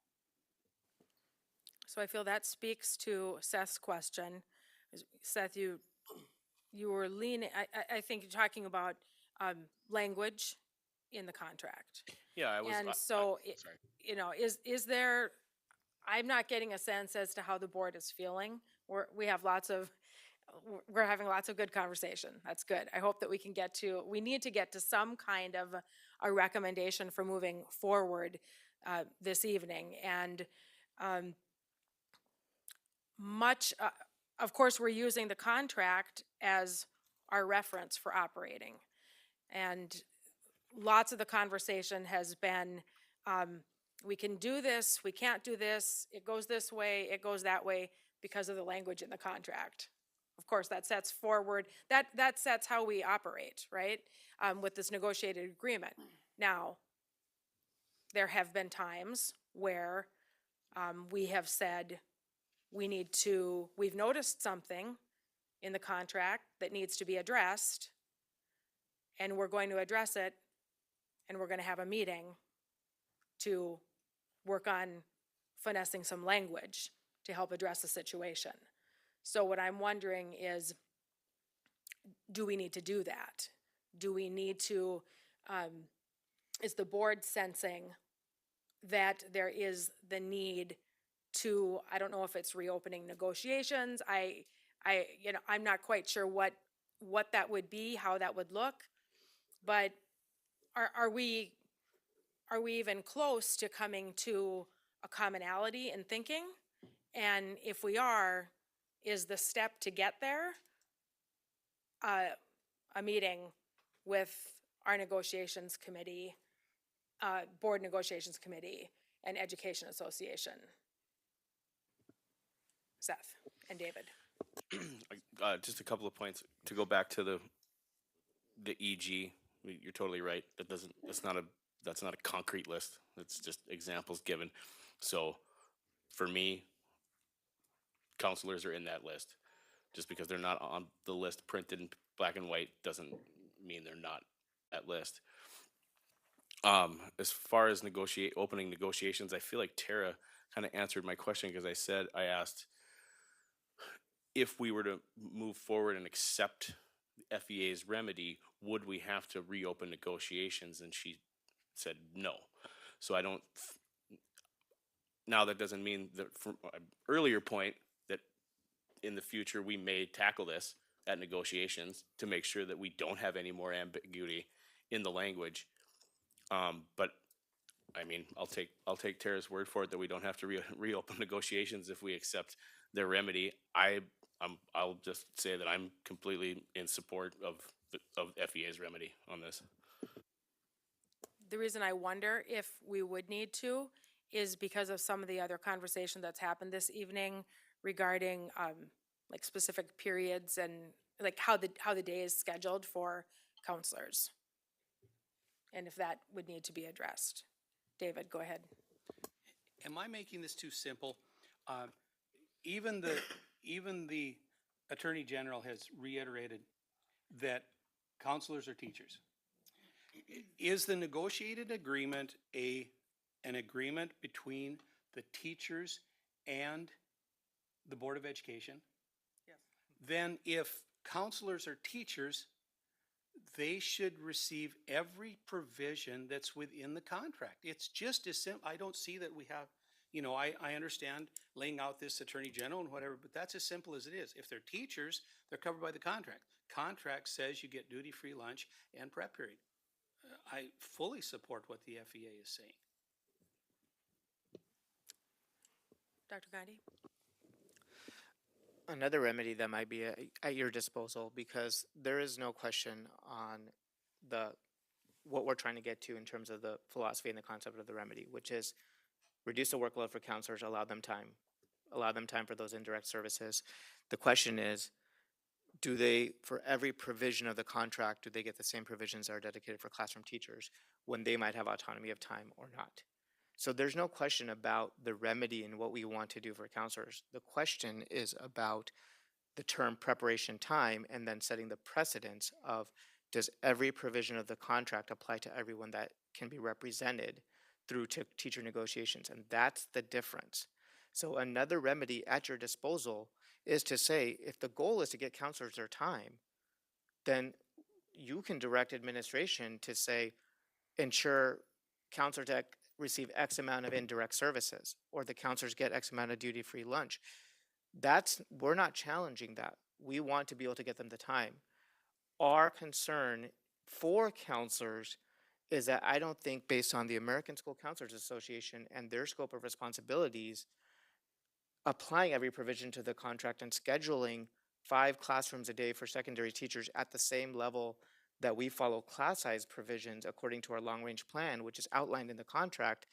So I feel that speaks to Seth's question. Seth, you were leaning, I think you're talking about language in the contract. Yeah, I was. And sorry. you know, is there, I'm not getting a sense as to how the board is feeling. We're having lots of good conversation. That's good. I hope that we need to get to some kind of a recommendation for moving forward this evening. And of course, we're using the contract as our reference for operating. And lots of the conversation has been, we can do this, we can't do this, it goes this way, it goes that way, because of the language in the contract. Of course, that sets forward, that sets how we operate, right? With this negotiated agreement. Now, there have been times where we have said, we've noticed something in the contract that needs to be addressed, and we're going to address it, and we're going to have a meeting to work on finessing some language to help address the situation. So what I'm wondering is, do we need to do that? Do we need to, is the board sensing that there is the need to, I don't know if it's reopening negotiations, I'm not quite sure what that would be, how that would look, but are we even close to coming to a commonality in thinking? And if we are, is the step to get there a meeting with our negotiations committee, board negotiations committee, and education association? Seth and David. Just a couple of points to go back to the EG. You're totally right. That's not a concrete list. It's just examples given. So for me, counselors are in that list. Just because they're not on the list printed in black and white doesn't mean they're not at list. As far as opening negotiations, I feel like Tara kind of answered my question, because I asked if we were to move forward and accept FEA's remedy, would we have to reopen negotiations? And she said no. So I don't. Now that doesn't mean that, from an earlier point, that in the future we may tackle this at negotiations to make sure that we don't have any more ambiguity in the language. But I mean, I'll take Tara's word for it that we don't have to reopen negotiations if we accept their remedy. I'll just say that I'm completely in support of FEA's remedy on this. The reason I wonder if we would need to is because of some of the other conversation that's happened this evening regarding like specific periods and like how the day is scheduled for counselors. and if that would need to be addressed. David, go ahead. Am I making this too simple? Even the Attorney General has reiterated that counselors are teachers. Is the negotiated agreement an agreement between the teachers and the Board of Education? Yes. Then if counselors are teachers, they should receive every provision that's within the contract. It's just as simple. I don't see that we have, I understand laying out this Attorney General and whatever, but that's as simple as it is. If they're teachers, they're covered by the contract. Contract says you get duty-free lunch and prep period. I fully support what the FEA is saying. Dr. Gandhi? Another remedy that might be at your disposal, because there is no question on what we're trying to get to in terms of the philosophy and the concept of the remedy, which is reduce the workload for counselors, allow them time for those indirect services. The question is, do they, for every provision of the contract, do they get the same provisions that are dedicated for classroom teachers when they might have autonomy of time or not? So there's no question about the remedy and what we want to do for counselors. The question is about the term preparation time and then setting the precedence of, does every provision of the contract apply to everyone that can be represented through to teacher negotiations? And that's the difference. So another remedy at your disposal is to say, if the goal is to get counselors their time, then you can direct administration to say, ensure counselors receive X amount of indirect services, or the counselors get X amount of duty-free lunch. We're not challenging that. We want to be able to get them the time. Our concern for counselors is that I don't think, based on the American School Counselors Association and their scope of responsibilities, applying every provision to the contract and scheduling 5 classrooms a day for secondary teachers at the same level that we follow class size provisions according to our long-range plan, which is outlined in the contract,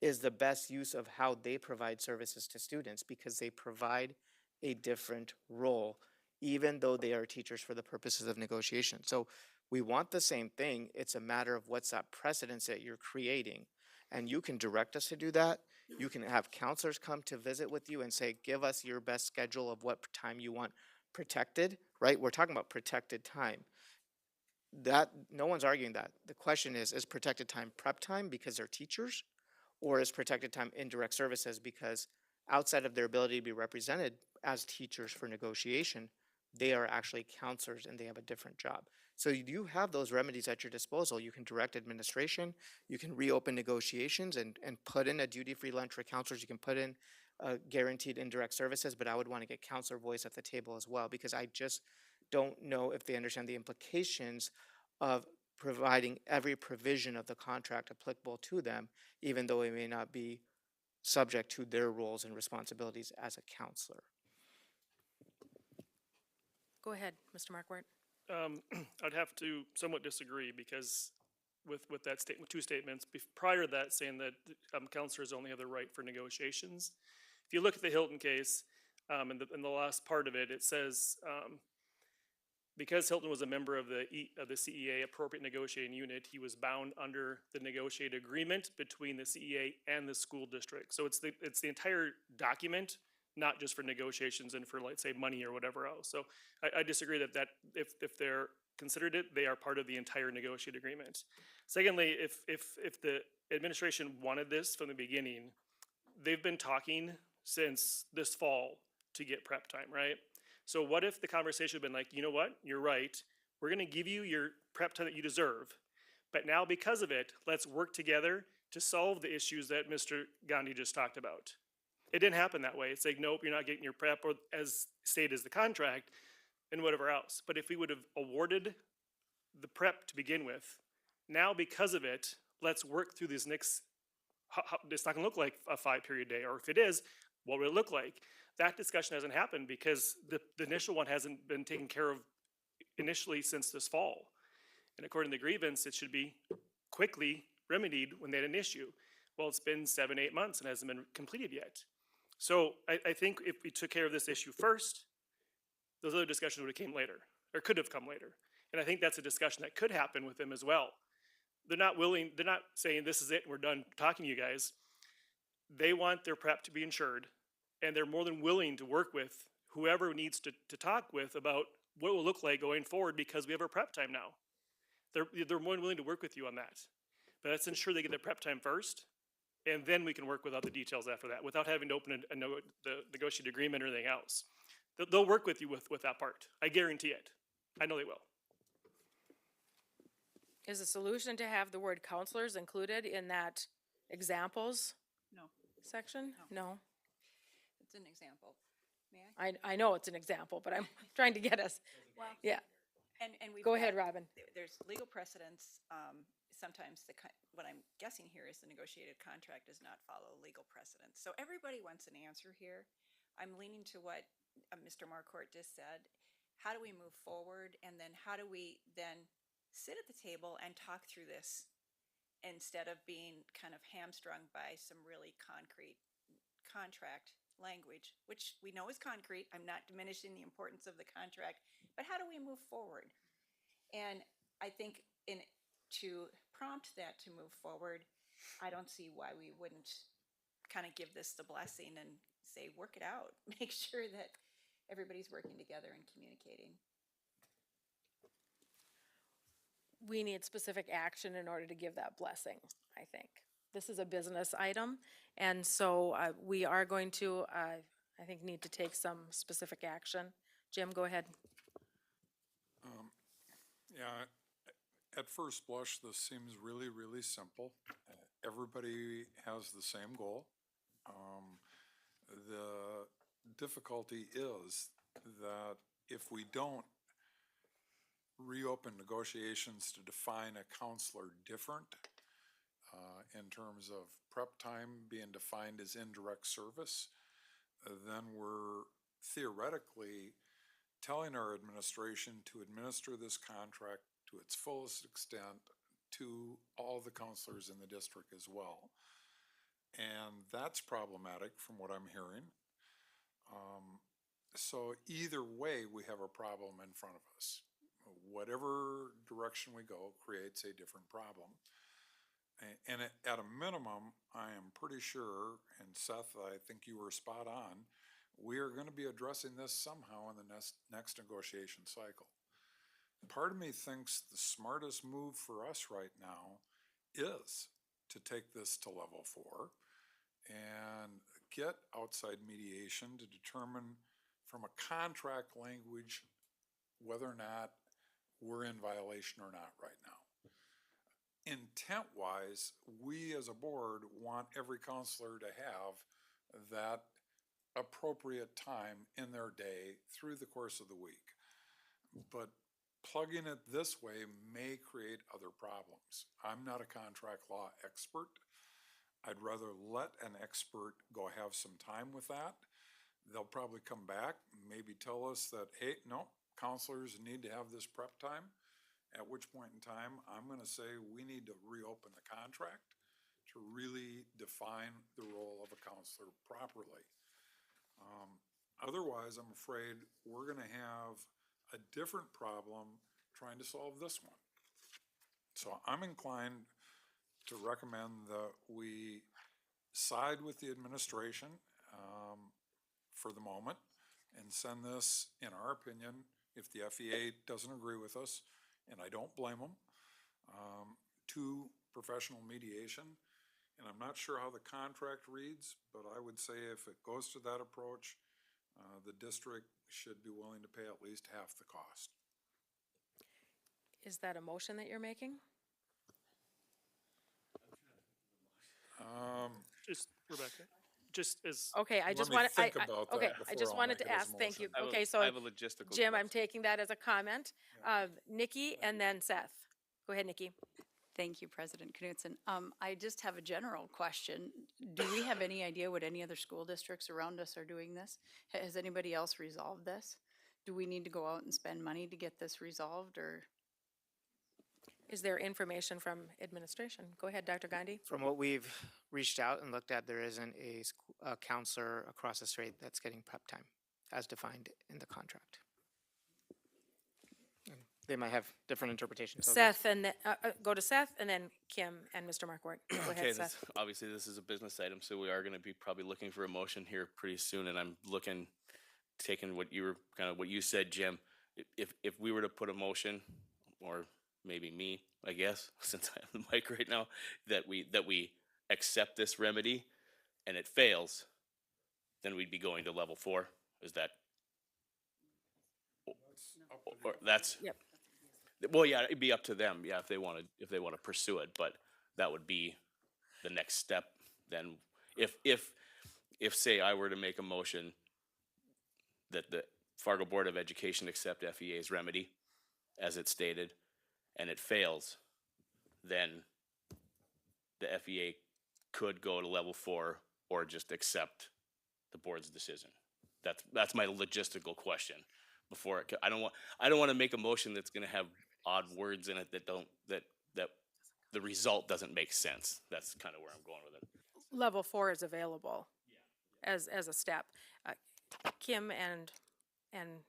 is the best use of how they provide services to students, because they provide a different role, even though they are teachers for the purposes of negotiation. So we want the same thing. It's a matter of what's that precedence that you're creating. And you can direct us to do that. You can have counselors come to visit with you and say, give us your best schedule of what time you want protected, right? We're talking about protected time. That, no one's arguing that. The question is protected time prep time because they're teachers, or is protected time indirect services because outside of their ability to be represented as teachers for negotiation, they are actually counselors and they have a different job. So you do have those remedies at your disposal. You can direct administration, you can reopen negotiations and put in a duty-free lunch for counselors. You can put in guaranteed indirect services, but I would want to get counselor voice at the table as well, because I just don't know if they understand the implications of providing every provision of the contract applicable to them, even though it may not be subject to their roles and responsibilities as a counselor. Go ahead, Mr. Markwart. I'd have to somewhat disagree, because with that statement, 2 statements prior to that saying that counselors only have the right for negotiations. If you look at the Hilton case, in the last part of it, it says, because Hilton was a member of the CEA appropriate negotiating unit, he was bound under the negotiated agreement between the CEA and the school district. So it's the entire document, not just for negotiations and for, let's say, money or whatever else. So I disagree that if they're considered it, they are part of the entire negotiated agreement. Secondly, if the administration wanted this from the beginning, they've been talking since this fall to get prep time, right? So what if the conversation had been like, you know what, you're right, we're gonna give you your prep time that you deserve, but now because of it, let's work together to solve the issues that Mr. Gandhi just talked about. It didn't happen that way. It's like, nope, you're not getting your prep, or as stated as the contract, and whatever else. But if we would have awarded the prep to begin with, now because of it, let's work through this next, it's not gonna look like a 5-period day, or if it is, what would it look like? That discussion hasn't happened because the initial one hasn't been taken care of initially since this fall. And according to the grievance, it should be quickly remedied when they had an issue. Well, it's been 7-8 months and hasn't been completed yet. So I think if we took care of this issue first, those other discussions would have came later, or could have come later. And I think that's a discussion that could happen with them as well. they're not willing, they're not saying this is it, we're done talking to you guys. They want their prep to be insured, and they're more than willing to work with whoever needs to talk with about what it will look like going forward, because we have our prep time now. They're more than willing to work with you on that. But let's ensure they get their prep time first, and then we can work with other details after that, without having to open the negotiated agreement or anything else. They'll work with you with that part. I guarantee it. I know they will. Is the solution to have the word counselors included in that examples No, section? No. it's an example. May I know it's an example, but I'm trying to get us, Well, yeah. And we've Go ahead, got- Robin. There's legal precedents. Sometimes what I'm guessing here is the negotiated contract does not follow legal precedents. So everybody wants an answer here. I'm leaning to what Mr. Marcourt just said. How do we move forward? And then how do we then sit at the table and talk through this instead of being kind of hamstrung by some really concrete contract language, which we know is concrete. I'm not diminishing the importance of the contract, but how do we move forward? And I think to prompt that to move forward, I don't see why we wouldn't kind of give this the blessing and say, work it out. Make sure that everybody's working together and communicating. We need specific action in order to give that blessing, I think. This is a business item, and so we are going to, I think, need to take some specific action. Jim, go ahead. Yeah, at first blush, this seems really, really simple. Everybody has the same goal. The difficulty is that if we don't reopen negotiations to define a counselor different, in terms of prep time being defined as indirect service, then we're theoretically telling our administration to administer this contract to its fullest extent to all the counselors in the district as well. And that's problematic from what I'm hearing. So either way, we have a problem in front of us. Whatever direction we go creates a different problem. And at a minimum, I am pretty sure, and Seth, I think you were spot on, we are going to be addressing this somehow in the next negotiation cycle. Part of me thinks the smartest move for us right now is to take this to level 4 and get outside mediation to determine from a contract language whether or not we're in violation or not right now. Intent-wise, we as a board want every counselor to have that appropriate time in their day through the course of the week. But plugging it this way may create other problems. I'm not a contract law expert. I'd rather let an expert go have some time with that. They'll probably come back, maybe tell us that, hey, no, counselors need to have this prep time. At which point in time, I'm going to say we need to reopen the contract to really define the role of a counselor properly. Otherwise, I'm afraid we're going to have a different problem trying to solve this one. So I'm inclined to recommend that we side with the administration for the moment and send this, in our opinion, if the FEA doesn't agree with us, and I don't blame them, to professional mediation. And I'm not sure how the contract reads, but I would say if it goes to that approach, the district should be willing to pay at least half the cost. Is that a motion that you're making? Just, Rebecca, just as. Okay, I Let just me wanted, think about that okay, I before just I'll wanted make to it as a ask, thank you. motion. Okay, so I have a logistical Jim, I'm question. taking that as a comment. Nikki and then Seth. Go ahead, Nikki. Thank you, President Knudsen. I just have a general question. Do we have any idea what any other school districts around us are doing this? Has anybody else resolved this? Do we need to go out and spend money to get this resolved, or? Is there information from administration? Go ahead, Dr. Gandhi. From what we've reached out and looked at, there isn't a counselor across the street that's getting prep time as defined in the contract. And they might have different interpretations of it. Seth, and then, go to Seth, and then Kim and Mr. Markwart. Go Okay, ahead, Seth. obviously this is a business item, so we are gonna be probably looking for a motion here pretty soon, and I'm looking, taking what you were, kind of what you said, Jim. If we were to put a motion, or maybe me, I guess, since I have the mic right now, that we accept this remedy and it fails, then we'd be going to level 4. Is that? Or that's. Yep. Well, yeah, it'd be up to them, yeah, if they wanna pursue it, but that would be the next step. Then, if say I were to make a motion that the Fargo Board of Education accept FEA's remedy, as it's stated, and it fails, then the FEA could go to level 4 or just accept the board's decision. That's my logistical question. Before it, I don't want to make a motion that's going to have odd words in it that the result doesn't make sense. That's kind of where I'm going with it. Level 4 is available as a step. Kim and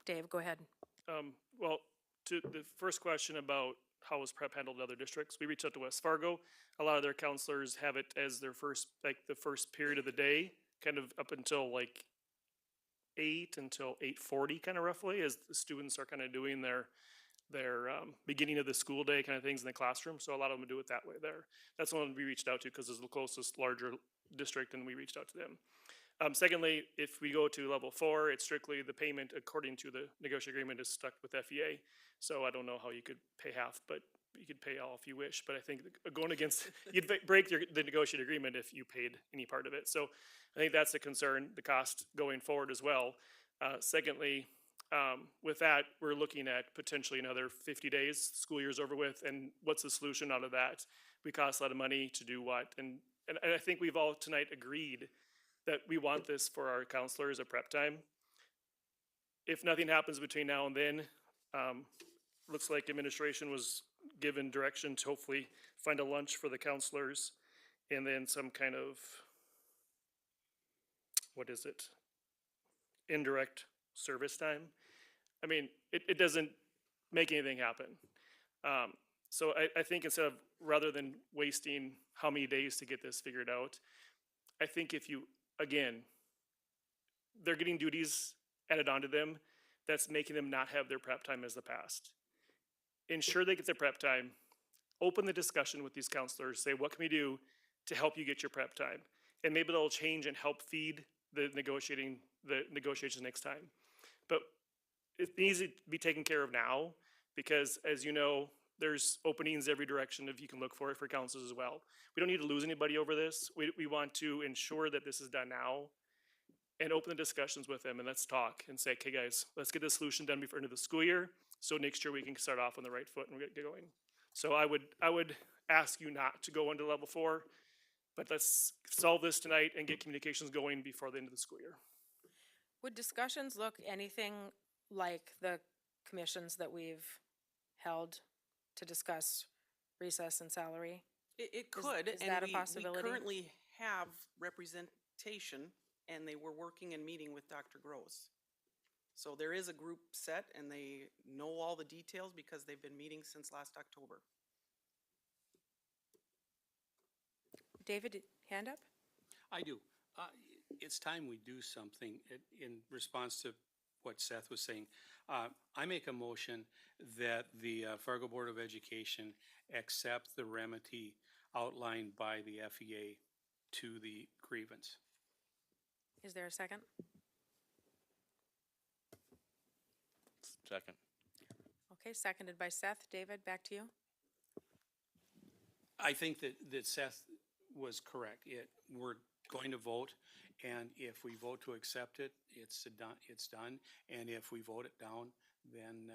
Dave, go ahead. Well, to the first question about how was prep handled in other districts, we reached out to West Fargo. A lot of their counselors have it as their first, like the first period of the day, kind of up until like 8 until 8:40, kind of roughly, as the students are kind of doing their beginning of the school day kind of things in the classroom. So a lot of them do it that way there. That's the one we reached out to because it's the closest larger district, and we reached out to them. Secondly, if we go to level 4, it's strictly the payment according to the negotiated agreement is stuck with FEA. So I don't know how you could pay half, but you could pay all if you wish. But I think going against, you'd break the negotiated agreement if you paid any part of it. So I think that's a concern, the cost going forward as well. Secondly, with that, we're looking at potentially another 50 days, school year's over with, and what's the solution out of that? We cost a lot of money to do what? And I think we've all tonight agreed that we want this for our counselors at prep time. If nothing happens between now and then, looks like administration was given direction to hopefully find a lunch for the counselors and then some kind of, what is it? Indirect service time. I mean, it doesn't make anything happen. So I think instead of, rather than wasting how many days to get this figured out, I think if you, again, they're getting duties added onto them that's making them not have their prep time as the past. Ensure they get their prep time, open the discussion with these counselors, say, what can we do to help you get your prep time? And maybe they'll change and help feed the negotiations next time. But it needs to be taken care of now because, as you know, there's openings every direction if you can look for it for counselors as well. We don't need to lose anybody over this. We want to ensure that this is done now and open the discussions with them and let's talk and say, okay guys, let's get this solution done before end of the school year so next year we can start off on the right foot and get going. So I would ask you not to go into level 4, but let's solve this tonight and get communications going before the end of the school year. Would discussions look anything like the commissions that we've held to discuss recess and salary? It could, is and that a we possibility? currently have representation, and they were working and meeting with Dr. Gross. So there is a group set, and they know all the details because they've been meeting since last October. David, hand up? I do. It's time we do something in response to what Seth was saying. I make a motion that the Fargo Board of Education accept the remedy outlined by the FEA to the grievance. Is there a second? Second. Okay, seconded by Seth. David, back to you. I think that Seth was correct. We're going to vote, and if we vote to accept it, it's done. And if we vote it down, then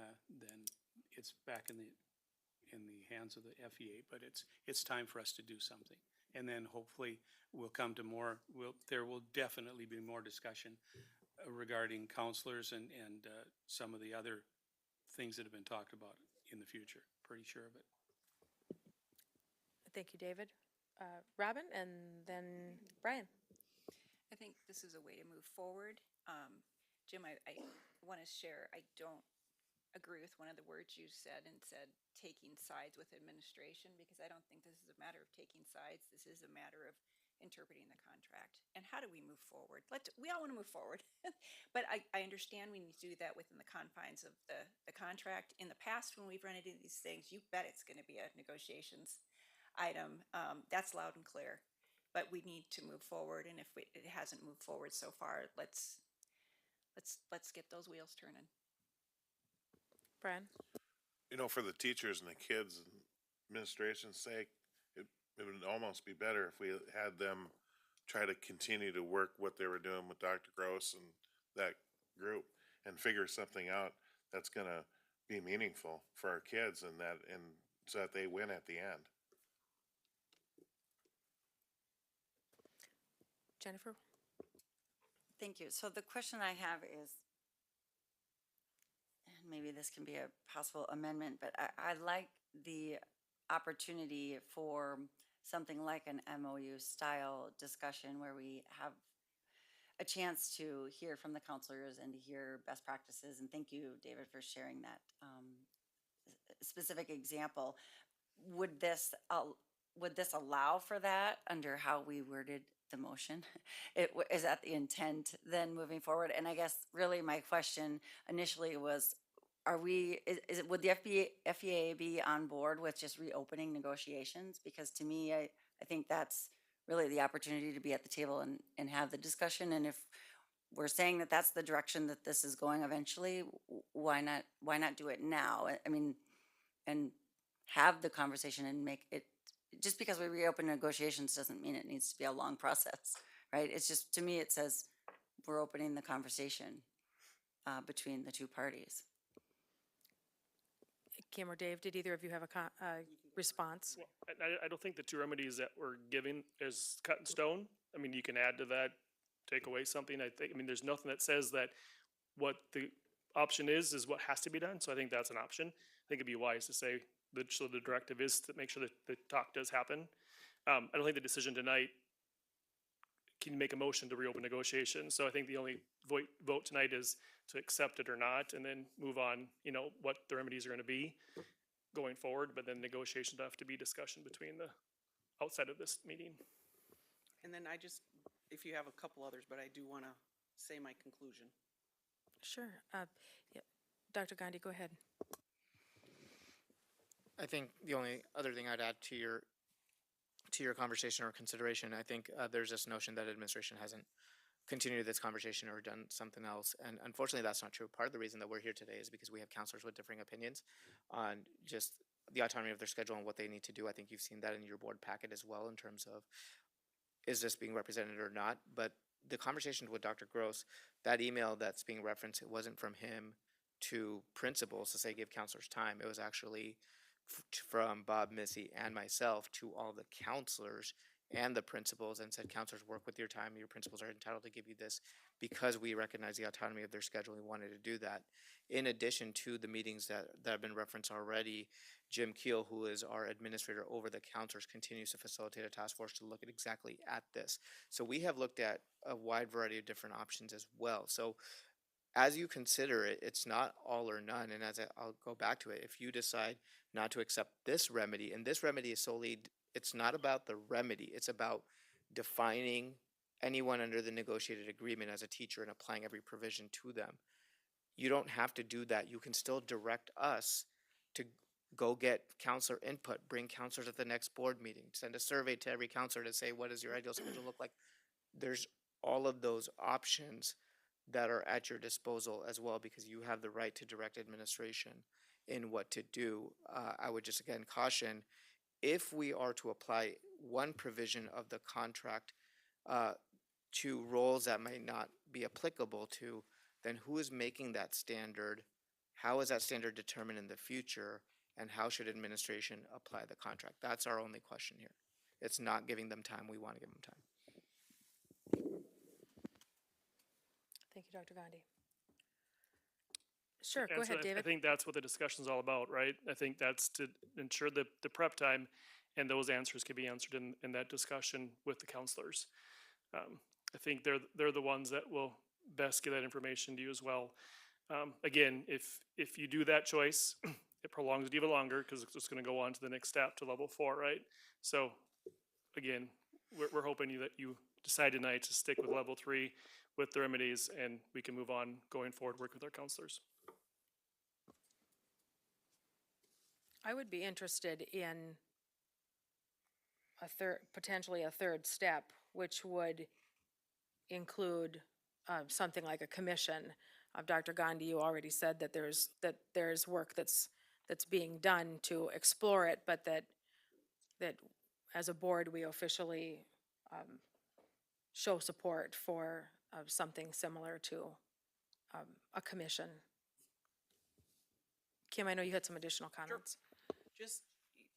it's back in the hands of the FEA. But it's time for us to do something. And then hopefully we'll come to more. There will definitely be more discussion regarding counselors and some of the other things that have been talked about in the future. Pretty sure of it. Thank you, David. Robin, and then Brian. I think this is a way to move forward. Jim, I want to share, I don't agree with one of the words you said and said taking sides with administration, because I don't think this is a matter of taking sides. This is a matter of interpreting the contract. And how do we move forward? We all want to move forward. But I understand we need to do that within the confines of the contract. In the past, when we've run into these things, you bet it's going to be a negotiations item. That's loud and clear. But we need to move forward. And if it hasn't moved forward so far, let's get those wheels turning. Brian? You know, for the teachers and the kids and administration's sake, it would almost be better if we had them try to continue to work what they were doing with Dr. Gross and that group and figure something out that's gonna be meaningful for our kids and so that they win at the end. Jennifer? Thank you. So the question I have is, and maybe this can be a possible amendment, but I like the opportunity for something like an MOU style discussion where we have a chance to hear from the counselors and to hear best practices. And thank you, David, for sharing that specific example. Would this allow for that under how we worded the motion? Is that the intent then moving forward? And I guess really my question initially was, would the FEA be on board with just reopening negotiations? Because to me, I think that's really the opportunity to be at the table and have the discussion. And if we're saying that that's the direction that this is going eventually, why not do it now? I mean, and have the conversation and make it, just because we reopen negotiations doesn't mean it needs to be a long process, right? It's just, to me, it says we're opening the conversation between the two parties. Kim or Dave, did either of you have a response? Well, I don't think the two remedies that we're giving is cut in stone. I mean, you can add to that, take away something. I mean, there's nothing that says that what the option is what has to be done. So I think that's an option. I think it'd be wise to say that, so the directive is to make sure that the talk does happen. I don't think the decision tonight can make a motion to reopen negotiations. So I think the only vote tonight is to accept it or not, and then move on, you know, what the remedies are going to be going forward. But then negotiations have to be discussion between the outside of this meeting. And then if you have a couple others, but I do want to say my conclusion. Sure. Yeah. Dr. Gandhi, go ahead. I think the only other thing I'd add to your conversation or consideration, I think there's this notion that administration hasn't continued this conversation or done something else. And unfortunately, that's not true. Part of the reason that we're here today is because we have counselors with differing opinions on just the autonomy of their schedule and what they need to do. I think you've seen that in your board packet as well in terms of, is this being represented or not? But the conversation with Dr. Gross, that email that's being referenced, it wasn't from him to principals to say give counselors time. It was actually from Bob, Missy, and myself to all the counselors and the principals, and said, counselors, work with your time. Your principals are entitled to give you this because we recognize the autonomy of their schedule. We wanted to do that. In addition to the meetings that have been referenced already, Jim Keel, who is our administrator over the counselors, continues to facilitate a task force to look at exactly at this. So we have looked at a wide variety of different options as well. So as you consider it, it's not all or none. And I'll go back to it, if you decide not to accept this remedy, and this remedy is solely, it's not about the remedy, it's about defining anyone under the negotiated agreement as a teacher and applying every provision to them. You don't have to do that. You can still direct us to go get counselor input, bring counselors at the next board meeting, send a survey to every counselor to say, what does your ideal schedule look like? There's all of those options that are at your disposal as well, because you have the right to direct administration in what to do. I would just again caution, if we are to apply one provision of the contract to roles that might not be applicable to, then who is making that standard? How is that standard determined in the future? And how should administration apply the contract? That's our only question here. It's not giving them time. We want to give them time. Thank you, Dr. Gandhi. Sure, go And so ahead, David. I think that's what the discussion's all about, right? I think that's to ensure the prep time, and those answers can be answered in that discussion with the counselors. I think they're the ones that will best get that information to you as well. Again, if you do that choice, it prolongs it even longer because it's just gonna go on to the next step to level 4, right? So, again, we're hoping that you decide tonight to stick with level 3 with the remedies, and we can move on going forward, work with our counselors. I would be interested in potentially a third step, which would include something like a commission. Dr. Gandhi, you already said that there's work that's being done to explore it, but that as a board, we officially show support for something similar to a commission. Kim, I know you had some additional comments. Just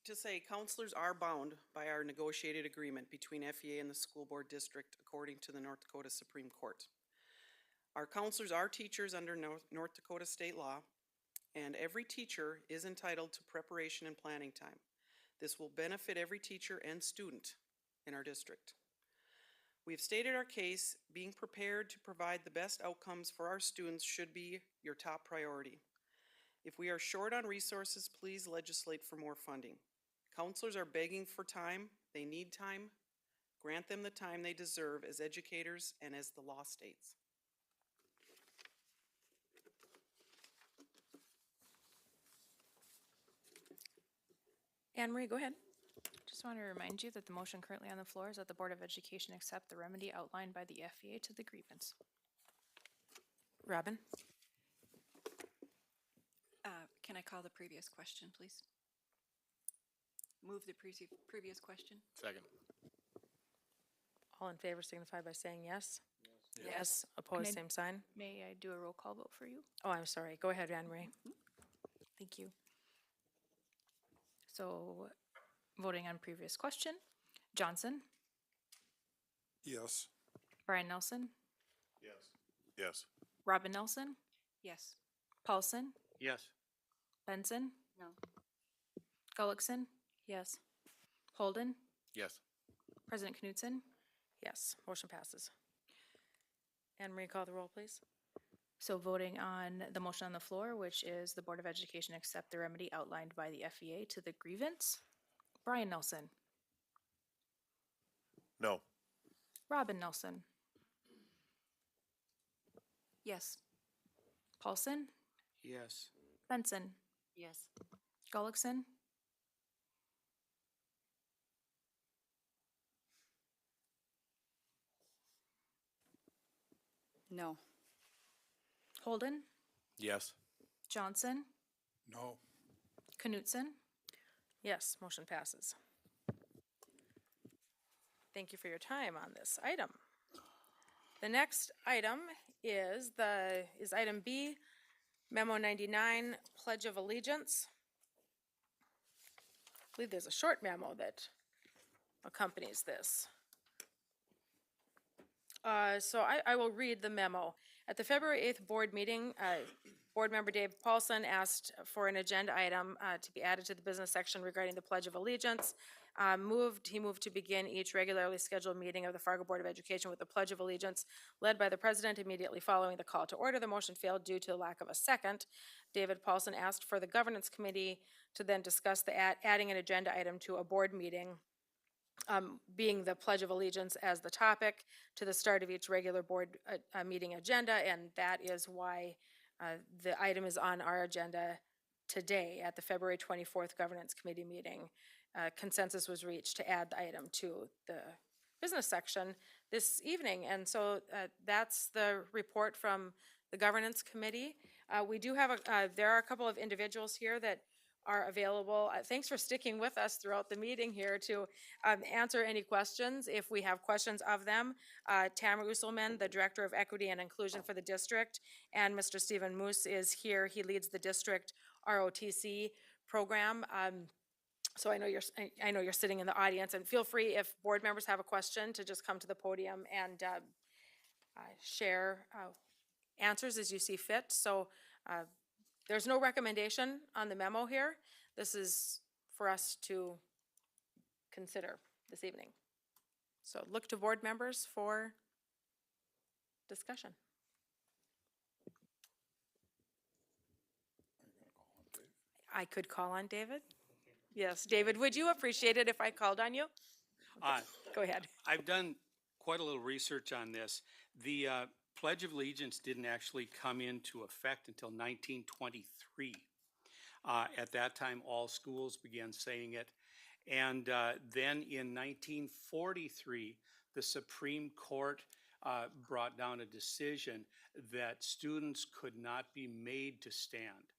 to say, counselors are bound by our negotiated agreement between FEA and the school board district according to the North Dakota Supreme Court. Our counselors are teachers under North Dakota state law, and every teacher is entitled to preparation and planning time. This will benefit every teacher and student in our district. We've stated our case. Being prepared to provide the best outcomes for our students should be your top priority. If we are short on resources, please legislate for more funding. Counselors are begging for time. They need time. Grant them the time they deserve as educators and as the law states. Anne Marie, go ahead. Just want to remind you that the motion currently on the floor is that the Board of Education accept the remedy outlined by the FEA to the grievance. Robin? Can I call the previous question, please? Move the previous question. Second. All in favor signify by saying yes. Yes. Yes. Opposed, And I- same sign. May I do a roll call vote for you? Oh, I'm sorry. Go ahead, Anne Marie. Thank you. So, voting on previous question, Johnson, Yes. Brian Nelson, Yes. Robin Nelson, Yes. Paulson, Yes. Benson, No. Gullickson, yes. Holden, Yes. President Knudsen, Yes, motion passes. Anne Marie, call the roll, please. So voting on the motion on the floor, which is the Board of Education accept the remedy outlined by the FEA to the grievance. Brian Nelson, No. Robin Nelson, Yes. Paulson, Yes. Benson, Yes. Gullickson, No. Holden, Yes. Johnson, No. Knudsen, Yes, motion passes. Thank you for your time on this item. The next item is item B, Memo 99, Pledge of Allegiance. I believe there's a short memo that accompanies this. So I will read the memo. At the February 8th board meeting, Board Member Dave Paulson asked for an agenda item to be added to the business section regarding the Pledge of Allegiance. He moved to begin each regularly scheduled meeting of the Fargo Board of Education with the Pledge of Allegiance led by the president immediately following the call to order. The motion failed due to the lack of a second. David Paulson asked for the governance committee to then discuss adding an agenda item to a board meeting, being the Pledge of Allegiance as the topic to the start of each regular board meeting agenda, and that is why the item is on our agenda today at the February 24th Governance Committee meeting. Consensus was reached to add the item to the business section this evening, and so that's the report from the Governance Committee. We do have there are a couple of individuals here that are available. Thanks for sticking with us throughout the meeting here to answer any questions if we have questions of them. Tamara Usselman, the Director of Equity and Inclusion for the district, and Mr. Stephen Moose is here. He leads the district ROTC program. So I know you're sitting in the audience, and feel free if board members have a question to just come to the podium and share answers as you see fit. So there's no recommendation on the memo here. This is for us to consider this evening. So look to board members for discussion. I could call on David? Yes, David, would you appreciate it if I called on you? Go ahead. I've done quite a little research on this. The Pledge of Allegiance didn't actually come into effect until 1923. At that time, all schools began saying it. And then in 1943, the Supreme Court brought down a decision that students could not be made to stand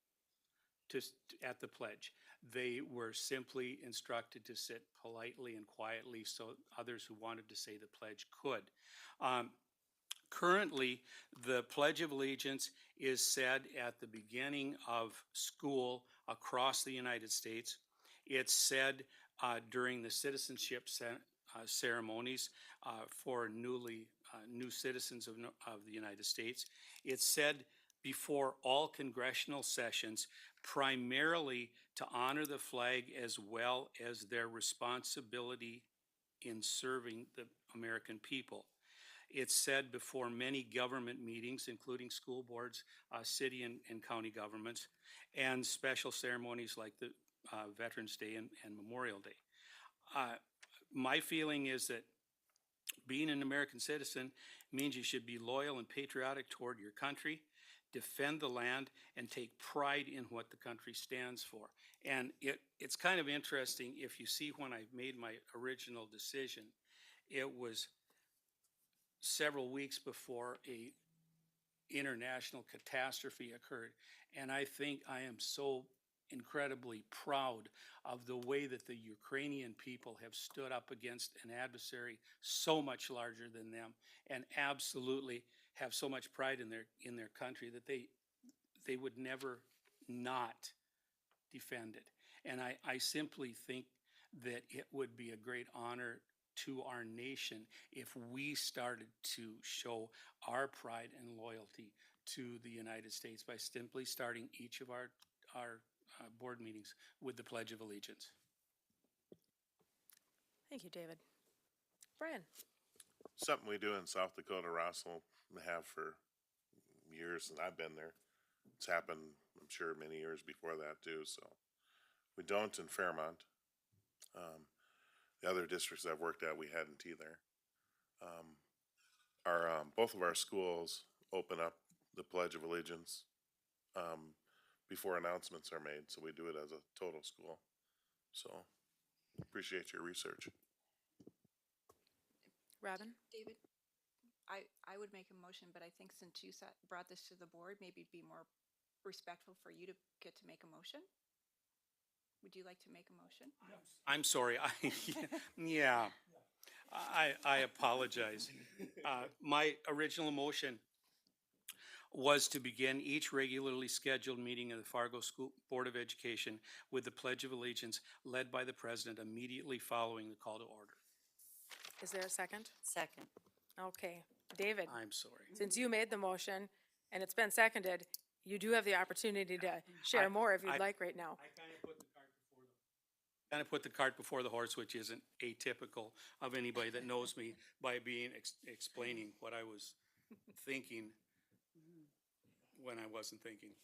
at the pledge. They were simply instructed to sit politely and quietly so others who wanted to say the pledge could. Currently, the Pledge of Allegiance is said at the beginning of school across the United States. It's said during the citizenship ceremonies for new citizens of the United States. It's said before all congressional sessions, primarily to honor the flag as well as their responsibility in serving the American people. It's said before many government meetings, including school boards, city and county governments, and special ceremonies like the Veterans Day and Memorial Day. My feeling is that being an American citizen means you should be loyal and patriotic toward your country, defend the land, and take pride in what the country stands for. And it's kind of interesting, if you see when I made my original decision, it was several weeks before a international catastrophe occurred. And I think I am so incredibly proud of the way that the Ukrainian people have stood up against an adversary so much larger than them, and absolutely have so much pride in their country that they would never not defend it. And I simply think that it would be a great honor to our nation if we started to show our pride and loyalty to the United States by simply starting each of our board meetings with the Pledge of Allegiance. Thank you, David. Brian? Something we do in South Dakota, Russell, have for years, and I've been there. It's happened, I'm sure, many years before that too, so. We don't in Fairmont. The other districts I've worked at, we hadn't either. Both of our schools open up the Pledge of Allegiance before announcements are made, so we do it as a total school. So, appreciate your research. Robin? David, I would make a motion, but I think since you brought this to the board, maybe it'd be more respectful for you to get to make a motion. Would you like to make a motion? I'm sorry, I apologize. My original motion was to begin each regularly scheduled meeting of the Fargo School Board of Education with the Pledge of Allegiance led by the president immediately following the call to order. Is there a second? Second. Okay, David, I'm sorry. since you made the motion and it's been seconded, you do have the opportunity to share more if you'd like right now. I kind of put the cart before the horse, which isn't atypical of anybody that knows me, by being explaining what I was thinking when I wasn't thinking.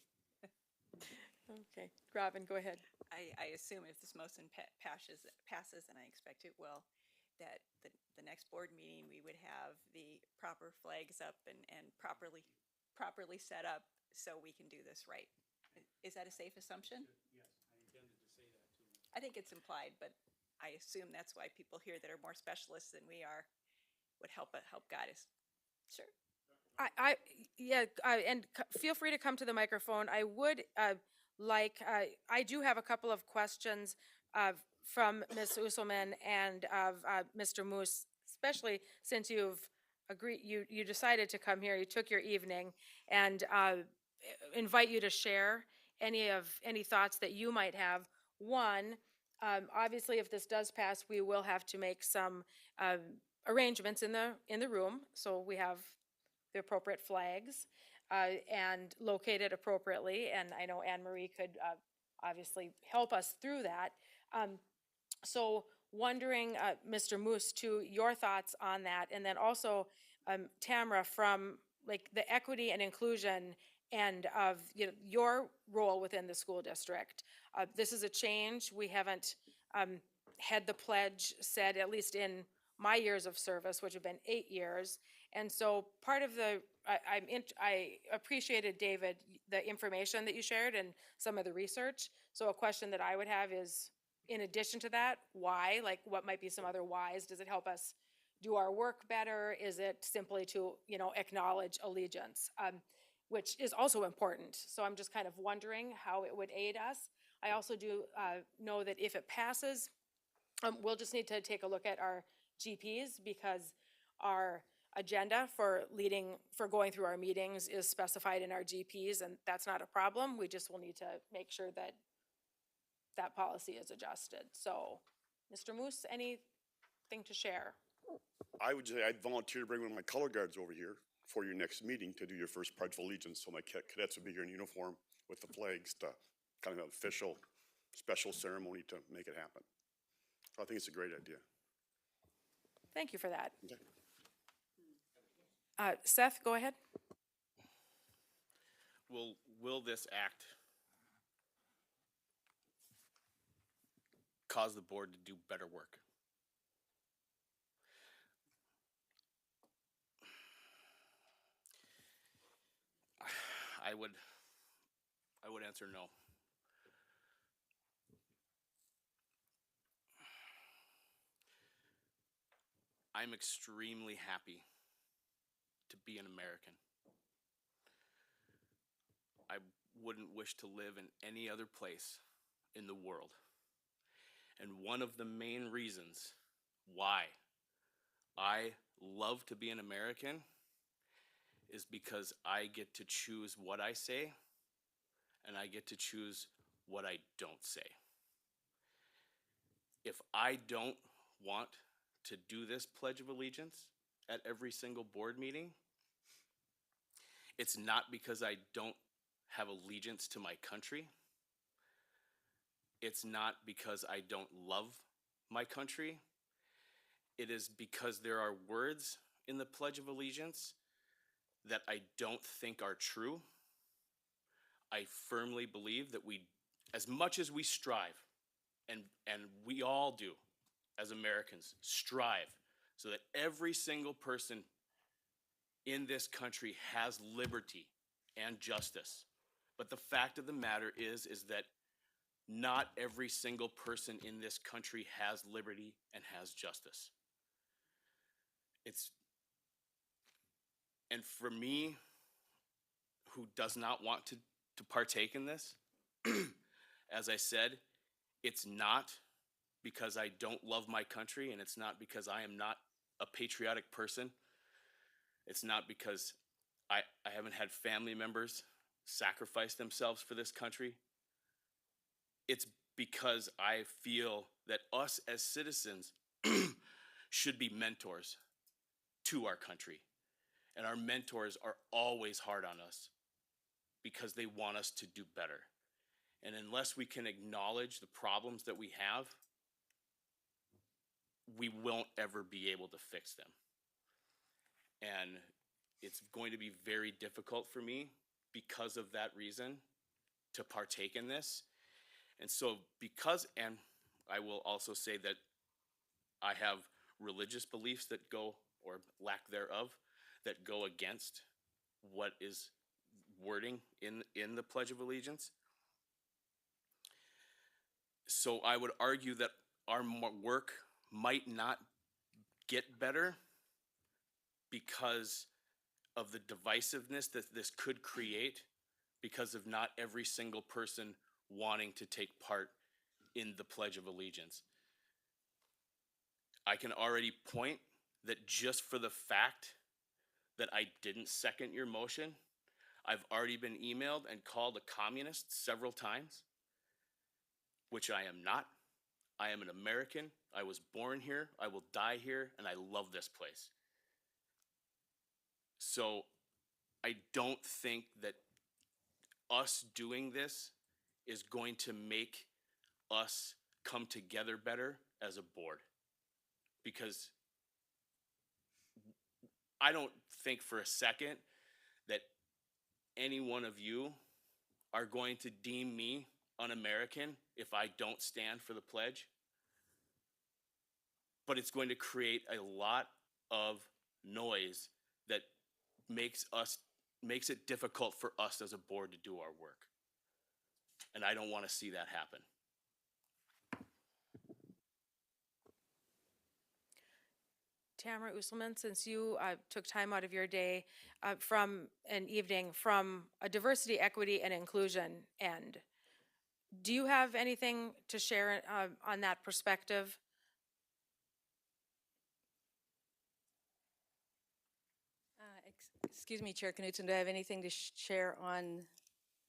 Okay, Robin, go ahead. I assume if this motion passes, and I expect it will, that the next board meeting, we would have the proper flags up and properly set up so we can do this right. Is that a safe assumption? Yes, I intended to say that too. I think it's implied, but I assume that's why people here that are more specialists than we are would help guide us. Sure. And feel free to come to the microphone. I would I do have a couple of questions from Ms. Usselman and of Mr. Moose, especially since you've agreed, you decided to come here, you took your evening, and invite you to share any thoughts that you might have. One, obviously, if this does pass, we will have to make some arrangements in the room, so we have the appropriate flags and located appropriately. And I know Anne Marie could obviously help us through that. So wondering, Mr. Moose, to your thoughts on that, and then also Tamara, from like the equity and inclusion and of, you know, your role within the school district. This is a change. We haven't had the pledge said, at least in my years of service, which have been 8 years. And so part of the, I appreciated, David, the information that you shared and some of the research. So a question that I would have is, in addition to that, why? Like, what might be some other whys? Does it help us do our work better? Is it simply to, you know, acknowledge allegiance, which is also important? So I'm just kind of wondering how it would aid us. I also do know that if it passes, we'll just need to take a look at our GPs, because our agenda for going through our meetings is specified in our GPs, and that's not a problem. We just will need to make sure that that policy is adjusted. So, Mr. Moose, anything to share? I would say I'd volunteer to bring one of my color guards over here for your next meeting to do your first Pledge of Allegiance. So my cadets would be here in uniform with the flags to kind of an official, special ceremony to make it happen. So I think it's a great idea. Thank you for that. Okay. Seth, go ahead. Will this act cause the board to do better work? I would answer no. I'm extremely happy to be an American. I wouldn't wish to live in any other place in the world. And one of the main reasons why I love to be an American is because I get to choose what I say, and I get to choose what I don't say. If I don't want to do this Pledge of Allegiance at every single board meeting, it's not because I don't have allegiance to my country. It's not because I don't love my country. It is because there are words in the Pledge of Allegiance that I don't think are true. I firmly believe that we, as much as we strive, and we all do as Americans, strive so that every single person in this country has liberty and justice. But the fact of the matter is that not every single person in this country has liberty and has justice. And for me, who does not want to partake in this, as I said, it's not because I don't love my country, and it's not because I am not a patriotic person. It's not because I haven't had family members sacrifice themselves for this country. It's because I feel that us as citizens should be mentors to our country. And our mentors are always hard on us because they want us to do better. And unless we can acknowledge the problems that we have, we won't ever be able to fix them. And it's going to be very difficult for me because of that reason to partake in this. And so and I will also say that I have religious beliefs that go, or lack thereof, that go against what is wording in the Pledge of Allegiance. So I would argue that our work might not get better because of the divisiveness that this could create, because of not every single person wanting to take part in the Pledge of Allegiance. I can already point that just for the fact that I didn't second your motion, I've already been emailed and called a communist several times, which I am not. I am an American. I was born here. I will die here, and I love this place. So I don't think that us doing this is going to make us come together better as a board. Because I don't think for a second that any one of you are going to deem me un-American if I don't stand for the pledge. But it's going to create a lot of noise that makes it difficult for us as a board to do our work. And I don't want to see that happen. Tamara Usselman, since you took time out of your day from an evening from a diversity, equity, and inclusion end, do you have anything to share on that perspective? Excuse me, Chair Knutson, do I have anything to share on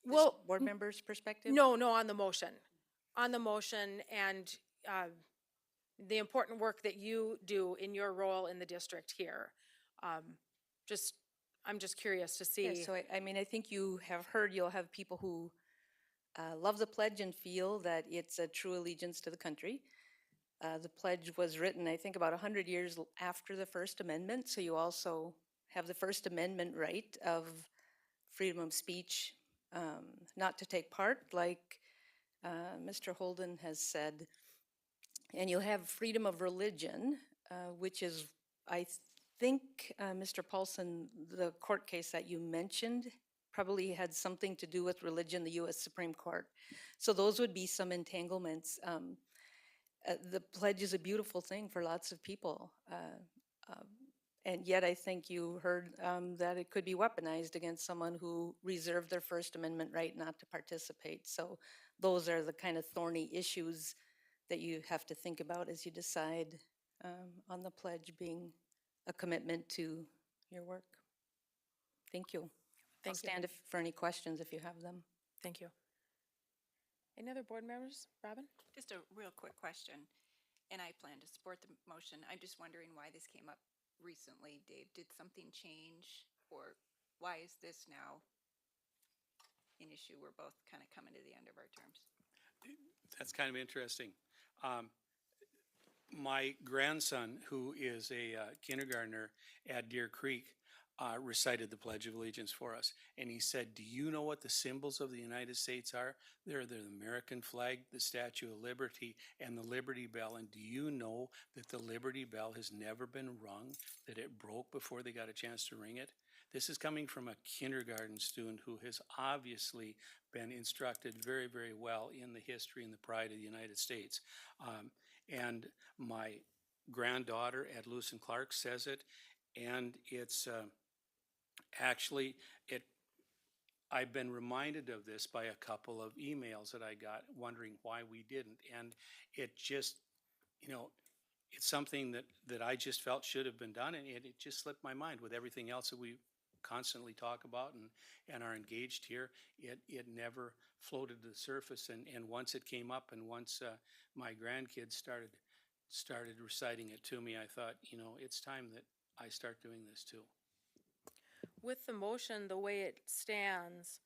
this Well, board member's perspective? No, on the motion. On the motion and the important work that you do in your role in the district here. I'm just curious to see. Yeah, so I mean, I think you have heard, you'll have people who love the pledge and feel that it's a true allegiance to the country. The pledge was written, I think, about 100 years after the First Amendment, so you also have the First Amendment right of freedom of speech, not to take part, like Mr. Holden has said. And you'll have freedom of religion, which is, I think, Mr. Paulson, the court case that you mentioned probably had something to do with religion, the U.S. Supreme Court. So those would be some entanglements. The pledge is a beautiful thing for lots of people. And yet I think you heard that it could be weaponized against someone who reserved their First Amendment right not to participate. So those are the kind of thorny issues that you have to think about as you decide on the pledge being a commitment to your work. Thank you. I'll stand for any questions if you have them. Thank you. Any other board members? Robin? Just a real quick question, and I plan to support the motion. I'm just wondering why this came up recently. Dave, did something change, or why is this now an issue? We're both kind of coming to the end of our terms. That's kind of interesting. My grandson, who is a kindergartner at Deer Creek, recited the Pledge of Allegiance for us. And he said, do you know what the symbols of the United States are? They're the American flag, the Statue of Liberty, and the Liberty Bell. And do you know that the Liberty Bell has never been rung, that it broke before they got a chance to ring it? This is coming from a kindergarten student who has obviously been instructed very, very well in the history and the pride of the United States. And my granddaughter at Lewis and Clark says it, and it's actually, I've been reminded of this by a couple of emails that I got wondering why we didn't. And it just, it's something that I just felt should have been done, and it just slipped my mind with everything else that we constantly talk about and are engaged here. It never floated to the surface, and once it came up, and once my grandkids started reciting it to me, I thought, it's time that I start doing this too. With the motion, the way it stands,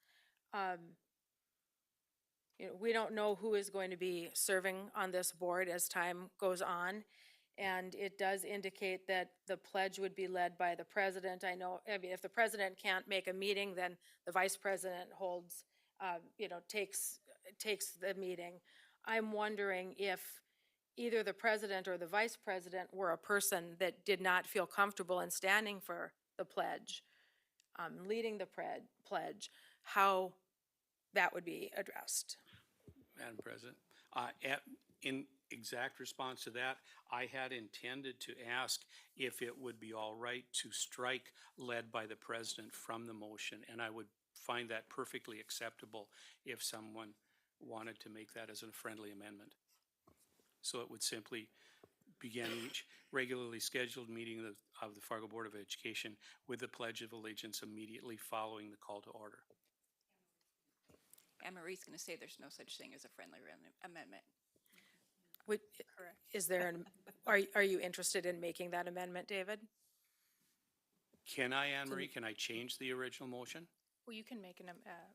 we don't know who is going to be serving on this board as time goes on. And it does indicate that the pledge would be led by the president. I mean, if the president can't make a meeting, then the vice president holds, takes the meeting. I'm wondering if either the president or the vice president were a person that did not feel comfortable in standing for the pledge, leading the pledge, how that would be addressed. Madam President, in exact response to that, I had intended to ask if it would be all right to strike led by the president from the motion, and I would find that perfectly acceptable if someone wanted to make that as a friendly amendment. So it would simply begin each regularly scheduled meeting of the Fargo Board of Education with the Pledge of Allegiance immediately following the call to order. Anne Marie's going to say there's no such thing as a friendly amendment. Correct. Is there are you interested in making that amendment, David? Can I, Anne Marie, can I change the original motion? Well, you can make an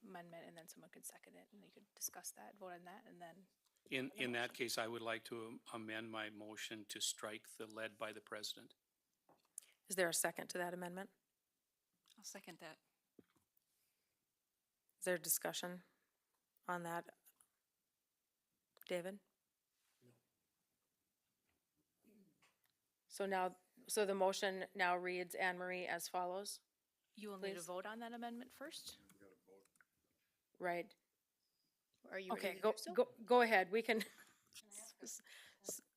amendment and then someone could second it and you could discuss that, vote on that, and then. In that case, I would like to amend my motion to strike the led by the president. Is there a second to that amendment? I'll second that. Is there discussion on that? David? So now, so the motion now reads, Anne Marie, as follows? You will need to Please. vote on that amendment first. Right. Are you ready Okay, to go, do so? go ahead. We can,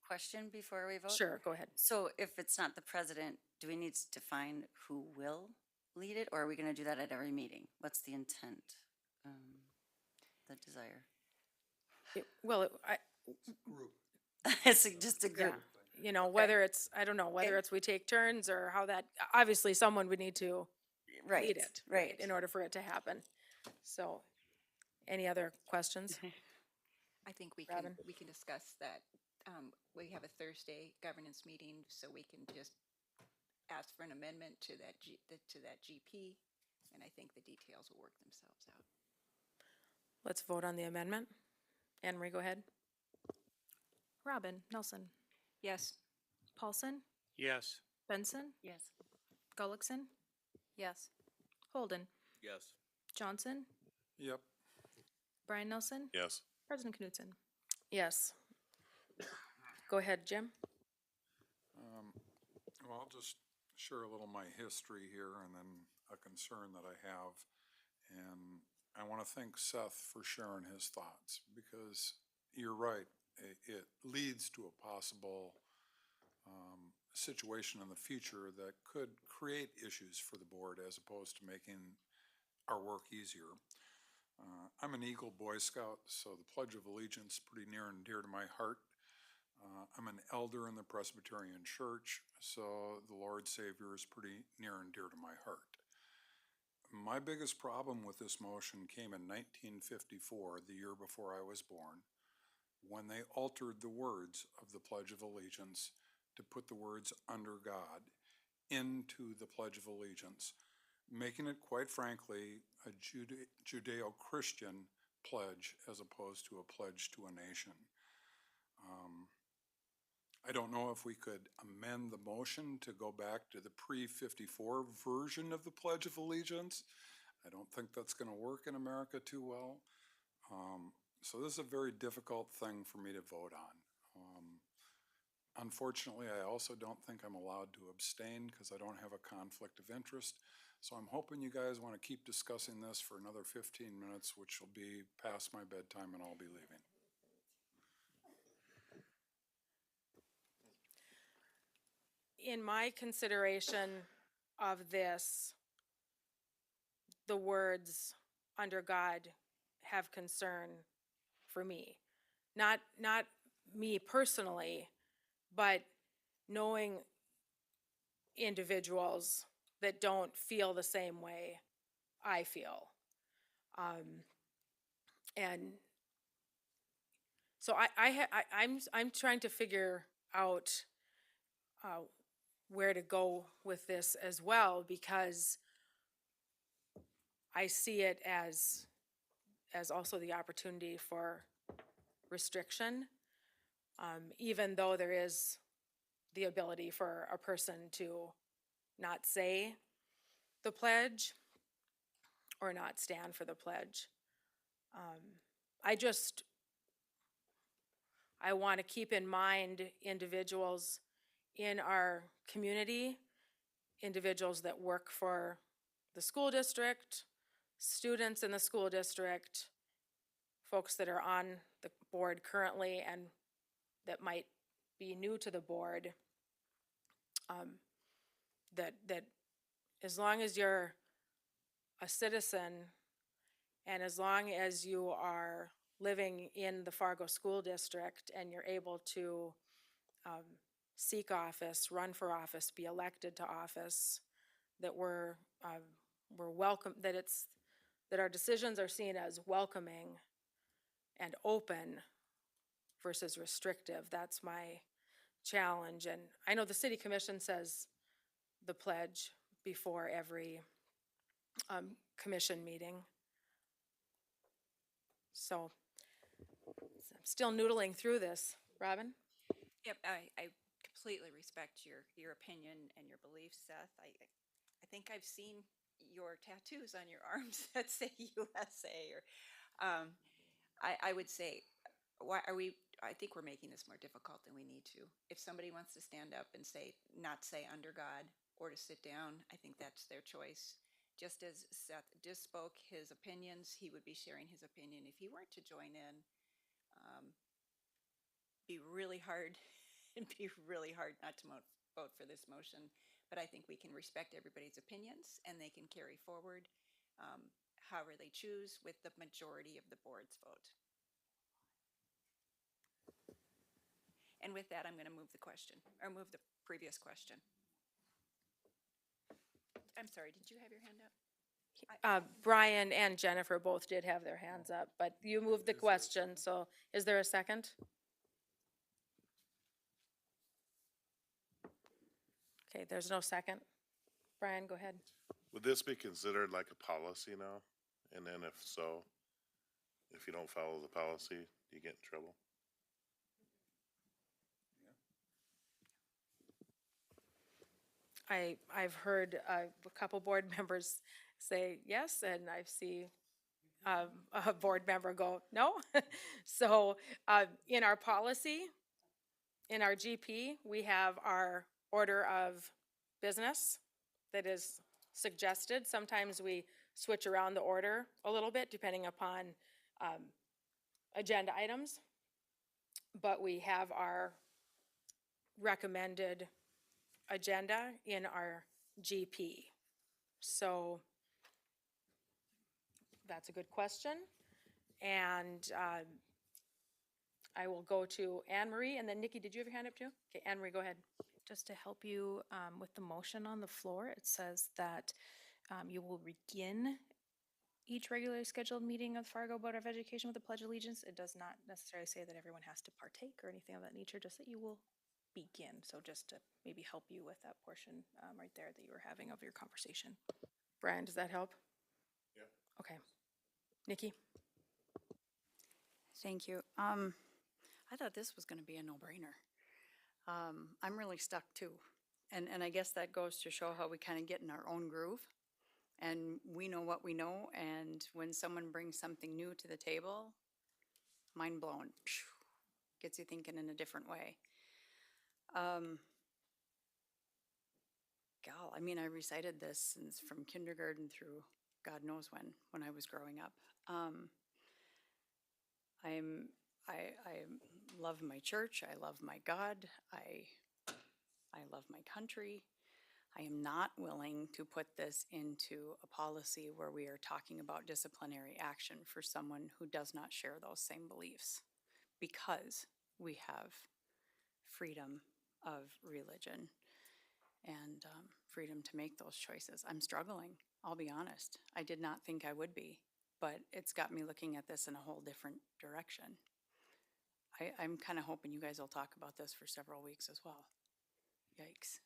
Question before we vote? sure, go ahead. So if it's not the president, do we need to define who will lead it, or are we gonna do that at every meeting? What's the intent? The desire? Well, It's just a yeah, group. you know, whether it's, I don't know, whether it's we take turns or how that, obviously someone would need to Right, lead it. right. In order for it to happen. So, any other questions? I think Robin? we can discuss that. We have a Thursday governance meeting, so we can just ask for an amendment to that to that GP, and I think the details will work themselves out. Let's vote on the amendment. Anne Marie, go ahead. Robin, Nelson, Yes. Paulson, Yes. Benson, Yes. Gullickson, Yes. Holden, Yes. Johnson, Yep. Brian Nelson, Yes. President Knudsen. Yes. Go ahead, Jim. Well, I'll just share a little of my history here and then a concern that I have. And I want to thank Seth for sharing his thoughts because you're right. It leads to a possible situation in the future that could create issues for the board as opposed to making our work easier. I'm an Eagle Boy Scout, so the Pledge of Allegiance is pretty near and dear to my heart. I'm an elder in the Presbyterian Church, so the Lord Savior is pretty near and dear to my heart. My biggest problem with this motion came in 1954, the year before I was born, when they altered the words of the Pledge of Allegiance to put the words "under God" into the Pledge of Allegiance, making it, quite frankly, a Judeo-Christian pledge as opposed to a pledge to a nation. I don't know if we could amend the motion to go back to the pre-54 version of the Pledge of Allegiance. I don't think that's going to work in America too well. So this is a very difficult thing for me to vote on. Unfortunately, I also don't think I'm allowed to abstain because I don't have a conflict of interest. So I'm hoping you guys want to keep discussing this for another 15 minutes, which will be past my bedtime and I'll be leaving. In my consideration of this, the words "under God" have concern for me. Not me personally, but knowing individuals that don't feel the same way I feel. And so I'm trying to figure out where to go with this as well, because I see it as also the opportunity for restriction, even though there is the ability for a person to not say the pledge or not stand for the pledge. I want to keep in mind individuals in our community, individuals that work for the school district, students in the school district, folks that are on the board currently and that might be new to the board, that as long as you're a citizen and as long as you are living in the Fargo School District and you're able to seek office, run for office, be elected to office, that we're welcome, that our decisions are seen as welcoming and open versus restrictive. That's my challenge. And I know the city commission says the pledge before every commission meeting. So I'm still noodling through this. Robin? Yep, I completely respect your opinion and your beliefs, Seth. I think I've seen your tattoos on your arms that say USA or, I would say, why are we, I think we're making this more difficult than we need to. If somebody wants to stand up and say, not say under God or to sit down, I think that's their choice. Just as Seth just spoke his opinions, he would be sharing his opinion. If he weren't to join in, be really hard, it'd be really hard not to vote for this motion. But I think we can respect everybody's opinions and they can carry forward however they choose with the majority of the board's vote. And with that, I'm going to move the question, or move the previous question. I'm sorry, did you have your hand up? Brian and Jennifer both did have their hands up, but you moved the question, so is there a second? Okay, there's no second. Brian, go ahead. Would this be considered like a policy now? And then if so, if you don't follow the policy, you get in trouble? I've heard a couple board members say yes, and I see a board member go, no. So in our policy, in our GP, we have our order of business that is suggested. Sometimes we switch around the order a little bit depending upon agenda items, but we have our recommended agenda in our GP. So that's a good question. And I will go to Anne Marie, and then Nikki, did you have your hand up too? Okay, Anne Marie, go ahead. Just to help you with the motion on the floor, it says that you will begin each regularly scheduled meeting of Fargo Board of Education with the Pledge of Allegiance. It does not necessarily say that everyone has to partake or anything of that nature, just that you will begin. So just to maybe help you with that portion right there that you were having of your conversation. Brian, does that help? Yeah. Okay. Nikki? Thank you. I thought this was going to be a no-brainer. I'm really stuck too. And I guess that goes to show how we kind of get in our own groove and we know what we know. And when someone brings something new to the table, mind blown, gets you thinking in a different way. I mean, I recited this since from kindergarten through God knows when I was growing up. I love my church. I love my God. I love my country. I am not willing to put this into a policy where we are talking about disciplinary action for someone who does not share those same beliefs, because we have freedom of religion and freedom to make those choices. I'm struggling, I'll be honest. I did not think I would be, but it's got me looking at this in a whole different direction. I'm kind of hoping you guys will talk about this for several weeks as well. Yikes.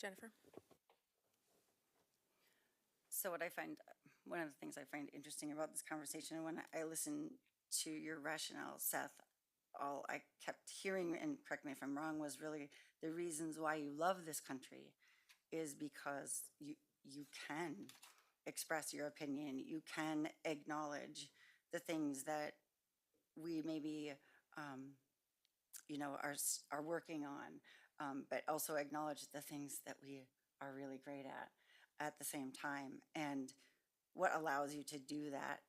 Jennifer? So what I find, one of the things I find interesting about this conversation, when I listen to your rationale, Seth, all I kept hearing, and correct me if I'm wrong, was really the reasons why you love this country is because you can express your opinion, you can acknowledge the things that we maybe are working on, but also acknowledge the things that we are really great at the same time. And what allows you to do that,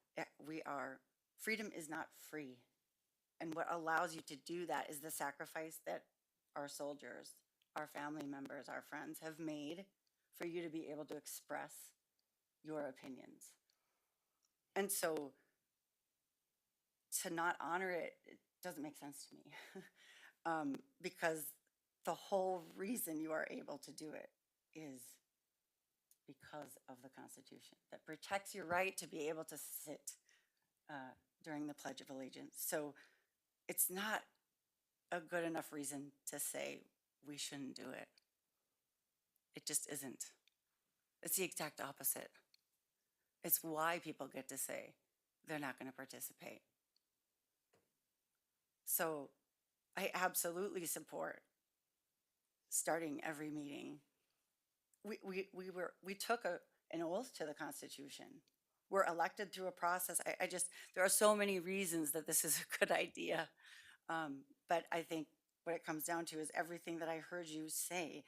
freedom is not free. And what allows you to do that is the sacrifice that our soldiers, our family members, our friends have made for you to be able to express your opinions. And so to not honor it, it doesn't make sense to me. Because the whole reason you are able to do it is because of the Constitution that protects your right to be able to sit during the Pledge of Allegiance. So it's not a good enough reason to say we shouldn't do it. It just isn't. It's the exact opposite. It's why people get to say they're not going to participate. So I absolutely support starting every meeting we took an oath to the Constitution. We're elected through a process. I just, there are so many reasons that this is a good idea. But I think what it comes down to is everything that I heard you say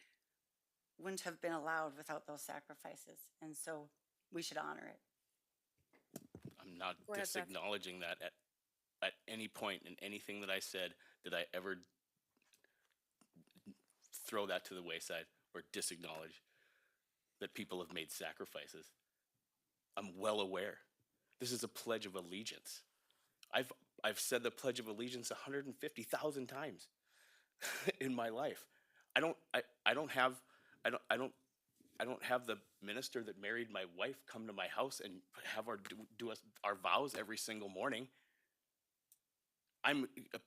wouldn't have been allowed without those sacrifices. And so we should honor it. I'm not Go ahead, Seth. disacknowledging that at any point in anything that I said did I ever throw that to the wayside or disacknowledge that people have made sacrifices. I'm well aware. This is a Pledge of Allegiance. I've said the Pledge of Allegiance 150,000 times in my life. I don't have the minister that married my wife come to my house and have our vows every single morning.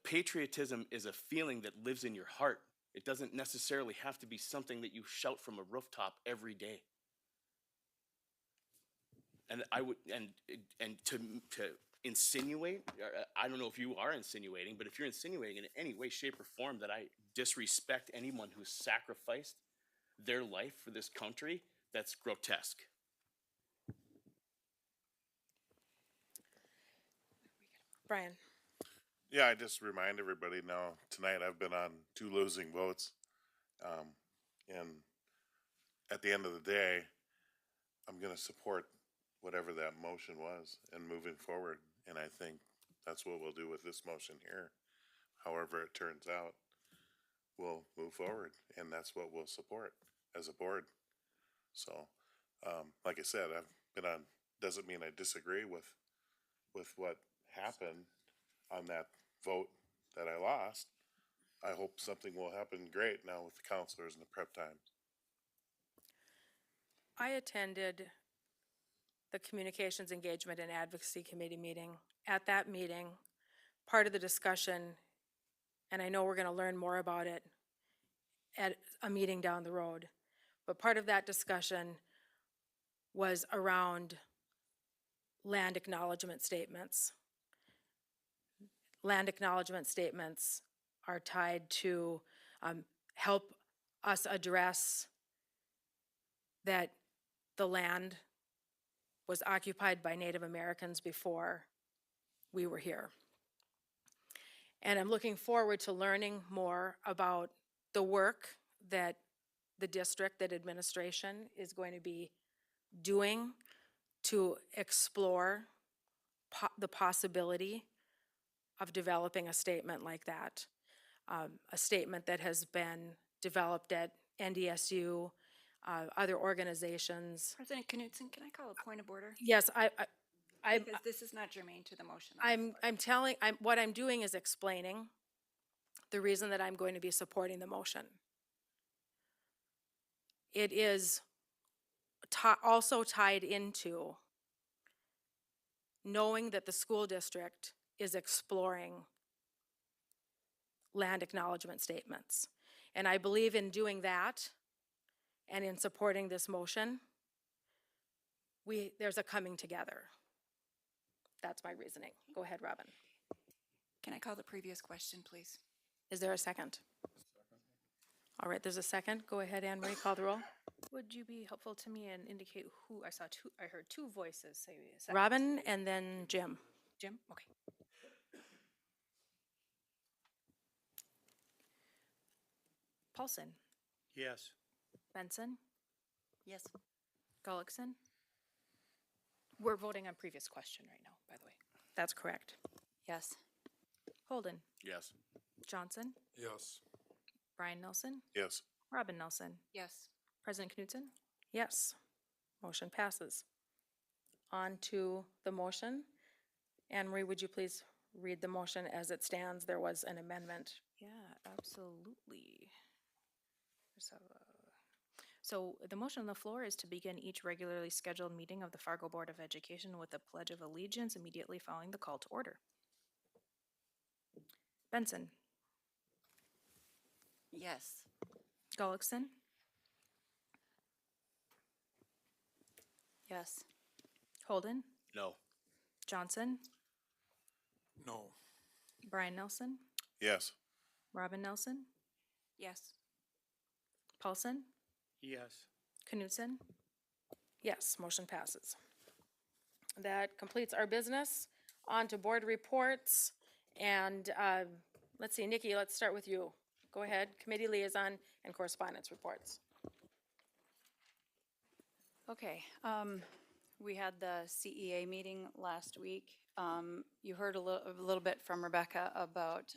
Patriotism is a feeling that lives in your heart. It doesn't necessarily have to be something that you shout from a rooftop every day. And to insinuate, I don't know if you are insinuating, but if you're insinuating in any way, shape, or form that I disrespect anyone who's sacrificed their life for this country, that's grotesque. Brian? Yeah, I just remind everybody now, tonight I've been on 2 losing votes. And at the end of the day, I'm gonna support whatever that motion was and moving forward. And I think that's what we'll do with this motion here. However it turns out, we'll move forward, and that's what we'll support as a board. So, like I said, I've been on, doesn't mean I disagree with what happened on that vote that I lost. I hope something will happen great now with the counselors and the prep time. I attended the Communications Engagement and Advocacy Committee meeting. At that meeting, part of the discussion, and I know we're going to learn more about it at a meeting down the road, but part of that discussion was around land acknowledgement statements. Land acknowledgement statements are tied to help us address that the land was occupied by Native Americans before we were here. And I'm looking forward to learning more about the work that the district, that administration is going to be doing to explore the possibility of developing a statement like that. A statement that has been developed at NDSU, other organizations. President Knudsen, can I call a point of order? Yes, Because this is not germane to the motion. what I'm doing is explaining the reason that I'm going to be supporting the motion. It is also tied into knowing that the school district is exploring land acknowledgement statements. And I believe in doing that and in supporting this motion, there's a coming together. That's my reasoning. Go ahead, Robin. Can I call the previous question, please? Is there a second? All right, there's a second. Go ahead, Anne Marie, call the roll. Would you be helpful to me and indicate who, I heard 2 voices say second. Robin and then Jim. Jim? Okay. Paulson? Yes. Benson? Yes. Gullickson? We're voting on previous question right now, by the way. That's correct. Yes. Holden? Yes. Johnson? Yes. Brian Nelson? Yes. Robin Nelson? Yes. President Knudsen? Yes. Motion passes. On to the motion. Anne Marie, would you please read the motion as it stands? There was an amendment. Yeah, absolutely. So the motion on the floor is to begin each regularly scheduled meeting of the Fargo Board of Education with a Pledge of Allegiance immediately following the call to order. Benson? Yes. Gullickson? Yes. Holden? No. Johnson? No. Brian Nelson? Yes. Robin Nelson? Yes. Paulson? Yes. Knutson? Yes, motion passes. That completes our business. On to board reports. And let's see, Nikki, let's start with you. Go ahead, committee liaison and correspondence reports. Okay, we had the CEA meeting last week. You heard a little bit from Rebecca about,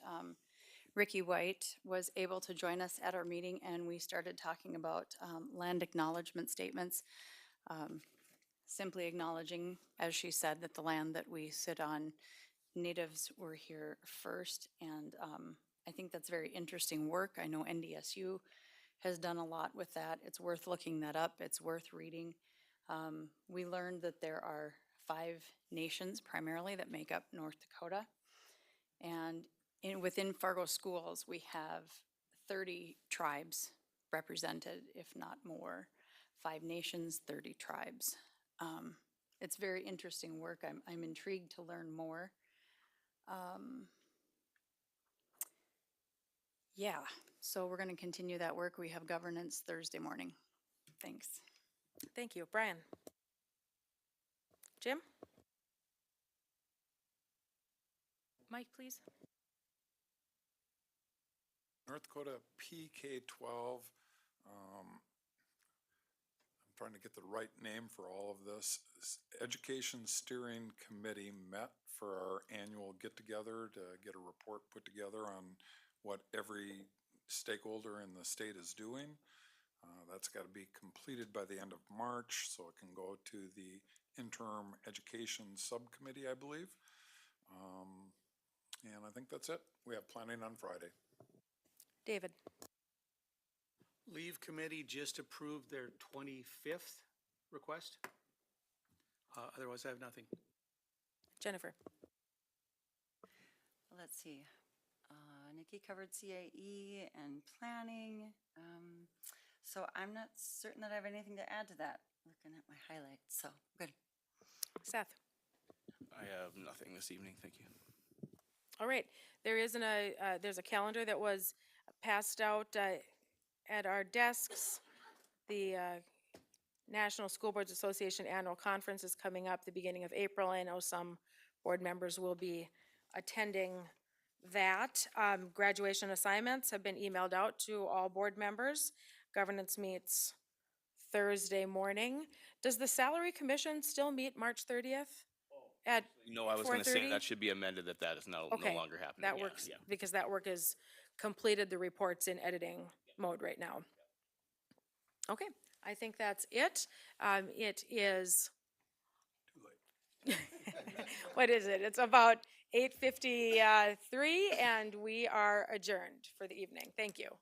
Ricky White was able to join us at our meeting, and we started talking about, land acknowledgement statements. Simply acknowledging, as she said, that the land that we sit on, natives were here first, and, I think that's very interesting work. I know NDSU has done a lot with that. It's worth looking that up. It's worth reading. We learned that there are 5 nations primarily that make up North Dakota. And within Fargo schools, we have 30 tribes represented, if not more. 5 nations, 30 tribes. It's very interesting work. I'm intrigued to learn more. Yeah, so we're going to continue that work. We have governance Thursday morning. Thanks. Thank you. Brian? Jim? Mike, please. North Dakota PK-12, I'm trying to get the right name for all of this. Education Steering Committee met for our annual get-together to get a report put together on what every stakeholder in the state is doing. That's got to be completed by the end of March, so it can go to the interim education subcommittee, I believe. And I think that's it. We have planning on Friday. David? Leave committee just approved their 25th request. Otherwise, I have nothing. Jennifer? Let's see. Nikki covered CAE and planning. So I'm not certain that I have anything to add to that, looking at my highlights, so good. Seth? I have nothing this evening, thank you. All right, there's a calendar that was passed out at our desks. The National School Boards Association Annual Conference is coming up the beginning of April. I know some board members will be attending that. Graduation assignments have been emailed out to all board members. Governance meets Thursday morning. Does the Salary Commission still meet March 30th? At No, I was gonna say 4:30? that should be amended, that is no Okay, longer happening. that Yeah, works, yeah. because that work is completed, the report's in editing mode right now. Okay, I think that's it. It is. Too late. What is it? It's about 8:53, and we are adjourned for the evening. Thank you.